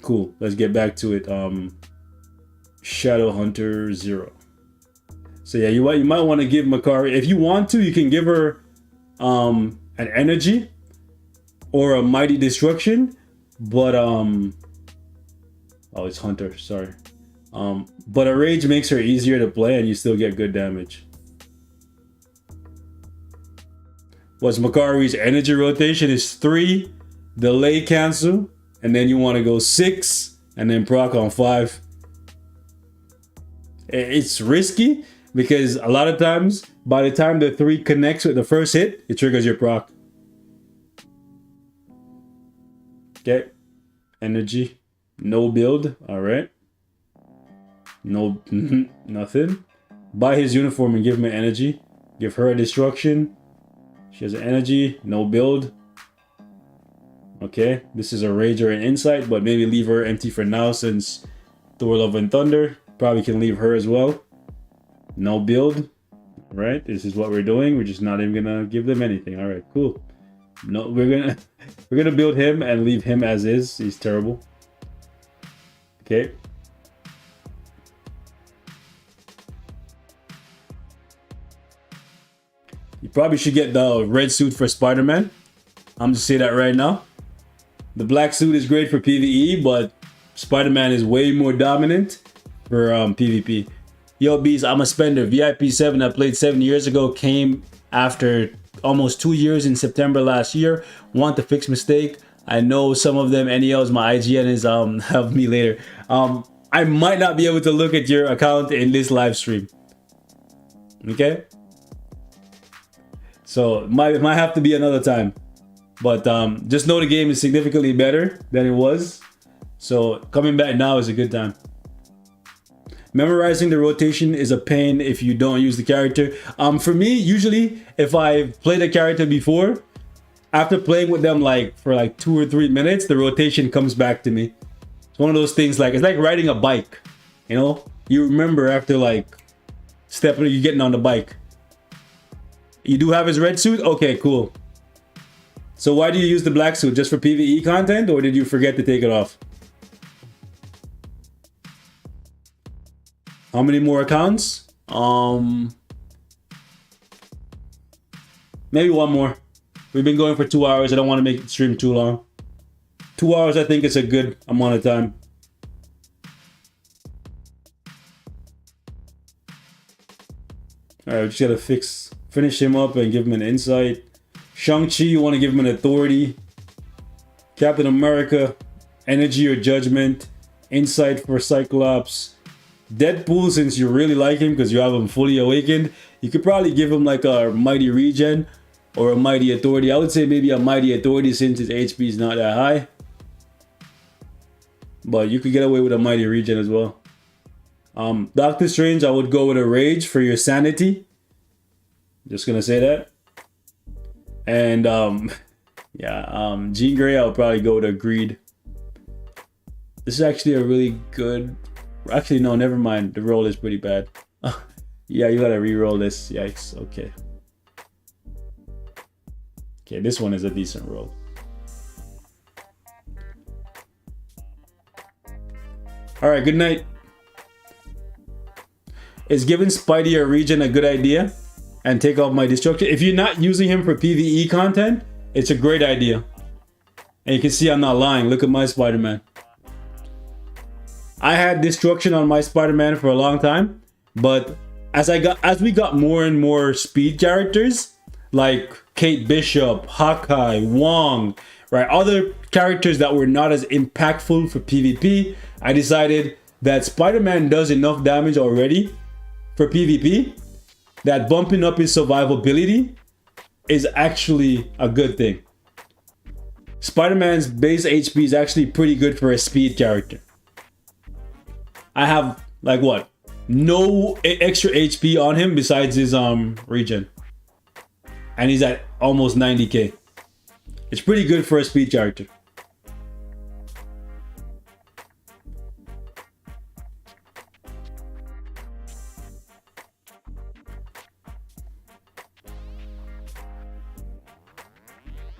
cool. Let's get back to it. Shadowhunter 0. So yeah, you might want to give Makari, if you want to, you can give her an energy or a mighty destruction. But oh, it's Hunter, sorry. But a Rage makes her easier to play and you still get good damage. What's Makari's energy rotation is 3, delay cancel, and then you want to go 6 and then proc on 5. It's risky because a lot of times by the time the 3 connects with the first hit, it triggers your proc. Okay, energy, no build, all right. No, nothing. Buy his uniform and give him an energy. Give her a destruction. She has an energy, no build. Okay, this is a Rage or an Insight, but maybe leave her empty for now since Thor Love and Thunder. Probably can leave her as well. No build, right? This is what we're doing. We're just not even gonna give them anything. All right, cool. No, we're gonna build him and leave him as is. He's terrible. Okay. You probably should get the red suit for Spider-Man. I'm just saying that right now. The black suit is great for PvE, but Spider-Man is way more dominant for PvP. Yo, Beast, I'm a spender. VIP 7 I played 7 years ago came after almost 2 years in September last year. Want to fix mistake. I know some of them. NELs, my IGN is help me later. I might not be able to look at your account in this live stream. Okay? So it might have to be another time. But just know the game is significantly better than it was. So coming back now is a good time. Memorizing the rotation is a pain if you don't use the character. For me, usually if I've played a character before, after playing with them for 2 or 3 minutes, the rotation comes back to me. It's one of those things it's like riding a bike. You know, you remember after you're getting on the bike. You do have his red suit? Okay, cool. So why do you use the black suit? Just for PvE content, or did you forget to take it off? How many more accounts? Maybe one more. We've been going for 2 hours. I don't want to make the stream too long. 2 hours, I think, is a good amount of time. All right, we just gotta finish him up and give him an insight. Shang-Chi, you want to give him an authority. Captain America, energy or judgment. Insight for Cyclops. Deadpool, since you really like him because you have him fully awakened, you could probably give him like a mighty regen or a mighty authority. I would say maybe a mighty authority since his HP is not that high. But you could get away with a mighty regen as well. Doctor Strange, I would go with a rage for your sanity. Just gonna say that. And yeah, Jean Grey, I would probably go with a greed. This is actually a really good. Actually, no, never mind. The roll is pretty bad. Yeah, you gotta re-roll this. Yikes. Okay. Okay, this one is a decent roll. All right, good night. Is giving Spidey a regen a good idea? And take off my destruction? If you're not using him for PvE content, it's a great idea. And you can see I'm not lying. Look at my Spider-Man. I had destruction on my Spider-Man for a long time, but as we got more and more speed characters, like Kate Bishop, Hawkeye, Wong, right, other characters that were not as impactful for PvP, I decided that Spider-Man does enough damage already for PvP that bumping up his survivability is actually a good thing. Spider-Man's base HP is actually pretty good for a speed character. I have like what? No extra HP on him besides his regen. And he's at almost 90k. It's pretty good for a speed character.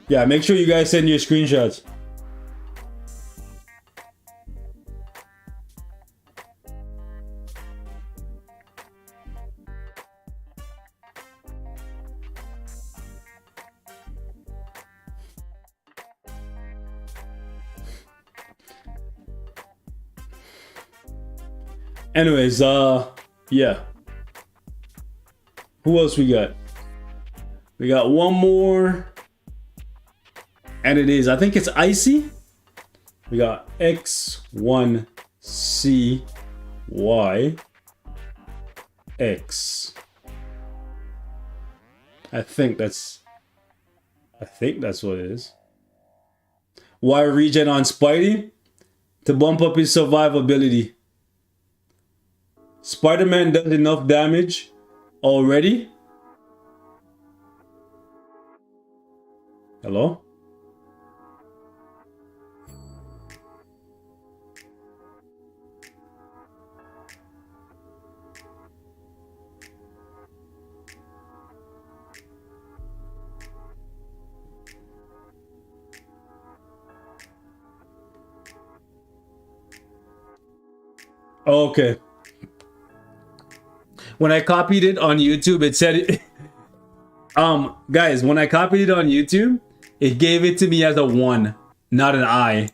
Yeah, make sure you guys send your screenshots. Anyways, yeah. Who else we got? We got one more. And it is, I think it's Icy. We got X1CYX. I think that's what it is. Why regen on Spidey? To bump up his survivability. Spider-Man does enough damage already. Hello? Okay. When I copied it on YouTube, it said it. Guys, when I copied it on YouTube, it gave it to me as a 1, not an I.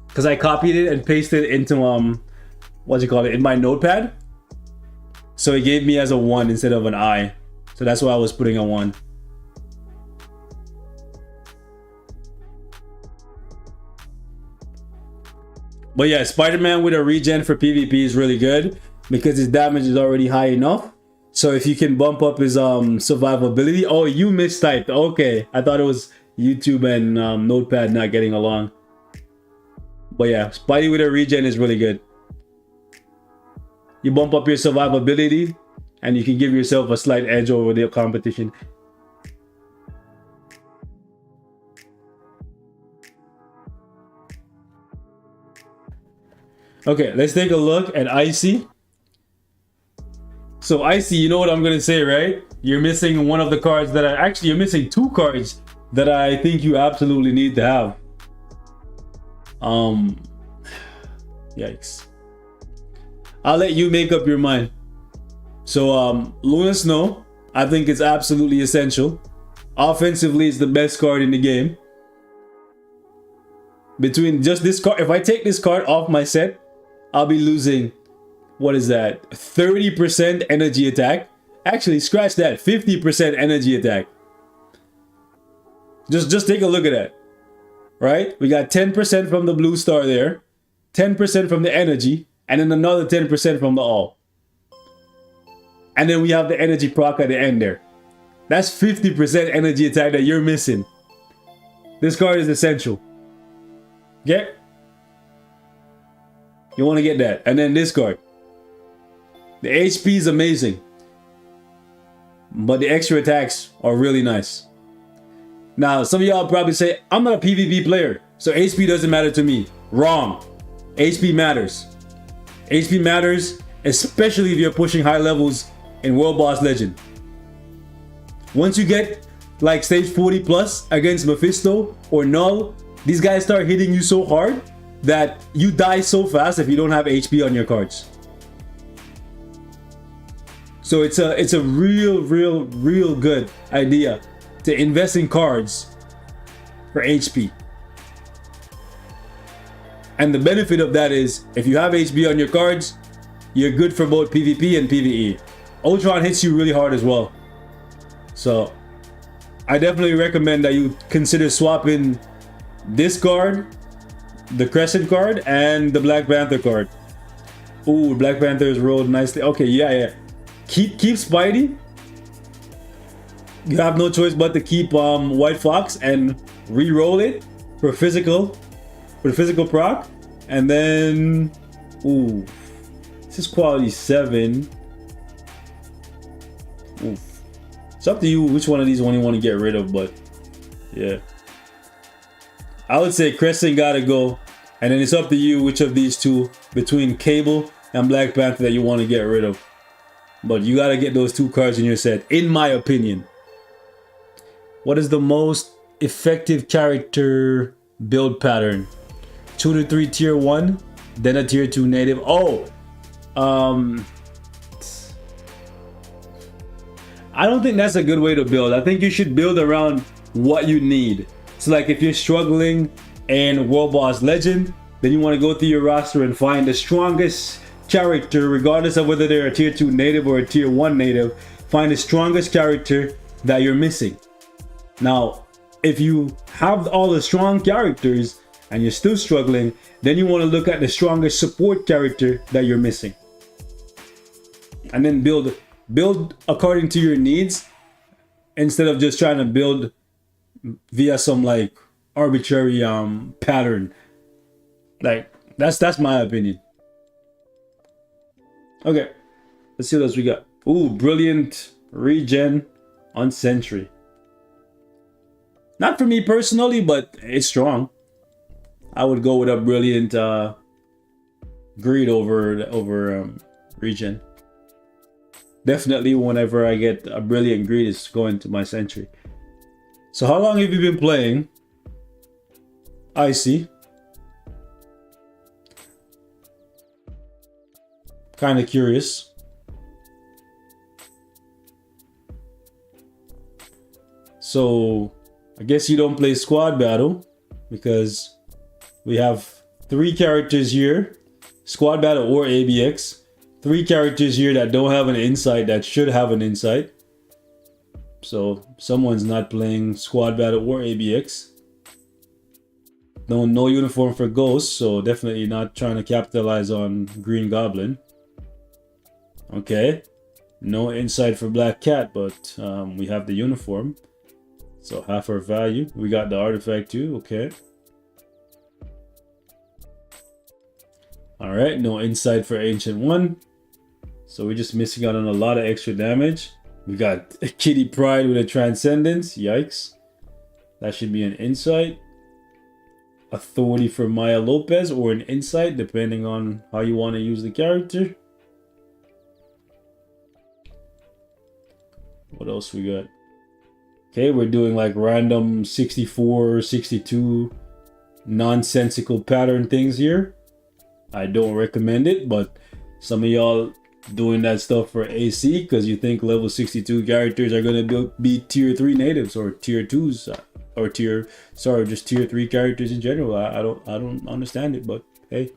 Because I copied it and pasted it into what's it called, in my notepad. So it gave me as a 1 instead of an I. So that's why I was putting a 1. But yeah, Spider-Man with a regen for PvP is really good because his damage is already high enough. So if you can bump up his survivability. Oh, you mistyped. Okay, I thought it was YouTube and Notepad not getting along. But yeah, Spidey with a regen is really good. You bump up your survivability and you can give yourself a slight edge over the competition. Okay, let's take a look at Icy. So Icy, you know what I'm gonna say, right? You're missing one of the cards that you're missing 2 cards that I think you absolutely need to have. Yikes. I'll let you make up your mind. So Luna Snow, I think it's absolutely essential. Offensively, it's the best card in the game. Between just this card, if I take this card off my set, I'll be losing, what is that, 30% energy attack. Actually, scratch that, 50% energy attack. Just take a look at that. Right? We got 10% from the blue star there, 10% from the energy, and then another 10% from the all. And then we have the energy proc at the end there. That's 50% energy attack that you're missing. This card is essential. Okay? You want to get that. And then this card. The HP is amazing. But the extra attacks are really nice. Now, some of y'all probably say, I'm not a PvP player, so HP doesn't matter to me. Wrong. HP matters. HP matters, especially if you're pushing high levels in World Boss Legend. Once you get like stage 40 plus against Mephisto or Null, these guys start hitting you so hard that you die so fast if you don't have HP on your cards. So it's a real good idea to invest in cards for HP. And the benefit of that is if you have HP on your cards, you're good for both PvP and PvE. Ultron hits you really hard as well. So I definitely recommend that you consider swapping this card, the Crescent card, and the Black Panther card. Ooh, Black Panther is rolled nicely. Okay, yeah. Keep Spidey. You have no choice but to keep White Fox and re-roll it for physical proc. And then, ooh, this is quality 7. Oof. It's up to you which one of these one you want to get rid of, but yeah. I would say Crescent gotta go, and then it's up to you which of these two between Cable and Black Panther that you want to get rid of. But you gotta get those two cards in your set, in my opinion. What is the most effective character build pattern? 2 to 3 tier 1, then a tier 2 native. I don't think that's a good way to build. I think you should build around what you need. So like if you're struggling in World Boss Legend, then you want to go through your roster and find the strongest character, regardless of whether they're a tier 2 native or a tier 1 native. Find the strongest character that you're missing. Now, if you have all the strong characters and you're still struggling, then you want to look at the strongest support character that you're missing. And then build according to your needs instead of just trying to build via some like arbitrary pattern. Like that's my opinion. Okay, let's see what else we got. Ooh, brilliant regen on Sentry. Not for me personally, but it's strong. I would go with a brilliant greed over regen. Definitely whenever I get a brilliant greed, it's going to my Sentry. So how long have you been playing? I see. Kind of curious. So I guess you don't play squad battle because we have 3 characters here, squad battle or ABX. 3 characters here that don't have an insight that should have an insight. So someone's not playing squad battle or ABX. No uniform for Ghost, so definitely not trying to capitalize on Green Goblin. Okay, no insight for Black Cat, but we have the uniform, so half our value. We got the artifact too. Okay. All right, no insight for Ancient One. So we're just missing out on a lot of extra damage. We got Kitty Pryde with a Transcendence. Yikes. That should be an insight. Authority for Maya Lopez or an insight, depending on how you want to use the character. What else we got? Okay, we're doing like random 64, 62 nonsensical pattern things here. I don't recommend it, but Some of y'all doing that stuff for AC because you think level 62 characters are gonna be tier 3 natives or tier 2s or just tier 3 characters in general. I don't understand it, but hey,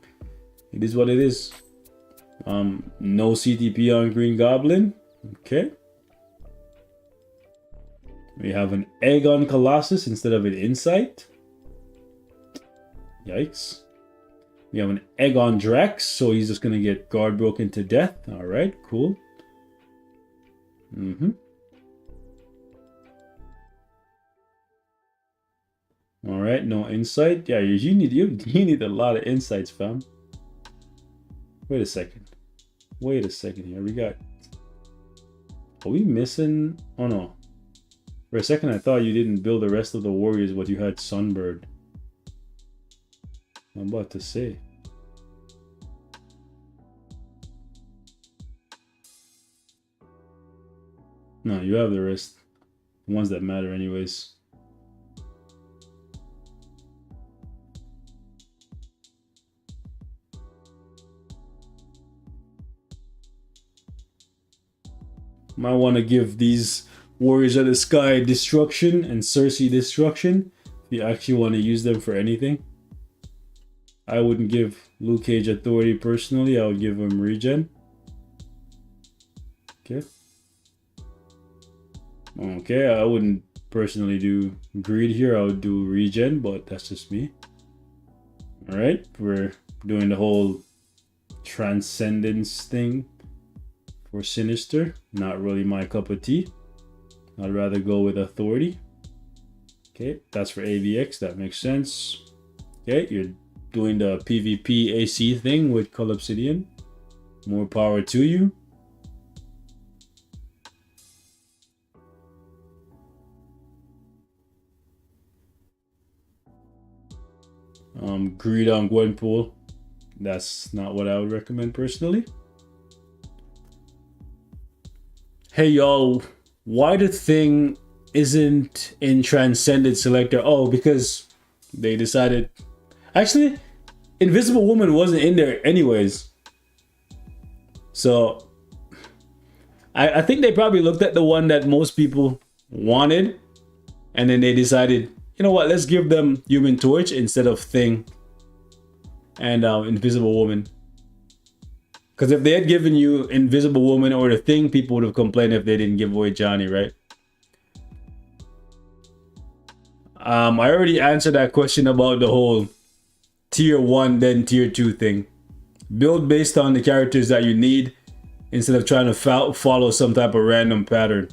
it is what it is. No CTP on Green Goblin. Okay. We have an egg on Colossus instead of an insight. Yikes. We have an egg on Drax, so he's just gonna get guard broken to death. Alright, cool. Alright, no insight. Yeah, you need a lot of insights, fam. Wait a second here. We got... Are we missing... Oh no. For a second I thought you didn't build the rest of the warriors, but you had Sunbird. I'm about to say. No, you have the rest. The ones that matter anyways. Might want to give these Warriors of the Sky destruction and Cersei destruction if you actually want to use them for anything. I wouldn't give Luke Cage authority personally. I would give him regen. Okay, I wouldn't personally do greed here. I would do regen, but that's just me. Alright, we're doing the whole transcendence thing for Sinister. Not really my cup of tea. I'd rather go with authority. Okay, that's for AVX. That makes sense. Okay, you're doing the PvP AC thing with Cull Obsidian. More power to you. Greed on Gwenpool. That's not what I would recommend personally. Hey y'all, why the thing isn't in Transcended Selector? Oh, because they decided... Actually, Invisible Woman wasn't in there anyways. So, I think they probably looked at the one that most people wanted. And then they decided, you know what, let's give them Human Torch instead of Thing and Invisible Woman. Because if they had given you Invisible Woman or the Thing, people would have complained if they didn't give away Johnny, right? I already answered that question about the whole tier 1 then tier 2 thing. Build based on the characters that you need instead of trying to follow some type of random pattern.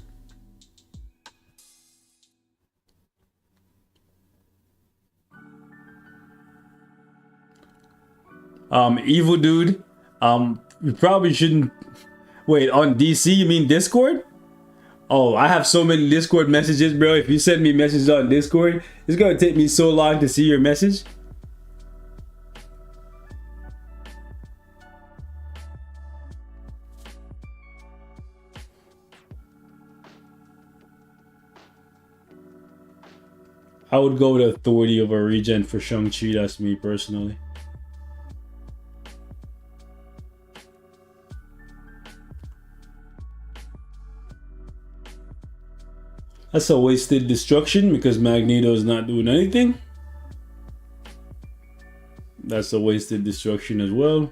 Evil Dude, you probably shouldn't... Wait, on DC you mean Discord? Oh, I have so many Discord messages, bro. If you send me messages on Discord, it's gonna take me so long to see your message. I would go with authority over regen for Shang-Chi, that's me personally. That's a wasted destruction because Magneto's not doing anything. That's a wasted destruction as well.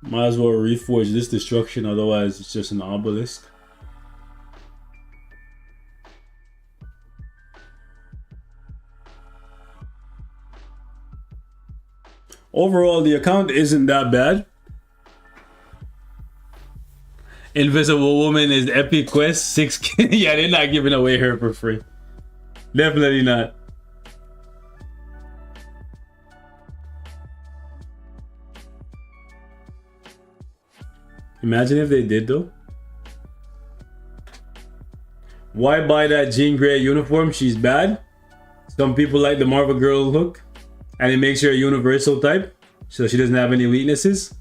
Might as well reforge this destruction, otherwise it's just an obelisk. Overall, the account isn't that bad. Invisible Woman is Epic Quest 6K. Yeah, they're not giving away her for free. Definitely not. Imagine if they did though. Why buy that Jean Grey uniform? She's bad. Some people like the Marvel Girl look. And it makes her a universal type. So she doesn't have any weaknesses.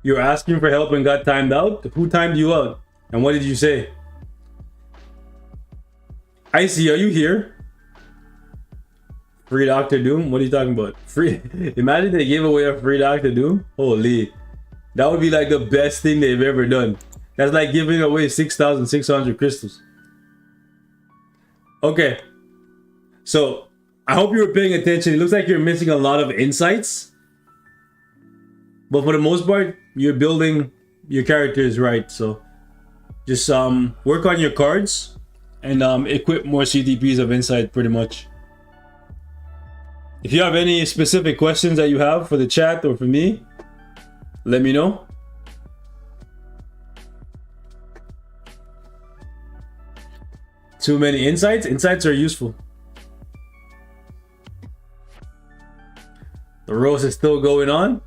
You're asking for help and got timed out? Who timed you out? And what did you say? Icy, are you here? Free Doctor Doom? What are you talking about? Free? Imagine they gave away a free Doctor Doom. Holy, that would be like the best thing they've ever done. That's like giving away 6,600 crystals. Okay, so I hope you were paying attention. It looks like you're missing a lot of insights, but for the most part, you're building your characters right. So just work on your cards and equip more CTPs of insight pretty much. If you have any specific questions that you have for the chat or for me, let me know. Too many insights? Insights are useful. The roast is still going on?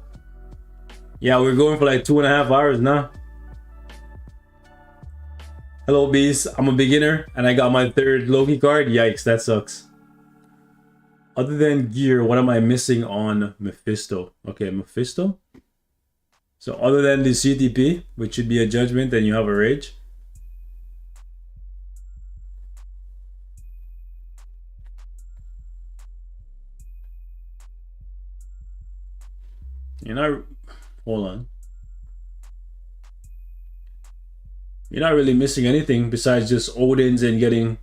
Yeah, we're going for like 2.5 hours now. Hello, bees. I'm a beginner and I got my 3rd Loki card. Yikes, that sucks. Other than gear, what am I missing on Mephisto? Okay, Mephisto. So other than the CTP, which should be a judgment, and you have a rage. You're not, hold on. You're not really missing anything besides just Odin's and getting,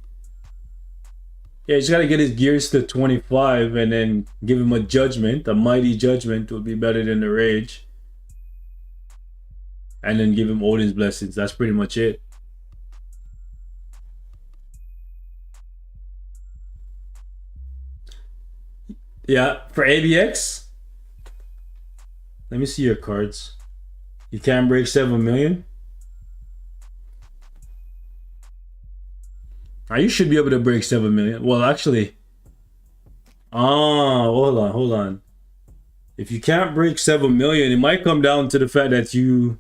yeah, you just gotta get his gears to 25 and then give him a judgment. A mighty judgment would be better than the rage. And then give him Odin's blessings. That's pretty much it. Yeah, for ABX, let me see your cards. You can't break 7 million. You should be able to break 7 million. Well, actually, hold on. If you can't break 7 million, it might come down to the fact that you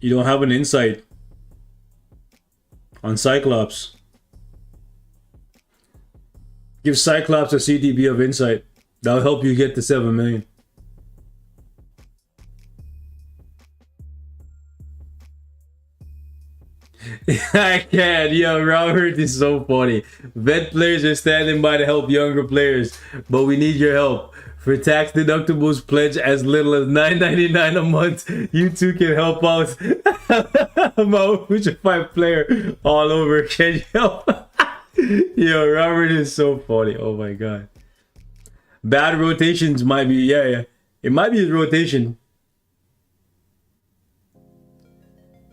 don't have an insight on Cyclops. Give Cyclops a CTP of insight. That'll help you get to 7 million. I can't. Yo, Robert is so funny. Vet players are standing by to help younger players, but we need your help. For tax deductibles, pledge as little as $9.99 a month. You too can help out. I'm a Witcher 5 player all over. Can you help? Yo, Robert is so funny. Oh my god. Bad rotations might be, yeah. It might be his rotation.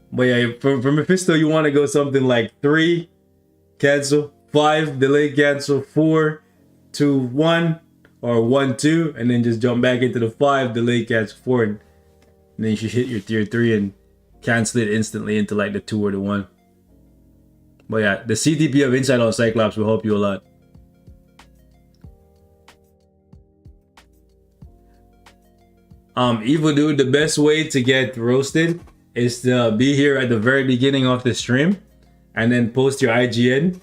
But yeah, for Mephisto, you want to go something like 3, cancel, 5, delay, cancel, 4, 2, 1, or 1, 2, and then just jump back into the 5, delay, cancel, 4, and then you should hit your tier 3 and cancel it instantly into like the 2 or the 1. But yeah, the CTP of Insight on Cyclops will help you a lot. Evil Dude, the best way to get roasted is to be here at the very beginning of the stream and then post your IGN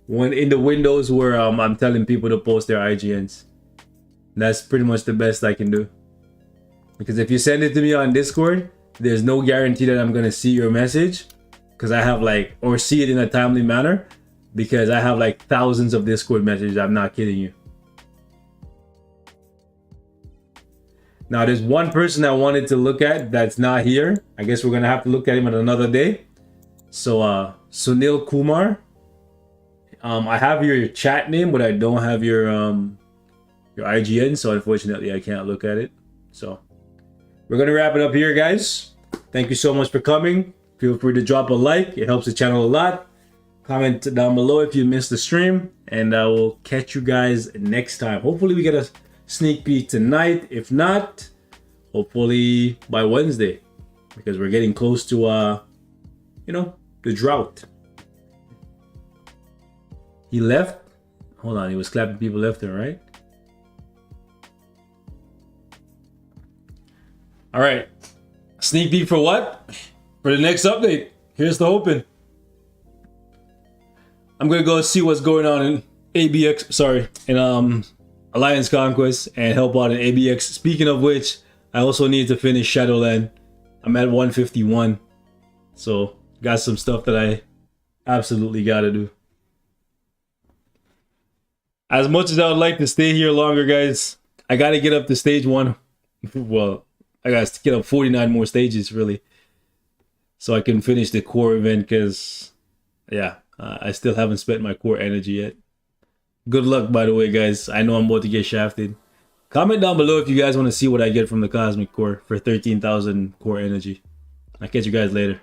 when in the windows where I'm telling people to post their IGNs. That's pretty much the best I can do. Because if you send it to me on Discord, there's no guarantee that I'm gonna see your message because I have like, or see it in a timely manner because I have like thousands of Discord messages. I'm not kidding you. Now, there's one person I wanted to look at that's not here. I guess we're gonna have to look at him at another day. So, Sunil Kumar. I have your chat name, but I don't have your IGN. So, unfortunately, I can't look at it. So, we're gonna wrap it up here, guys. Thank you so much for coming. Feel free to drop a like. It helps the channel a lot. Comment down below if you missed the stream, and I will catch you guys next time. Hopefully, we get a sneak peek tonight. If not, hopefully by Wednesday, because we're getting close to the drought. He left. Hold on, he was clapping people left and right. All right, sneak peek for what? For the next update. Here's the open. I'm gonna go see what's going on in in Alliance Conquest and help out in ABX. Speaking of which, I also need to finish Shadowland. I'm at 151. So, got some stuff that I absolutely gotta do. As much as I would like to stay here longer, guys, I gotta get up to stage 1. Well, I gotta get up 49 more stages, really, so I can finish the core event, because, yeah, I still haven't spent my core energy yet. Good luck, by the way, guys. I know I'm about to get shafted. Comment down below if you guys want to see what I get from the Cosmic Core for 13,000 core energy. I'll catch you guys later.